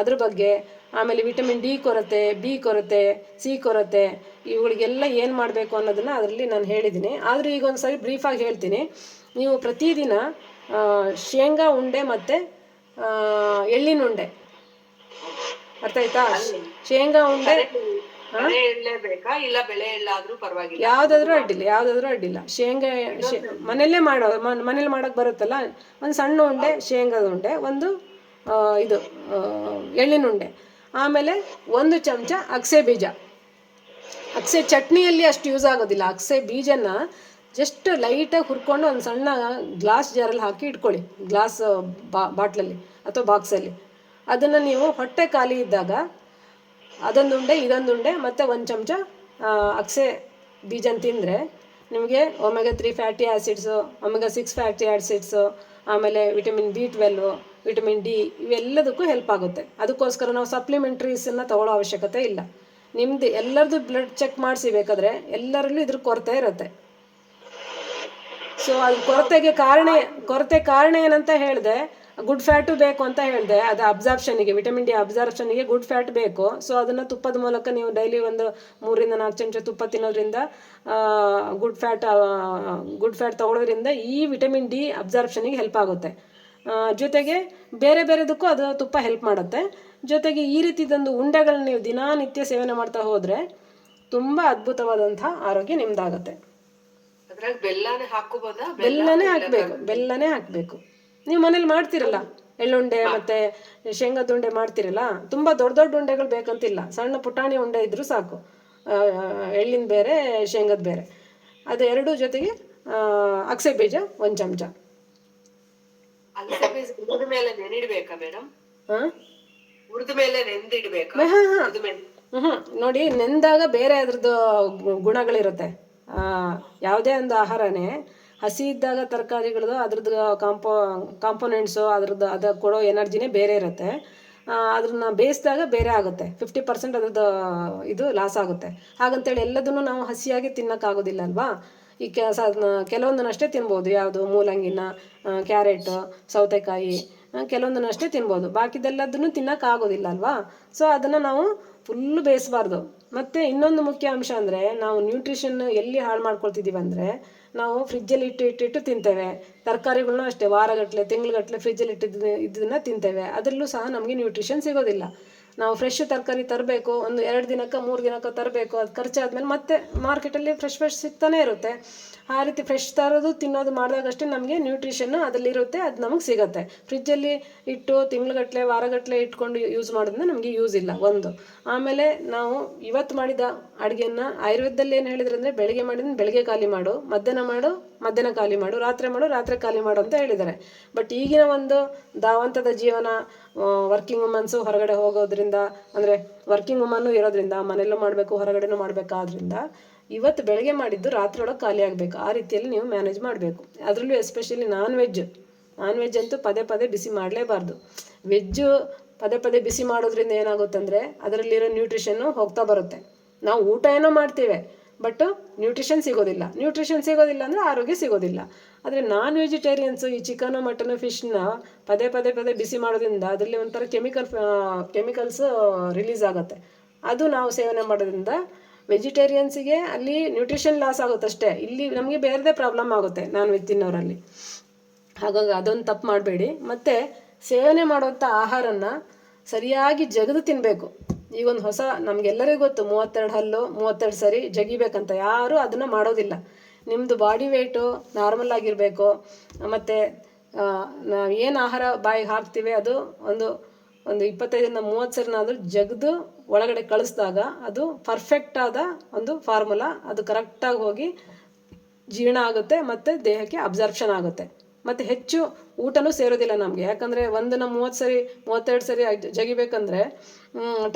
ಅದ್ರ ಬಗ್ಗೆ. ಆಮೇಲೆ ವಿಟಮಿನ್ ಡಿ ಕೊರತೆ, B ಕೊರತೆ, C ಕೊರತೆ, ಇವುಗಳಿಗೆಲ್ಲ ಏನು ಮಾಡಬೇಕು ಅನ್ನೋದನ್ನು ಅದರಲ್ಲಿ ನಾನು ಹೇಳಿದ್ದೀನಿ. ಆದರೂ ಈಗ ಒಂದು ಸರಿ ಬ್ರೀಫಾಗಿ ಹೇಳ್ತೀನಿ. ನೀವು ಪ್ರತಿದಿನ ಶೇಂಗಾ ಉಂಡೆ ಮತ್ತು ಎಳ್ಳಿನ ಉಂಡೆ, ಅರ್ಥ ಆಯ್ತಾ? ಶೇಂಗಾ ಉಂಡೆ ಯಾವುದಾದ್ರೂ ಅಡ್ಡಿಲ್ಲ. ಶೇಂಗಾ ಮನೆಯಲ್ಲೇ ಮನೇಲಿ ಮಾಡೋಕೆ ಬರುತ್ತಲ್ಲ, ಒಂದು ಸಣ್ಣ ಉಂಡೆ ಶೇಂಗಾದ ಉಂಡೆ, ಒಂದು ಎಳ್ಳಿನ ಉಂಡೆ, ಆಮೇಲೆ 1 ಚಮಚ ಅಗಸೆ ಬೀಜ. ಅಗಸೆ ಚಟ್ನಿಯಲ್ಲಿ ಅಷ್ಟು ಯೂಸ್ ಆಗೋದಿಲ್ಲ. ಅಗಸೆ ಬೀಜನ ಜಸ್ಟ್ ಲೈಟಾಗಿ ಹುರ್ಕೊಂಡು ಒಂದು ಸಣ್ಣ ಗ್ಲಾಸ್ ಜಾರಲ್ಲಿ ಹಾಕಿ ಇಟ್ಕೊಳ್ಳಿ, ಗ್ಲಾಸ್ ಬಾಟ್ಲಲ್ಲಿ ಅಥವಾ ಬಾಕ್ಸಲ್ಲಿ. ಅದನ್ನು ನೀವು ಹೊಟ್ಟೆ ಖಾಲಿ ಇದ್ದಾಗ ಅದೊಂದುಂಡೆ, ಇದೊಂದುಂಡೆ ಮತ್ತು 1 ಚಮಚ ಅಗಸೆ ಬೀಜನ ತಿಂದರೆ ನಿಮಗೆ omega 3 fatty acids, omega 6 fatty acids, ಆಮೇಲೆ ವಿಟಮಿನ್ B12, ವಿಟಮಿನ್ ಡಿ ಇವೆಲ್ಲದಕ್ಕೂ ಹೆಲ್ಪ್ ಆಗುತ್ತೆ. ಅದಕ್ಕೋಸ್ಕರ ನಾವು ಸಪ್ಲಿಮೆಂಟ್ರೀಸನ್ನು ತೊಗೊಳ್ಳೋ ಅವಶ್ಯಕತೆ ಇಲ್ಲ. ನಿಮ್ಮದು ಎಲ್ಲರದ್ದು ಬ್ಲಡ್ ಚೆಕ್ ಮಾಡಿಸಿ ಬೇಕಾದರೆ ಎಲ್ಲರಲ್ಲೂ ಇದ್ರ ಕೊರತೆ ಇರುತ್ತೆ. ಸೊ ಅದು ಕೊರತೆ ಕಾರಣ ಏನಂತ ಹೇಳಿದೆ, ಗುಡ್ ಫ್ಯಾಟು ಬೇಕು ಅಂತ ಹೇಳಿದೆ. ಅದು ಅಬ್ಸಾರ್ಪ್ಷನಿಗೆ, ವಿಟಮಿನ್ ಡಿ ಅಬ್ಸಾರ್ಪ್ಷನಿಗೆ ಗುಡ್ ಫ್ಯಾಟ್ ಬೇಕು. ಸೊ ಅದನ್ನು ತುಪ್ಪದ ಮೂಲಕ ನೀವು ಡೈಲಿ ಒಂದು 3-4 ಚಮಚ ತುಪ್ಪ ತಿನ್ನೋದ್ರಿಂದ, ಗುಡ್ ಫ್ಯಾಟ್ ತೊಗೊಳೋದ್ರಿಂದ ಈ ವಿಟಮಿನ್ ಡಿ ಅಬ್ಸಾರ್ಪ್ಷನಿಗೆ ಹೆಲ್ಪ್ ಆಗುತ್ತೆ. ಜೊತೆಗೆ ಬೇರೆದಕ್ಕೂ ಅದು ತುಪ್ಪ ಹೆಲ್ಪ್ ಮಾಡುತ್ತೆ. ಜೊತೆಗೆ ಈ ರೀತಿದೊಂದು ಉಂಡೆಗಳನ್ನ ನೀವು ದಿನನಿತ್ಯ ಸೇವನೆ ಮಾಡ್ತಾ ಹೋದರೆ ತುಂಬ ಅದ್ಭುತವಾದಂಥ ಆರೋಗ್ಯ ನಿಮ್ದಾಗುತ್ತೆ. ಬೆಲ್ಲನೇ ಹಾಕಬೇಕು. ನೀವು ಮನೇಲಿ ಮಾಡ್ತೀರಲ್ಲ ಎಳ್ಳುಂಡೆ ಮತ್ತು ಶೇಂಗಾದ ಉಂಡೆ ಮಾಡ್ತೀರಲ್ಲ, ತುಂಬ ದೊಡ್ಡ ಉಂಡೆಗಳು ಬೇಕಂತಿಲ್ಲ, ಸಣ್ಣ ಪುಟಾಣಿ ಉಂಡೆ ಇದ್ದರೂ ಸಾಕು. ಎಳ್ಳಿನ ಬೇರೆ, ಶೇಂಗದ ಬೇರೆ, ಅದು ಎರಡು ಜೊತೆಗೆ ಅಗಸೆ ಬೀಜ 1 ಚಮಚ. ಅಲಸೆ ಬೀಜ ಹುರಿದ ಮೇಲೆ ನೆನಿಡ್ಬೇಕಾ ಮೇಡಮ್? ಹಾಂ ಹುರಿದ ಮೇಲೆ ನೆಂದಿಡ್ಬೇಕಾ? ಹುರಿದ ಮೇಲೆ ನೋಡಿ, ನೆಂದಾಗ ಬೇರೆ ಅದ್ರದ್ದು ಗುಣಗಳಿರುತ್ತೆ. ಯಾವುದೇ ಒಂದು ಆಹಾರನೇ ಹಸಿ ಇದ್ದಾಗ ತರಕಾರಿಗಳದ್ದು ಅದ್ರದ್ದು ಕಾಂಪೊನೆಂಟ್ಸು ಅದ್ರ ಕೊಡೋ ಎನರ್ಜಿನೇ ಬೇರೆ ಇರುತ್ತೆ. ಅದನ್ನ ಬೇಯಿಸಿದಾಗ ಬೇರೆ ಆಗುತ್ತೆ. 50% ಅದ್ರದ್ದು ಇದು ಲಾಸ್ ಆಗುತ್ತೆ. ಹಾಗಂತೇಳಿ ಎಲ್ಲದನ್ನು ನಾವು ಹಸಿಯಾಗಿ ತಿನ್ನೋಕ್ಕಾಗೋದಿಲ್ಲ ಅಲ್ವಾ. ಈ ಕೆಲವೊಂದನ್ನಷ್ಟೇ ತಿನ್ಬೋದು. ಯಾವುದು ಮೂಲಂಗಿನ, ಕ್ಯಾರೆಟು, ಸೌತೆಕಾಯಿ, ಕೆಲವೊಂದನ್ನಷ್ಟೇ ತಿನ್ಬೋದು. ಬಾಕಿದೆಲ್ಲದನ್ನು ತಿನ್ನೋಕ್ಕಾಗೋದಿಲ್ಲ ಅಲ್ವಾ. ಸೊ ಅದನ್ನು ನಾವು ಫುಲ್ಲು ಬೇಯಿಸಬಾರ್ದು. ಮತ್ತು ಇನ್ನೊಂದು ಮುಖ್ಯ ಅಂಶ ಅಂದರೆ, ನಾವು ನ್ಯೂಟ್ರಿಷನ್ ಎಲ್ಲಿ ಹಾಳು ಮಾಡ್ಕೊಳ್ತಿದ್ದೀವಿ ಅಂದರೆ, ನಾವು ಫ್ರಿಜ್ಜಲ್ಲಿ ಇಟ್ಟು ತಿಂತೇವೆ. ತರಕಾರಿಗಳನ್ನೂ ಅಷ್ಟೇ ವಾರಗಟ್ಟಲೆ, ತಿಂಗ್ಳುಗಟ್ಟಲೆ ಫ್ರಿಜ್ಜಲ್ಲಿ ಇದನ್ನು ತಿಂತೇವೆ. ಅದರಲ್ಲೂ ಸಹ ನಮಗೆ ನ್ಯೂಟ್ರಿಷನ್ ಸಿಗೋದಿಲ್ಲ. ನಾವು ಫ್ರೆಶ್ ತರಕಾರಿ ತರಬೇಕು, ಒಂದು 2 ದಿನಕ್ಕೆ 3 ದಿನಕ್ಕೆ ತರಬೇಕು. ಅದು ಖರ್ಚಾದ್ಮೇಲೆ ಮತ್ತೆ ಮಾರ್ಕೆಟಲ್ಲಿ ಫ್ರೆಶ್ ಸಿಗ್ತಾನೆ ಇರುತ್ತೆ. ಆ ರೀತಿ ಫ್ರೆಶ್ ತರೋದು ತಿನ್ನೋದು ಮಾಡಿದಾಗಷ್ಟೇ ನಮಗೆ ನ್ಯೂಟ್ರಿಷನ್ನು ಅದರಲ್ಲಿರುತ್ತೆ, ಅದು ನಮಗೆ ಸಿಗುತ್ತೆ. ಫ್ರಿಜ್ಜಲ್ಲಿ ಇಟ್ಟು ತಿಂಗ್ಳುಗಟ್ಟಲೆ ವಾರಗಟ್ಟಲೆ ಇಟ್ಕೊಂಡು ಯೂಸ್ ಮಾಡೋದ್ರಿಂದ ನಮಗೆ ಯೂಸ್ ಇಲ್ಲ ಒಂದು. ಆಮೇಲೆ ನಾವು ಇವತ್ತು ಮಾಡಿದ ಅಡುಗೆಯನ್ನು ಆಯುರ್ವೇದದಲ್ಲಿ ಏನು ಹೇಳಿದ್ರು ಅಂದರೆ, ಬೆಳಿಗ್ಗೆ ಮಾಡಿದ್ರೆ ಬೆಳಿಗ್ಗೆ ಖಾಲಿ ಮಾಡು, ಮಧ್ಯಾಹ್ನ ಖಾಲಿ ಮಾಡು, ರಾತ್ರಿ ಖಾಲಿ ಮಾಡು ಅಂತ ಹೇಳಿದ್ದಾರೆ. ಬಟ್ ಈಗಿನ ಒಂದು ಧಾವಂತದ ಜೀವನ, ವರ್ಕಿಂಗ್ ವುಮನ್ಸು ಹೊರಗಡೆ ಹೋಗೋದ್ರಿಂದ, ಅಂದರೆ ವರ್ಕಿಂಗ್ ವುಮನ್ನು ಇರೋದ್ರಿಂದ ಮನೆಯಲ್ಲೂ ಮಾಡಬೇಕು ಹೊರಗಡೆನೂ ಮಾಡಬೇಕಾದ್ರಿಂದ ಇವತ್ತು ಬೆಳಗ್ಗೆ ಮಾಡಿದ್ದು ರಾತ್ರಿ ಒಳಗೆ ಖಾಲಿ ಆಗಬೇಕು. ಆ ರೀತಿಯಲ್ಲಿ ನೀವು ಮ್ಯಾನೇಜ್ ಮಾಡಬೇಕು. ಅದರಲ್ಲೂ ಎಸ್ಪೆಷಲಿ ನಾನ್ ವೆಜ್ ಅಂತೂ ಪದೇ ಬಿಸಿ ಮಾಡಲೇಬಾರ್ದು. ವೆಜ್ಜು ಪದೇ ಬಿಸಿ ಮಾಡೋದ್ರಿಂದ ಏನಾಗುತ್ತಂದರೆ, ಅದರಲ್ಲಿರೋ ನ್ಯೂಟ್ರಿಷನ್ನು ಹೋಗ್ತಾ ಬರುತ್ತೆ. ನಾವು ಊಟ ಏನೋ ಮಾಡ್ತೇವೆ, ಬಟ್ ನ್ಯೂಟ್ರಿಷನ್ ಸಿಗೋದಿಲ್ಲ ಅಂದರೆ ಆರೋಗ್ಯ ಸಿಗೋದಿಲ್ಲ. ಆದರೆ ನಾನ್ ವೆಜಿಟೇರಿಯನ್ಸು ಈ ಚಿಕನು, ಮಟನು, ಫಿಶ್ನ ಪದೇ ಬಿಸಿ ಮಾಡೋದ್ರಿಂದ ಅದರಲ್ಲಿ ಒಂಥರ ಕೆಮಿಕಲ್ಸ್ ರಿಲೀಸ್ ಆಗುತ್ತೆ. ಅದು ನಾವು ಸೇವನೆ ಮಾಡೋದ್ರಿಂದ ವೆಜಿಟೇರಿಯನ್ಸಿಗೆ ಅಲ್ಲಿ ನ್ಯೂಟ್ರಿಷನ್ ಲಾಸ್ ಆಗುತ್ತಷ್ಟೇ. ಇಲ್ಲಿ ನಮಗೆ ಬೇರೆದೇ ಪ್ರಾಬ್ಲಮ್ ಆಗುತ್ತೆ ನಾನ್ ವೆಜ್ ತಿನ್ನೋರಲ್ಲಿ. ಹಾಗಾಗಿ ಅದೊಂದು ತಪ್ಪು ಮಾಡಬೇಡಿ. ಮತ್ತು ಸೇವನೆ ಮಾಡುವಂಥ ಆಹಾರನ ಸರಿಯಾಗಿ ಜಗಿದು ತಿನ್ನಬೇಕು. ಈಗೊಂದು ಹೊಸ ನಮಗೆಲ್ಲರಿಗೂ ಗೊತ್ತು, 32 ಹಲ್ಲು 32 ಸರಿ ಜಗಿಬೇಕಂತ. ಯಾರೂ ಅದನ್ನು ಮಾಡೋದಿಲ್ಲ. ನಿಮ್ಮದು ಬಾಡಿ ವೆಯ್ಟು ನಾರ್ಮಲ್ ಆಗಿರಬೇಕು. ಮತ್ತು ನಾವು ಏನು ಆಹಾರ ಬಾಯಿಗೆ ಹಾಕ್ತೀವಿ ಅದು ಒಂದು 25-30 ಸರಿನಾದರೂ ಜಗಿದು ಒಳಗಡೆ ಕಳಿಸಿದಾಗ ಅದು ಪರ್ಫೆಕ್ಟಾದ ಒಂದು ಫಾರ್ಮುಲಾ. ಅದು ಕರೆಕ್ಟಾಗಿ ಹೋಗಿ ಜೀರ್ಣ ಆಗುತ್ತೆ ಮತ್ತು ದೇಹಕ್ಕೆ ಅಬ್ಸರ್ಪ್ಷನ್ ಆಗುತ್ತೆ. ಮತ್ತು ಹೆಚ್ಚು ಊಟನೂ ಸೇರೋದಿಲ್ಲ ನಮಗೆ. ಯಾಕಂದರೆ ಒಂದನ್ನು 32 ಸರಿ ಜಗಿಬೇಕಂದ್ರೆ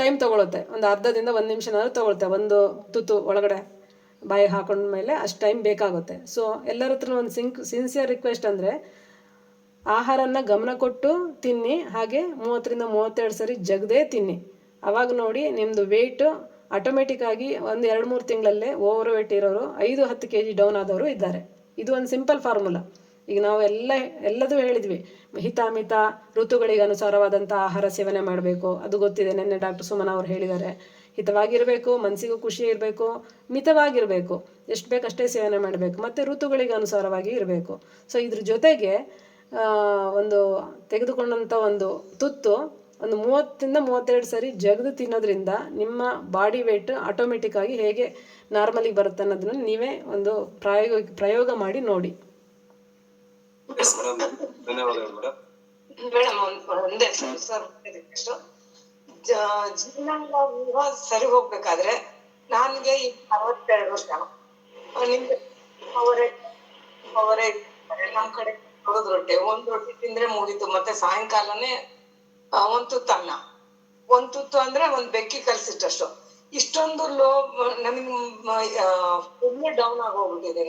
ಟೈಮ್ ತೊಗೊಳುತ್ತೆ. ಒಂದು ಅರ್ಧದಿಂದ 1 ನಿಮಿಷನಾದ್ರೂ ತೊಗೊಳುತ್ತೆ. ಒಂದು ತುತ್ತು ಒಳಗಡೆ ಬಾಯಿಗೆ ಹಾಕೊಂಡ್ಮೇಲೆ ಅಷ್ಟು ಟೈಮ್ ಬೇಕಾಗುತ್ತೆ. ಸೊ ಎಲ್ಲರ ಹತ್ರ ಒಂದು ಸಿನ್ಸಿಯರ್ ರಿಕ್ವೆಸ್ಟ್ ಅಂದರೆ, ಆಹಾರನ ಗಮನ ಕೊಟ್ಟು ತಿನ್ನಿ, ಹಾಗೆ 30-32 ಸರಿ ಜಗದೇ ತಿನ್ನಿ. ಆವಾಗ ನೋಡಿ ನಿಮ್ಮದು ವೆಯ್ಟು ಆಟೋಮೆಟಿಕ್ಕಾಗಿ ಒಂದು 2-3 ತಿಂಗಳಲ್ಲೇ ಓವರ್ ವೆಯ್ಟ್ ಇರೋರು 5-10 kg ಡೌನ್ ಆದವರು ಇದ್ದಾರೆ. ಇದು ಒಂದು ಸಿಂಪಲ್ ಫಾರ್ಮುಲಾ. ಈಗ ನಾವು ಎಲ್ಲದೂ ಹೇಳಿದ್ವಿ. ಹಿತಾಮಿತ ಋತುಗಳಿಗೆ ಅನುಸಾರವಾದಂಥ ಆಹಾರ ಸೇವನೆ ಮಾಡಬೇಕು, ಅದು ಗೊತ್ತಿದೆ. ನೆನ್ನೆ ಡಾಕ್ಟರ್ ಸುಮನ ಅವರು ಹೇಳಿದ್ದಾರೆ. ಹಿತವಾಗಿರಬೇಕು, ಮನಸ್ಸಿಗೂ ಖುಷಿ ಇರಬೇಕು, ಮಿತವಾಗಿರಬೇಕು, ಎಷ್ಟು ಬೇಕಷ್ಟೇ ಸೇವನೆ ಮಾಡಬೇಕು, ಮತ್ತು ಋತುಗಳಿಗೆ ಅನುಸಾರವಾಗಿ ಇರಬೇಕು. ಸೊ ಇದ್ರ ಜೊತೆಗೆ ಒಂದು ತೆಗೆದುಕೊಂಡಂಥ ಒಂದು ತುತ್ತು ಒಂದು 30-32 ಸರಿ ಜಗದು ತಿನ್ನೋದ್ರಿಂದ ನಿಮ್ಮ ಬಾಡಿ ವೆಯ್ಟ್ ಆಟೋಮೆಟಿಕ್ಕಾಗಿ ಹೇಗೆ ನಾರ್ಮಲಿಗೆ ಬರುತ್ತೆ ಅನ್ನೋದನ್ನ ನೀವೇ ಒಂದು ಪ್ರಯೋಗ ಮಾಡಿ ನೋಡಿ. ಧನ್ಯವಾದಗಳು ಮೇಡಮ್. ಮೇಡಮ್ ಒಂದೇ ಸರ್ ಜೀವನ ಸರಿ ಹೋಗ್ಬೇಕಾದ್ರೆ ನನ್ಗೆ ಈಗ 62 ವರ್ಷ. ನಿಮ್ಗೆ ಅವರೇ ನಮ್ ಕಡೆ ರೊಟ್ಟಿ, 1 ರೊಟ್ಟಿ ತಿಂದ್ರೆ ಮುಗೀತು. ಮತ್ತೆ ಸಾಯಂಕಾಲನೇ 1 ತುತ್ತು ಅನ್ನ, 1 ತುತ್ತು ಅಂದ್ರೆ 1 ಬೆಕ್ಕಿ ಕಲ್ಸಿಟ್ಟಷ್ಟು. ಇಷ್ಟೊಂದು ಲೋ ನಮಗೆ ಫುಲ್ ಡೌನ್ ಆಗೋಗ್ಬಿಟ್ಟಿದೆ.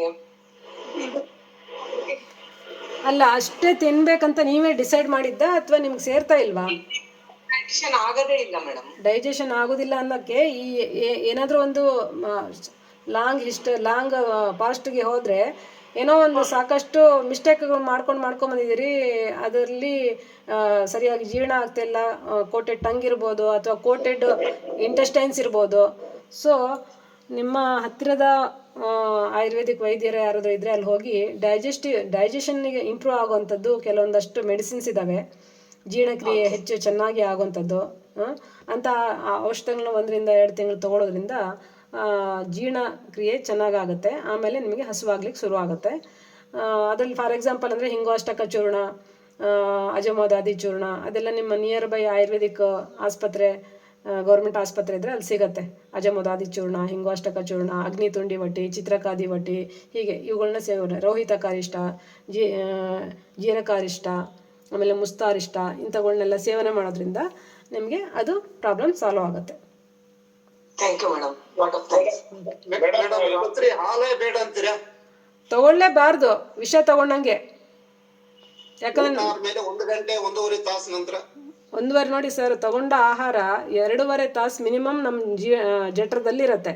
ಅಲ್ಲ, ಅಷ್ಟೇ ತಿನ್ಬೇಕಂತ ನೀವೇ ಡಿಸೈಡ್ ಮಾಡಿದ್ದ ಅಥವಾ ನಿಮ್ಗೆ ಸೇರ್ತಾ ಇಲ್ವಾ? ಡೈಜೆಷನ್ ಆಗೋದೇ ಇಲ್ಲ ಮೇಡಮ್. ಡೈಜೆಷನ್ ಆಗೋದಿಲ್ಲ ಅನ್ನೋಕ್ಕೆ ಈ ಏನಾದರೂ ಒಂದು ಲಾಂಗ್ ಪಾಸ್ಟ್ಗೆ ಹೋದರೆ ಏನೋ ಒಂದು ಸಾಕಷ್ಟು ಮಿಸ್ಟೇಕ್ಗಳು ಮಾಡ್ಕೊಂಡು ಬಂದಿದ್ದೀರಿ. ಅದರಲ್ಲಿ ಸರಿಯಾಗಿ ಜೀರ್ಣ ಆಗ್ತಾಯಿಲ್ಲ. ಕೋಟೆಡ್ ಟಂಗ್ ಇರ್ಬೋದು, ಅಥವಾ ಕೋಟೆಡ್ ಇಂಟೆಸ್ಟೈನ್ಸ್ ಇರ್ಬೋದು. ಸೊ ನಿಮ್ಮ ಹತ್ತಿರದ ಆಯುರ್ವೇದಿಕ್ ವೈದ್ಯರು ಯಾರಾದರೂ ಇದ್ದರೆ ಅಲ್ಲಿ ಹೋಗಿ ಡೈಜೆಷನ್ನಿಗೆ ಇಂಪ್ರೂವ್ ಆಗುವಂಥದ್ದು ಕೆಲವೊಂದಷ್ಟು ಮೆಡಿಸಿನ್ಸ್ ಇದ್ದಾವೆ. ಜೀರ್ಣಕ್ರಿಯೆ ಹೆಚ್ಚು ಚೆನ್ನಾಗಿ ಆಗುವಂಥದ್ದು ಅಂತ ಔಷಧಗಳನ್ನ 1-2 ತಿಂಗಳು ತೊಗೊಳೋದ್ರಿಂದ ಜೀರ್ಣಕ್ರಿಯೆ ಚೆನ್ನಾಗಾಗುತ್ತೆ. ಆಮೇಲೆ ನಿಮಗೆ ಹಸುವಾಗ್ಲಿಕ್ಕೆ ಶುರುವಾಗುತ್ತೆ. ಅದರಲ್ಲಿ ಫಾರ್ ಎಕ್ಸಾಂಪಲ್ ಅಂದರೆ ಹಿಂಗೋಷ್ಟಕ ಚೂರ್ಣ, ಅಜಮೋದಾದಿ ಚೂರ್ಣ, ಅದೆಲ್ಲ ನಿಮ್ಮ ನಿಯರ್ ಬೈ ಆಯುರ್ವೇದಿಕ್ ಆಸ್ಪತ್ರೆ ಗೌರ್ಮೆಂಟ್ ಆಸ್ಪತ್ರೆ ಇದ್ದರೆ ಅಲ್ಲಿ ಸಿಗತ್ತೆ. ಅಜಮುದಾದಿ ಚೂರ್ಣ, ಹಿಂಗ್ವಾಷ್ಟಕ ಚೂರ್ಣ, ಅಗ್ನಿತುಂಡಿ ವಟಿ, ಚಿತ್ರಕಾದಿ ವಟಿ, ಹೀಗೆ ಇವುಗಳನ್ನ ಸೇವನೆ, ರೋಹಿತಕಾರಿಷ್ಟ, ಜೀರಕಾರಿಷ್ಟ, ಆಮೇಲೆ ಮುಸ್ತಾರಿಷ್ಟ ಇಂಥವುಗಳನ್ನೆಲ್ಲ ಸೇವನೆ ಮಾಡೋದ್ರಿಂದ ನಿಮಗೆ ಅದು ಪ್ರಾಬ್ಲಮ್ ಸಾಲ್ವ್ ಆಗುತ್ತೆ. Thank you madam, lot of thanks. ರಾತ್ರಿ ಹಾಲೇ ಬೇಡ ಅಂತೀರಾ? ತಗೊಳ್ಳೇಬಾರ್ದು ವಿಷ ತಗೊಂಡಂಗೆ. ಯಾಕಂದ್ರೆ ಆದ್ಮೇಲೆ 1 ಗಂಟೆ 1.5 ತಾಸು ನಂತರ 1.5 ನೋಡಿ ಸರ್, ತಗೊಂಡ ಆಹಾರ 2.5 ತಾಸು ಮಿನಿಮಮ್ ನಮ್ಮ ಜಠರದಲ್ಲಿರುತ್ತೆ.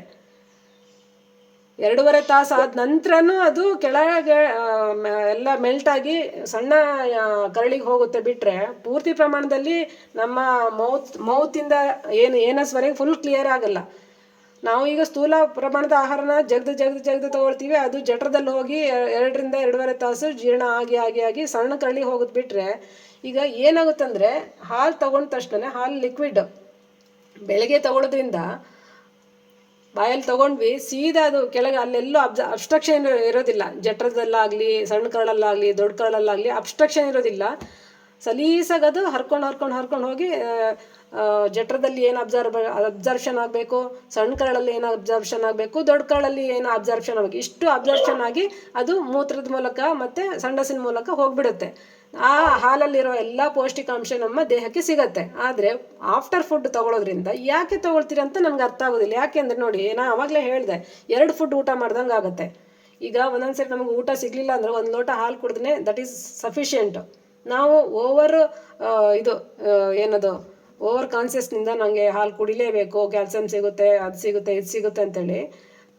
2.5 ತಾಸು ಆದ ನಂತರನೂ ಅದು ಕೆಳಗೆ ಎಲ್ಲ ಮೆಲ್ಟಾಗಿ ಸಣ್ಣ ಕರಳಿಗೆ ಹೋಗುತ್ತೆ. ಬಿಟ್ಟರೆ ಪೂರ್ತಿ ಪ್ರಮಾಣದಲ್ಲಿ ನಮ್ಮ ಮೌತಿಂದ ಏನಸ್ವರೆಗೆ ಫುಲ್ ಕ್ಲಿಯರ್ ಆಗಲ್ಲ. ನಾವು ಈಗ ಸ್ಥೂಲ ಪ್ರಮಾಣದ ಆಹಾರನ ಜಗ್ದು ತಗೊಳ್ತೀವಿ, ಅದು ಜಠರದಲ್ಲಿ ಹೋಗಿ 2 ರಿಂದ 2.5 ತಾಸು ಜೀರ್ಣ ಆಗಿ ಸಣ್ಣ ಕರಳಿಗೆ ಹೋಗುತ್ತೆ. ಬಿಟ್ಟರೆ ಈಗ ಏನಾಗುತ್ತಂದರೆ, ಹಾಲು ತಗೊಂಡ ತಕ್ಷಣ, ಹಾಲು ಲಿಕ್ವಿಡ್ ಬೆಳಗ್ಗೆ ತಗೊಳ್ಳೋದ್ರಿಂದ ಬಾಯಲ್ಲಿ ತೊಗೊಂಡ್ವಿ ಸೀದಾ ಅದು ಕೆಳಗೆ ಅಲ್ಲೆಲ್ಲೂ ಅಬ್ಸ್ಟ್ರಕ್ಷನ್ ಇರೋದಿಲ್ಲ. ಜಠರದಲ್ಲಾಗಲಿ, ಸಣ್ಣ ಕರಳಲ್ಲಾಗಲಿ, ದೊಡ್ಡ ಕರಳಲ್ಲಾಗಲಿ ಅಬ್ಸ್ಟ್ರಕ್ಷನ್ ಇರೋದಿಲ್ಲ. ಸಲೀಸಾಗದು ಹರ್ಕೊಂಡು ಹೋಗಿ ಜಠರದಲ್ಲಿ ಏನು ಅಬ್ಸರ್ಪ್ಷನ್ ಆಗಬೇಕು, ಸಣ್ಣ ಕರಳಲ್ಲಿ ಏನು ಅಬ್ಸರ್ಪ್ಷನ್ ಆಗಬೇಕು, ದೊಡ್ಡ ಕರಳಲ್ಲಿ ಏನು ಅಬ್ಸರ್ಪ್ಷನ್ ಆಗಬೇಕು, ಇಷ್ಟು ಅಬ್ಸರ್ಪ್ಷನ್ ಆಗಿ ಅದು ಮೂತ್ರದ ಮೂಲಕ ಮತ್ತು ಸಂಡಸಿನ ಮೂಲಕ ಹೋಗ್ಬಿಡುತ್ತೆ. ಆ ಹಾಲಲ್ಲಿರೋ ಎಲ್ಲ ಪೌಷ್ಟಿಕಾಂಶ ನಮ್ಮ ದೇಹಕ್ಕೆ ಸಿಗತ್ತೆ. ಆದರೆ ಆಫ್ಟರ್ ಫುಡ್ ತಗೊಳ್ಳೋದ್ರಿಂದ ಯಾಕೆ ತಗೊಳ್ತೀರಿ ಅಂತ ನನಗೆ ಅರ್ಥ ಆಗೋದಿಲ್ಲ. ಯಾಕೆಂದರೆ ನೋಡಿ, ನಾನು ಆವಾಗಲೇ ಹೇಳಿದೆ, 2 ಫುಡ್ ಊಟ ಮಾಡ್ದಂಗೆ ಆಗುತ್ತೆ. ಈಗ ಒಂದೊಂದ್ಸರಿ ನಮಗೆ ಊಟ ಸಿಗಲಿಲ್ಲ ಅಂದರೆ 1 ಲೋಟ ಹಾಲು ಕುಡಿದ್ರೆ ದಟ್ ಈಸ್ ಸಫಿಷಿಯೆಂಟ್. ನಾವು ಓವರ್ ಕಾನ್ಸಿಯಸ್ನಿಂದ ನನಗೆ ಹಾಲು ಕುಡಿಲೇಬೇಕು, ಕ್ಯಾಲ್ಸಿಯಂ ಸಿಗುತ್ತೆ, ಅದು ಸಿಗುತ್ತೆ, ಇದು ಸಿಗುತ್ತೆ ಅಂತೇಳಿ,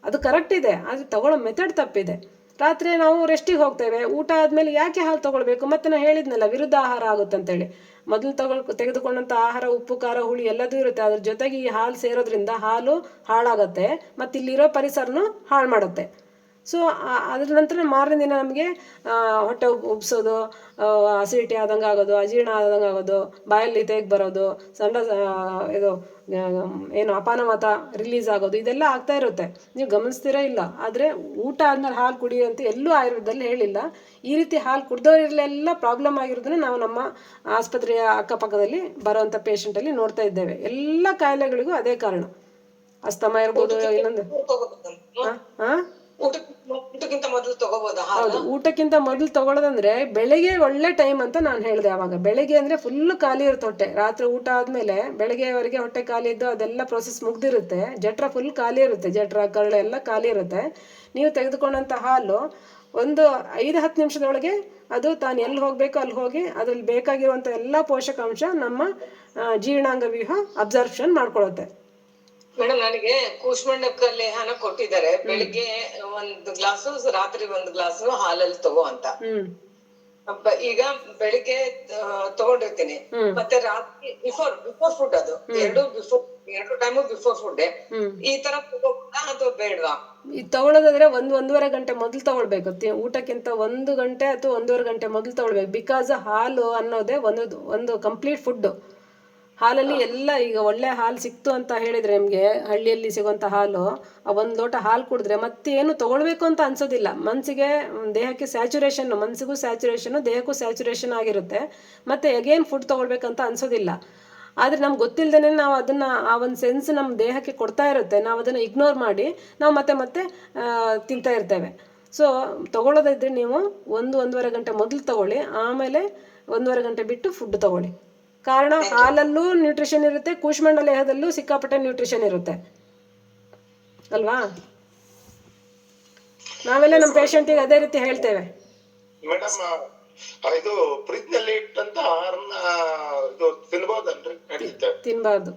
ಅದು ಕರೆಕ್ಟ್ ಇದೆ. ಆದರೆ ತಗೊಳ್ಳೋ ಮೆಥಡ್ ತಪ್ಪಿದೆ. ರಾತ್ರಿ ನಾವು ರೆಸ್ಟಿಗೆ ಹೋಗ್ತೇವೆ, ಊಟ ಆದಮೇಲೆ ಯಾಕೆ ಹಾಲು ತೊಗೊಳ್ಬೇಕು? ಮತ್ತು ನಾನು ಹೇಳಿದ್ನಲ್ಲ, ವಿರುದ್ಧ ಆಹಾರ ಆಗುತ್ತೆ ಅಂತೇಳಿ. ಮೊದಲು ತೆಗೆದುಕೊಂಡಂಥ ಆಹಾರ ಉಪ್ಪು, ಖಾರ, ಹುಳಿ ಎಲ್ಲದೂ ಇರುತ್ತೆ. ಅದ್ರ ಜೊತೆಗೆ ಈ ಹಾಲು ಸೇರೋದ್ರಿಂದ ಹಾಲು ಹಾಳಾಗತ್ತೆ ಮತ್ತು ಇಲ್ಲಿರೋ ಪರಿಸರನೂ ಹಾಳು ಮಾಡುತ್ತೆ. ಸೊ ಅದ್ರ ನಂತರ ಮಾರನೇ ದಿನ ನಮಗೆ ಹೊಟ್ಟೆ ಉಬ್ಸೋದು, ಅಸಿಡಿಟಿ ಆದಂಗೆ ಆಗೋದು, ಅಜೀರ್ಣ ಆದಂಗೆ ಆಗೋದು, ಬಾಯಲ್ಲಿ ತೆಗೆ ಬರೋದು, ಏನು ಅಪಾನವಾತ ರಿಲೀಸ್ ಆಗೋದು, ಇದೆಲ್ಲ ಆಗ್ತಾ ಇರುತ್ತೆ. ನೀವು ಗಮನಿಸ್ತೀರಾ ಇಲ್ಲ? ಆದರೆ ಊಟ ಆದ್ಮೇಲೆ ಹಾಲು ಕುಡಿಯುವಂತೆ ಎಲ್ಲೂ ಆಯುರ್ವೇದದಲ್ಲಿ ಹೇಳಿಲ್ಲ. ಈ ರೀತಿ ಹಾಲು ಕುಡ್ದೋರಿಗೆಲ್ಲ ಪ್ರಾಬ್ಲಮ್ ಆಗಿರೋದನ್ನ ನಾವು ನಮ್ಮ ಆಸ್ಪತ್ರೆಯ ಅಕ್ಕಪಕ್ಕದಲ್ಲಿ ಬರೋವಂಥ ಪೇಷಂಟಲ್ಲಿ ನೋಡ್ತಾ ಇದ್ದೇವೆ. ಎಲ್ಲ ಕಾಯಿಲೆಗಳಿಗೂ ಅದೇ ಕಾರಣ. ಅಸ್ತಮ ಇರ್ಬೋದು, ಇನ್ನೊಂದು ಹಾಂ ಊಟಕ್ಕಿಂತ ಮೊದಲು ತಗೋಬೋದಾ? ಹೌದು, ಊಟಕ್ಕಿಂತ ಮೊದಲು ತಗೊಳ್ಳೋದಂದ್ರೆ ಬೆಳಗ್ಗೆ ಒಳ್ಳೆ ಟೈಮ್ ಅಂತ ನಾನು ಹೇಳಿದೆ ಆವಾಗ. ಬೆಳಗ್ಗೆ ಅಂದರೆ ಫುಲ್ಲು ಖಾಲಿ ಇರುತ್ತೆ ಹೊಟ್ಟೆ. ರಾತ್ರಿ ಊಟ ಆದಮೇಲೆ ಬೆಳಗ್ಗೆವರೆಗೆ ಹೊಟ್ಟೆ ಖಾಲಿ ಇದ್ದು ಅದೆಲ್ಲ ಪ್ರೋಸೆಸ್ ಮುಗ್ದಿರುತ್ತೆ. ಜಠರ ಫುಲ್ ಖಾಲಿ ಇರುತ್ತೆ, ಜಠರ ಕರಳು ಎಲ್ಲ ಖಾಲಿ ಇರುತ್ತೆ. ನೀವು ತೆಗೆದುಕೊಂಡಂಥ ಹಾಲು ಒಂದು 5-10 ನಿಮಿಷದೊಳಗೆ ಅದು ತಾನು ಎಲ್ಲಿ ಹೋಗಬೇಕು ಅಲ್ಲಿ ಹೋಗಿ ಅದ್ರಲ್ಲಿ ಬೇಕಾಗಿರುವಂಥ ಎಲ್ಲ ಪೋಷಕಾಂಶ ನಮ್ಮ ಜೀರ್ಣಾಂಗ ವ್ಯೂಹ ಅಬ್ಸರ್ಪ್ಷನ್ ಮಾಡ್ಕೊಳ್ಳುತ್ತೆ. ಮೇಡಮ್, ನನಗೆ ಕೂಷ್ಮಾಂಡಕ ಲೇಹನ ಕೊಟ್ಟಿದ್ದಾರೆ. ಬೆಳಿಗ್ಗೆ 1 ಗ್ಲಾಸು, ರಾತ್ರಿ 1 ಗ್ಲಾಸು ಹಾಲಲ್ಲಿ ತಗೋ ಅಂತ. ಈಗ ಬೆಳಿಗ್ಗೆ ತಗೊಂಡಿರ್ತೀನಿ, ಮತ್ತೆ ರಾತ್ರಿ ಬಿಫೋರ್ ಫುಡ್, ಅದು 2 ಟೈಮು ಬಿಫೋರ್ ಫುಡ್. ಈ ತರ ತಗೋಬೋದಾ ಅಥವಾ ಬೇಡವಾ? ಇದು ತಗೊಳ್ಳೋದಾದ್ರೆ 1-1.5 ಗಂಟೆ ಮೊದಲು ತಗೊಳ್ಬೇಕು. ಊಟಕ್ಕಿಂತ 1 ಗಂಟೆ ಅಥವಾ 1.5 ಗಂಟೆ ಮೊದಲು ತಗೊಳ್ಬೇಕು. ಬಿಕಾಸ್ ಹಾಲು ಅನ್ನೋದೇ ಒಂದು ಕಂಪ್ಲೀಟ್ ಫುಡ್. ಹಾಲಲ್ಲಿ ಎಲ್ಲ, ಈಗ ಒಳ್ಳೆ ಹಾಲು ಸಿಕ್ತು ಅಂತ ಹೇಳಿದರೆ ನಿಮಗೆ, ಹಳ್ಳಿಯಲ್ಲಿ ಸಿಗುವಂಥ ಹಾಲು, 1 ಲೋಟ ಹಾಲು ಕುಡಿದ್ರೆ ಮತ್ತೇನು ತೊಗೊಳ್ಬೇಕು ಅಂತ ಅನ್ಸೋದಿಲ್ಲ. ಮನಸ್ಸಿಗೆ, ದೇಹಕ್ಕೆ ಸ್ಯಾಚುರೇಷನ್, ಮನಸ್ಸಿಗೂ ಸ್ಯಾಚುರೇಷನು, ದೇಹಕ್ಕೂ ಸ್ಯಾಚುರೇಷನ್ ಆಗಿರುತ್ತೆ. ಮತ್ತು ಎಗೇನ್ ಫುಡ್ ತೊಗೊಳ್ಬೇಕಂತ ಅನ್ಸೋದಿಲ್ಲ. ಆದರೆ ನಮ್ಗೆ ಗೊತ್ತಿಲ್ಲದೇ ನಾವು ಅದನ್ನು, ಆ ಒಂದು ಸೆನ್ಸ್ ನಮ್ಮ ದೇಹಕ್ಕೆ ಕೊಡ್ತಾ ಇರುತ್ತೆ. ನಾವು ಅದನ್ನು ಇಗ್ನೋರ್ ಮಾಡಿ ನಾವು ಮತ್ತೆ ತಿಂತಾ ಇರ್ತೇವೆ. ಸೊ ತೊಗೊಳ್ಳೋದಿದ್ರೆ ನೀವು 1-1.5 ಗಂಟೆ ಮೊದಲು ತೊಗೊಳ್ಳಿ, ಆಮೇಲೆ 1.5 ಗಂಟೆ ಬಿಟ್ಟು ಫುಡ್ ತೊಗೊಳ್ಳಿ. ಕಾರಣ ಹಾಲಲ್ಲೂ ನ್ಯೂಟ್ರಿಷನ್ ಇರುತ್ತೆ, ಕೂಷ್ಮಾಂಡ ಲೇಹದಲ್ಲೂ ಸಿಕ್ಕಾಪಟ್ಟೆ ನ್ಯೂಟ್ರಿಷನ್ ಇರುತ್ತೆ ಅಲ್ವಾ? ನಾವೆಲ್ಲ ನಮ್ಮ ಪೇಷಂಟಿಗೆ ಅದೇ ರೀತಿ ಹೇಳ್ತೇವೆ. ಮೇಡಮ್, ಇದು ಫ್ರಿಜ್ ನಲ್ಲಿ ಇಟ್ಟಂತ ಆಹಾರನ ತಿನ್ಬೋದಲ್ರಿ? ತಿನ್ಬಾರ್ದು.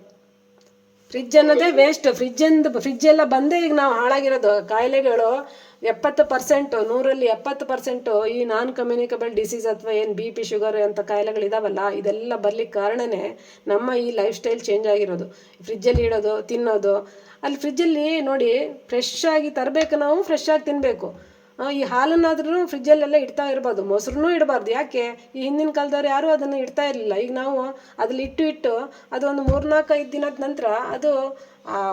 ಫ್ರಿಜ್ ಅನ್ನೋದೇ ವೇಸ್ಟ್. ಫ್ರಿಜ್ ಎಲ್ಲ ಬಂದೇ ಈಗ ನಾವು ಹಾಳಾಗಿರೋದು. ಕಾಯಿಲೆಗಳು 70%, 100ರಲ್ಲಿ 70% ಈ ನಾನ್ ಕಮ್ಯುನಿಕಬಲ್ ಡಿಸೀಸ್ ಅಥವಾ ಏನು BP, ಶುಗರ್ ಅಂತ ಕಾಯಿಲೆಗಳಿದಾವಲ್ಲ, ಇದೆಲ್ಲ ಬರ್ಲಿಕ್ಕೆ ಕಾರಣನೇ ನಮ್ಮ ಈ ಲೈಫ್ ಸ್ಟೈಲ್ ಚೇಂಜ್ ಆಗಿರೋದು. ಫ್ರಿಜ್ಜಲ್ಲಿ ಇಡೋದು, ತಿನ್ನೋದು. ಅಲ್ಲಿ ಫ್ರಿಜ್ಜಲ್ಲಿ ನೋಡಿ, ಫ್ರೆಶ್ ಆಗಿ ತರಬೇಕು, ನಾವು ಫ್ರೆಶ್ ಆಗಿ ತಿನ್ನಬೇಕು. ಈ ಹಾಲನ್ನಾದ್ರೂ ಫ್ರಿಜ್ಜಲ್ಲೆಲ್ಲ ಇಡ್ತಾ ಇರ್ಬೋದು, ಮೊಸರು ಇಡಬಾರ್ದು. ಯಾಕೆ? ಈ ಹಿಂದಿನ ಕಾಲದವ್ರು ಯಾರೂ ಅದನ್ನು ಇಡ್ತಾ ಇರಲಿಲ್ಲ. ಈಗ ನಾವು ಅದ್ರಲ್ಲಿ ಇಟ್ಟು ಅದು ಒಂದು 3-4-5 ದಿನದ ನಂತರ ಅದು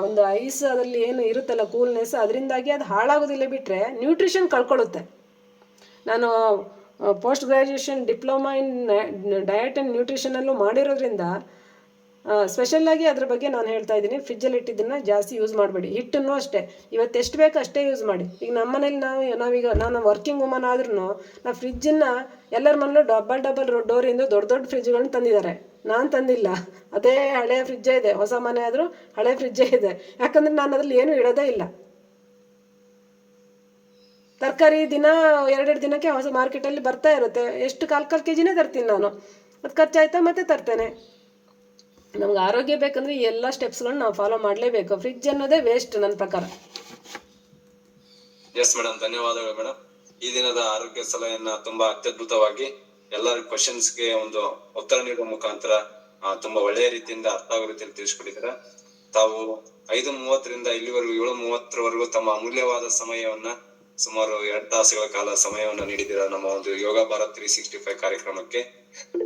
ಒಂದು ಐಸ್ ಅದರಲ್ಲಿ ಏನು ಇರುತ್ತಲ್ಲ, ಕೂಲ್ನೆಸ್, ಅದರಿಂದಾಗಿ ಅದು ಹಾಳಾಗೋದಿಲ್ಲ. ಬಿಟ್ಟರೆ ನ್ಯೂಟ್ರಿಷನ್ ಕಳ್ಕೊಳ್ಳುತ್ತೆ. ನಾನು post graduation diploma in diet and ನ್ಯೂಟ್ರಿಷನಲ್ಲೂ ಮಾಡಿರೋದ್ರಿಂದ ಸ್ಪೆಷಲ್ಲಾಗಿ ಅದ್ರ ಬಗ್ಗೆ ನಾನು ಹೇಳ್ತಾ ಇದ್ದೀನಿ, ಫ್ರಿಜ್ಜಲ್ಲಿ ಇಟ್ಟಿದ್ದನ್ನು ಜಾಸ್ತಿ ಯೂಸ್ ಮಾಡಬೇಡಿ. ಹಿಟ್ಟನ್ನು ಅಷ್ಟೇ ಇವತ್ತು ಎಷ್ಟು ಬೇಕು ಅಷ್ಟೇ ಯೂಸ್ ಮಾಡಿ. ಈಗ ನಮ್ಮ ಮನೇಲಿ ನಾವೀಗ ನಾನು ವರ್ಕಿಂಗ್ ವುಮನ್ ಆದ್ರೂ ನಾವು ಫ್ರಿಜ್ಜನ್ನು ಎಲ್ಲರ ಮನೇಲೂ ಡಬಲ್ ಡೋರಿಂದ ದೊಡ್ಡ ಫ್ರಿಜ್ಗಳನ್ನ ತಂದಿದ್ದಾರೆ. ನಾನು ತಂದಿಲ್ಲ, ಅದೇ ಹಳೆ ಫ್ರಿಜ್ಜೇ ಇದೆ. ಹೊಸ ಮನೆ ಆದರೂ ಹಳೆ ಫ್ರಿಜ್ಜೇ ಇದೆ, ಯಾಕಂದರೆ ನಾನು ಅದ್ರಲ್ಲಿ ಏನೂ ಇಡೋದೇ ಇಲ್ಲ. ತರಕಾರಿ ದಿನ 2 ದಿನಕ್ಕೆ ಹೊಸ ಮಾರ್ಕೆಟಲ್ಲಿ ಬರ್ತಾ ಇರುತ್ತೆ. ಎಷ್ಟು ಕಾಲು ಕೆಜಿನೇ ತರ್ತೀನಿ ನಾನು. ಅದು ಖರ್ಚಾಯ್ತಾ ಮತ್ತೆ ತರ್ತೇನೆ. ನಮ್ಗೆ ಆರೋಗ್ಯ ಬೇಕಂದ್ರೆ ಈ ಎಲ್ಲ ಸ್ಟೆಪ್ಸ್ಗಳನ್ನ ನಾವು ಫಾಲೋ ಮಾಡಲೇಬೇಕು. ಫ್ರಿಜ್ ಅನ್ನೋದೇ ವೇಸ್ಟ್ ನನ್ನ ಪ್ರಕಾರ. ಎಸ್ ಮೇಡಮ್, ಧನ್ಯವಾದಗಳು ಮೇಡಮ್. ಈ ದಿನದ ಆರೋಗ್ಯ ಸಲಹೆಯನ್ನ ತುಂಬಾ ಅತ್ಯದ್ಭುತವಾಗಿ ಎಲ್ಲರ ಕ್ವಶನ್ಸ್ಗೆ ಒಂದು ಉತ್ತರ ನೀಡುವ ಮುಖಾಂತರ ತುಂಬಾ ಒಳ್ಳೆಯ ರೀತಿಯಿಂದ ಅರ್ಥ ಆಗೋ ರೀತಿಯಲ್ಲಿ ತಿಳಿಸ್ಕೊಟ್ಟಿದ್ದೀರಾ. ತಾವು 5:30 ಇಲ್ಲಿವರೆಗೂ 7:30 ತಮ್ಮ ಅಮೂಲ್ಯವಾದ ಸಮಯವನ್ನ ಸುಮಾರು 2 ತಾಸುಗಳ ಕಾಲ ಸಮಯವನ್ನ ನೀಡಿದ್ದೀರಾ ನಮ್ಮ ಒಂದು ಯೋಗ ಭಾರತ್ 365 ಕಾರ್ಯಕ್ರಮಕ್ಕೆ.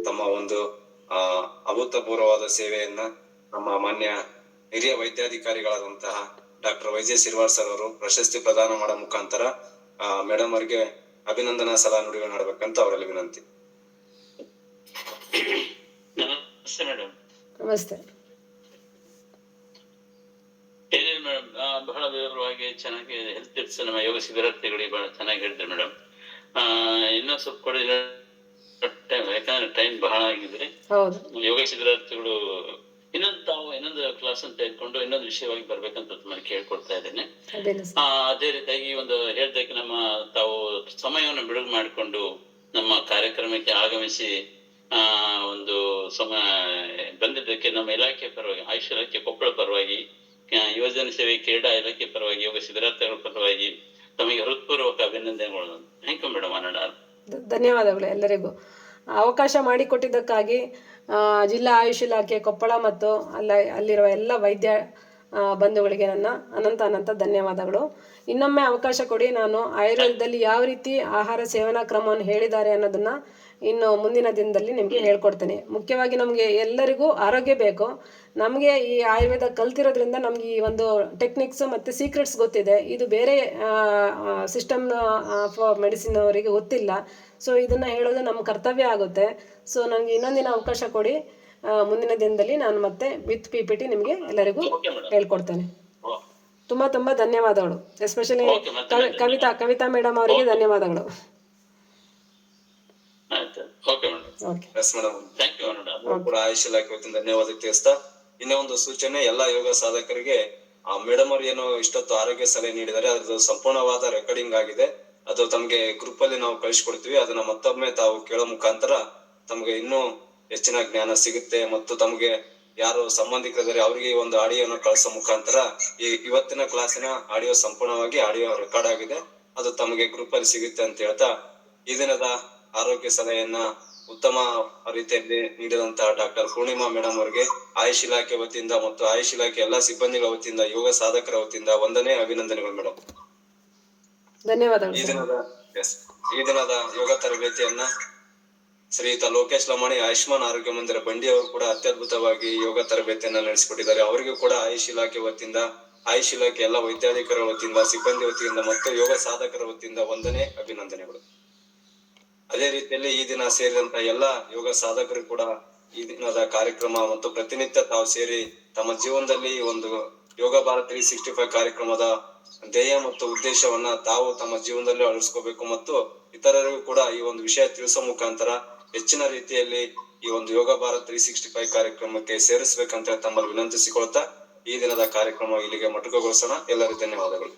ತಮ್ಮ ಒಂದು ಅಭೂತಪೂರ್ವವಾದ ಸೇವೆಯನ್ನ ನಮ್ಮ ಮಾನ್ಯ ಹಿರಿಯ ವೈದ್ಯಾಧಿಕಾರಿಗಳಾದಂತಹ ಡಾಕ್ಟರ್ ವೈಜೆ ಸಿರ್ವಾರ್ ಸರ್ ಅವರು ಪ್ರಶಸ್ತಿ ಪ್ರದಾನ ಮಾಡೋ ಮುಖಾಂತರ ಮೇಡಮ್ ಅವರಿಗೆ ಅಭಿನಂದನಾ ಸಲಾ ನುಡಿಗಳು ಮಾಡಬೇಕಂತ ಅವರಲ್ಲಿ ವಿನಂತಿ. ನಮಸ್ತೆ ಮೇಡಮ್. ನಮಸ್ತೆ. ಏನಿಲ್ಲ ಮೇಡಮ್, ಬಹಳ ವಿವರವಾಗಿ ಚೆನ್ನಾಗಿ ಹೆಲ್ತ್ ಟಿಪ್ಸ್ ನಮ್ಮ ಯೋಗ ಶಿಬಿರಾರ್ಥಿಗಳಿಗೆ ಬಹಳ ಚೆನ್ನಾಗಿ ಹೇಳಿದ್ರು ಮೇಡಮ್. ಇನ್ನೂ ಸ್ವಲ್ಪ ಕೊಡಿ, ಯಾಕಂದ್ರೆ ಟೈಮ್ ಬಹಳ ಆಗಿದೆ. ಯೋಗ ಶಿಬಿರಾರ್ಥಿಗಳು ಇನ್ನೊಂದು ಕ್ಲಾಸ್ ಅಂತ ಹೇಳ್ಕೊಂಡು ಇನ್ನೊಂದು ವಿಷಯವಾಗಿ ಬರ್ಬೇಕಂತ ತಮ್ಮಲ್ಲಿ ಕೇಳ್ಕೊಡ್ತಾ ಇದ್ದೇನೆ. ಅದೇ ರೀತಿಯಾಗಿ ಒಂದು ಹೇಳ್ದಕ್ಕೆ ತಾವು ಸಮಯವನ್ನು ಬಿಡುಗಡೆ ಮಾಡಿಕೊಂಡು ನಮ್ಮ ಕಾರ್ಯಕ್ರಮಕ್ಕೆ ಆಗಮಿಸಿ ಒಂದು ಬಂದಿದ್ದಕ್ಕೆ ನಮ್ಮ ಇಲಾಖೆ ಪರವಾಗಿ, ಆಯುಷ್ ಇಲಾಖೆ ಕೊಪ್ಪಳ ಪರವಾಗಿ, ಯುವಜನ ಸೇವೆ ಕ್ರೀಡಾ ಇಲಾಖೆ ಪರವಾಗಿ, ಯೋಗ ಶಿಬಿರಾರ್ಥಿಗಳ ಪರವಾಗಿ ತಮಗೆ ಹೃತ್ಪೂರ್ವಕ ಅಭಿನಂದನೆಗಳು. Thank you madam. ಧನ್ಯವಾದಗಳು ಎಲ್ಲರಿಗೂ. ಅವಕಾಶ ಮಾಡಿಕೊಟ್ಟಿದ್ದಕ್ಕಾಗಿ ಜಿಲ್ಲಾ ಆಯುಷ್ ಇಲಾಖೆ ಕೊಪ್ಪಳ ಮತ್ತು ಅಲ್ಲಿರುವ ಎಲ್ಲ ವೈದ್ಯ ಬಂಧುಗಳಿಗೆ ನನ್ನ ಅನಂತ ಧನ್ಯವಾದಗಳು. ಇನ್ನೊಮ್ಮೆ ಅವಕಾಶ ಕೊಡಿ. ನಾನು ಆಯುರ್ವೇದದಲ್ಲಿ ಯಾವ ರೀತಿ ಆಹಾರ ಸೇವನಾ ಕ್ರಮವನ್ನು ಹೇಳಿದ್ದಾರೆ ಅನ್ನೋದನ್ನು ಇನ್ನು ಮುಂದಿನ ದಿನದಲ್ಲಿ ನಿಮಗೆ ಹೇಳ್ಕೊಡ್ತೇನೆ. ಮುಖ್ಯವಾಗಿ ನಮಗೆ ಎಲ್ಲರಿಗೂ ಆರೋಗ್ಯ ಬೇಕು. ನಮಗೆ ಈ ಆಯುರ್ವೇದ ಕಲ್ತಿರೋದ್ರಿಂದ ನಮಗೆ ಈ ಒಂದು ಟೆಕ್ನಿಕ್ಸ್ ಮತ್ತು ಸೀಕ್ರೆಟ್ಸ್ ಗೊತ್ತಿದೆ. ಇದು ಬೇರೆ ಸಿಸ್ಟಮ್ ಆಫ್ ಮೆಡಿಸಿನ್ ಅವರಿಗೆ ಗೊತ್ತಿಲ್ಲ. ಸೊ ಇದನ್ನು ಹೇಳೋದು ನಮ್ಮ ಕರ್ತವ್ಯ ಆಗುತ್ತೆ. ಸೊ ನನಗೆ ಇನ್ನೊಂದಿನ ಅವಕಾಶ ಕೊಡಿ. ಮುಂದಿನ ದಿನದಲ್ಲಿ ನಾನು ಮತ್ತೆ ವಿತ್ PPT ನಿಮಗೆ ಎಲ್ಲರಿಗೂ ಹೇಳ್ಕೊಡ್ತೇನೆ. ತುಂಬ ಧನ್ಯವಾದಗಳು. ಎಸ್ಪೆಷಲಿ ಕವಿತಾ ಮೇಡಮ್ ಅವರಿಗೆ ಧನ್ಯವಾದಗಳು. ಕೂಡ ಆಯುಷ್ ಇಲಾಖೆ ವತಿಯಿಂದ ಧನ್ಯವಾದ ತಿಳಿಸ್ತಾ, ಇನ್ನೇ ಒಂದು ಸೂಚನೆ ಎಲ್ಲ ಯೋಗ ಸಾಧಕರಿಗೆ, ಮೇಡಮ್ ಅವರು ಏನು ಇಷ್ಟೊತ್ತು ಆರೋಗ್ಯ ಸಲಹೆ ನೀಡಿದ್ದಾರೆ ಅದ್ರದ್ದು ಸಂಪೂರ್ಣವಾದ ರೆಕಾರ್ಡಿಂಗ್ ಆಗಿದೆ. ಅದು ತಮ್ಗೆ ಗ್ರೂಪ್ ಅಲ್ಲಿ ನಾವು ಕಳಿಸ್ಕೊಡ್ತೀವಿ. ಅದನ್ನ ಮತ್ತೊಮ್ಮೆ ತಾವು ಕೇಳೋ ಮುಖಾಂತರ ತಮ್ಗೆ ಇನ್ನೂ ಹೆಚ್ಚಿನ ಜ್ಞಾನ ಸಿಗುತ್ತೆ. ಮತ್ತು ತಮ್ಗೆ ಯಾರು ಸಂಬಂಧಿಕರಿದ್ದಾರೆ ಅವರಿಗೆ ಒಂದು ಆಡಿಯೋನ ಕಳಿಸೋ ಮುಖಾಂತರ ಇವತ್ತಿನ ಕ್ಲಾಸಿನ ಆಡಿಯೋ ಸಂಪೂರ್ಣವಾಗಿ ಆಡಿಯೋ ರೆಕಾರ್ಡ್ ಆಗಿದೆ. ಅದು ತಮಗೆ ಗ್ರೂಪ್ ಅಲ್ಲಿ ಸಿಗುತ್ತೆ ಅಂತ ಹೇಳ್ತಾ, ಈ ದಿನದ ಆರೋಗ್ಯ ಸಲಹೆಯನ್ನ ಉತ್ತಮ ರೀತಿಯಲ್ಲಿ ನೀಡಿದಂತಹ ಡಾಕ್ಟರ್ ಪೂರ್ಣಿಮಾ ಮೇಡಮ್ ಅವರಿಗೆ ಆಯುಷ್ ಇಲಾಖೆ ವತಿಯಿಂದ ಮತ್ತು ಆಯುಷ್ ಇಲಾಖೆ ಎಲ್ಲಾ ಸಿಬ್ಬಂದಿಗಳ ವತಿಯಿಂದ, ಯೋಗ ಸಾಧಕರ ವತಿಯಿಂದ ವಂದನೆ, ಅಭಿನಂದನೆಗಳು ಮೇಡಮ್. ಧನ್ಯವಾದಗಳು. ಈ ದಿನದ ಯೋಗ ತರಬೇತಿಯನ್ನ ಶ್ರೀಯುತ ಲೋಕೇಶ್ ಲಮಾಣಿ ಆಯುಷ್ಮಾನ್ ಆರೋಗ್ಯ ಮಂದಿರ ಬಂಡಿ ಅವರು ಕೂಡ ಅತ್ಯದ್ಭುತವಾಗಿ ಯೋಗ ತರಬೇತಿಯನ್ನ ನಡೆಸಿಕೊಟ್ಟಿದ್ದಾರೆ. ಅವರಿಗೂ ಕೂಡ ಆಯುಷ್ ಇಲಾಖೆ ವತಿಯಿಂದ, ಆಯುಷ್ ಇಲಾಖೆ ಎಲ್ಲ ವೈದ್ಯಾಧಿಕಾರಿಗಳ ವತಿಯಿಂದ, ಸಿಬ್ಬಂದಿ ವತಿಯಿಂದ ಮತ್ತು ಯೋಗ ಸಾಧಕರ ವತಿಯಿಂದ ವಂದನೆ, ಅಭಿನಂದನೆಗಳು. ಅದೇ ರೀತಿಯಲ್ಲಿ ಈ ದಿನ ಸೇರಿದಂತ ಎಲ್ಲ ಯೋಗ ಸಾಧಕರು ಕೂಡ ಈ ದಿನದ ಕಾರ್ಯಕ್ರಮ ಮತ್ತು ಪ್ರತಿನಿತ್ಯ ತಾವು ಸೇರಿ ತಮ್ಮ ಜೀವನದಲ್ಲಿ ಒಂದು ಯೋಗ ಭಾರತ್ 365 ಕಾರ್ಯಕ್ರಮದ ಧ್ಯೇಯ ಮತ್ತು ಉದ್ದೇಶವನ್ನ ತಾವು ತಮ್ಮ ಜೀವನದಲ್ಲಿ ಅಳವಡಿಸ್ಕೋಬೇಕು ಮತ್ತು ಇತರರಿಗೂ ಕೂಡ ಈ ಒಂದು ವಿಷಯ ತಿಳಿಸೋ ಮುಖಾಂತರ ಹೆಚ್ಚಿನ ರೀತಿಯಲ್ಲಿ ಈ ಒಂದು ಯೋಗ ಭಾರತ್ 365 ಕಾರ್ಯಕ್ರಮಕ್ಕೆ ಸೇರಿಸಬೇಕಂತ ತಮ್ಮಲ್ಲಿ ವಿನಂತಿಸಿಕೊಳ್ತಾ ಈ ದಿನದ ಕಾರ್ಯಕ್ರಮ ಇಲ್ಲಿಗೆ ಮೊಟಕುಗೊಳಿಸೋಣ. ಎಲ್ಲರಿಗೂ ಧನ್ಯವಾದಗಳು.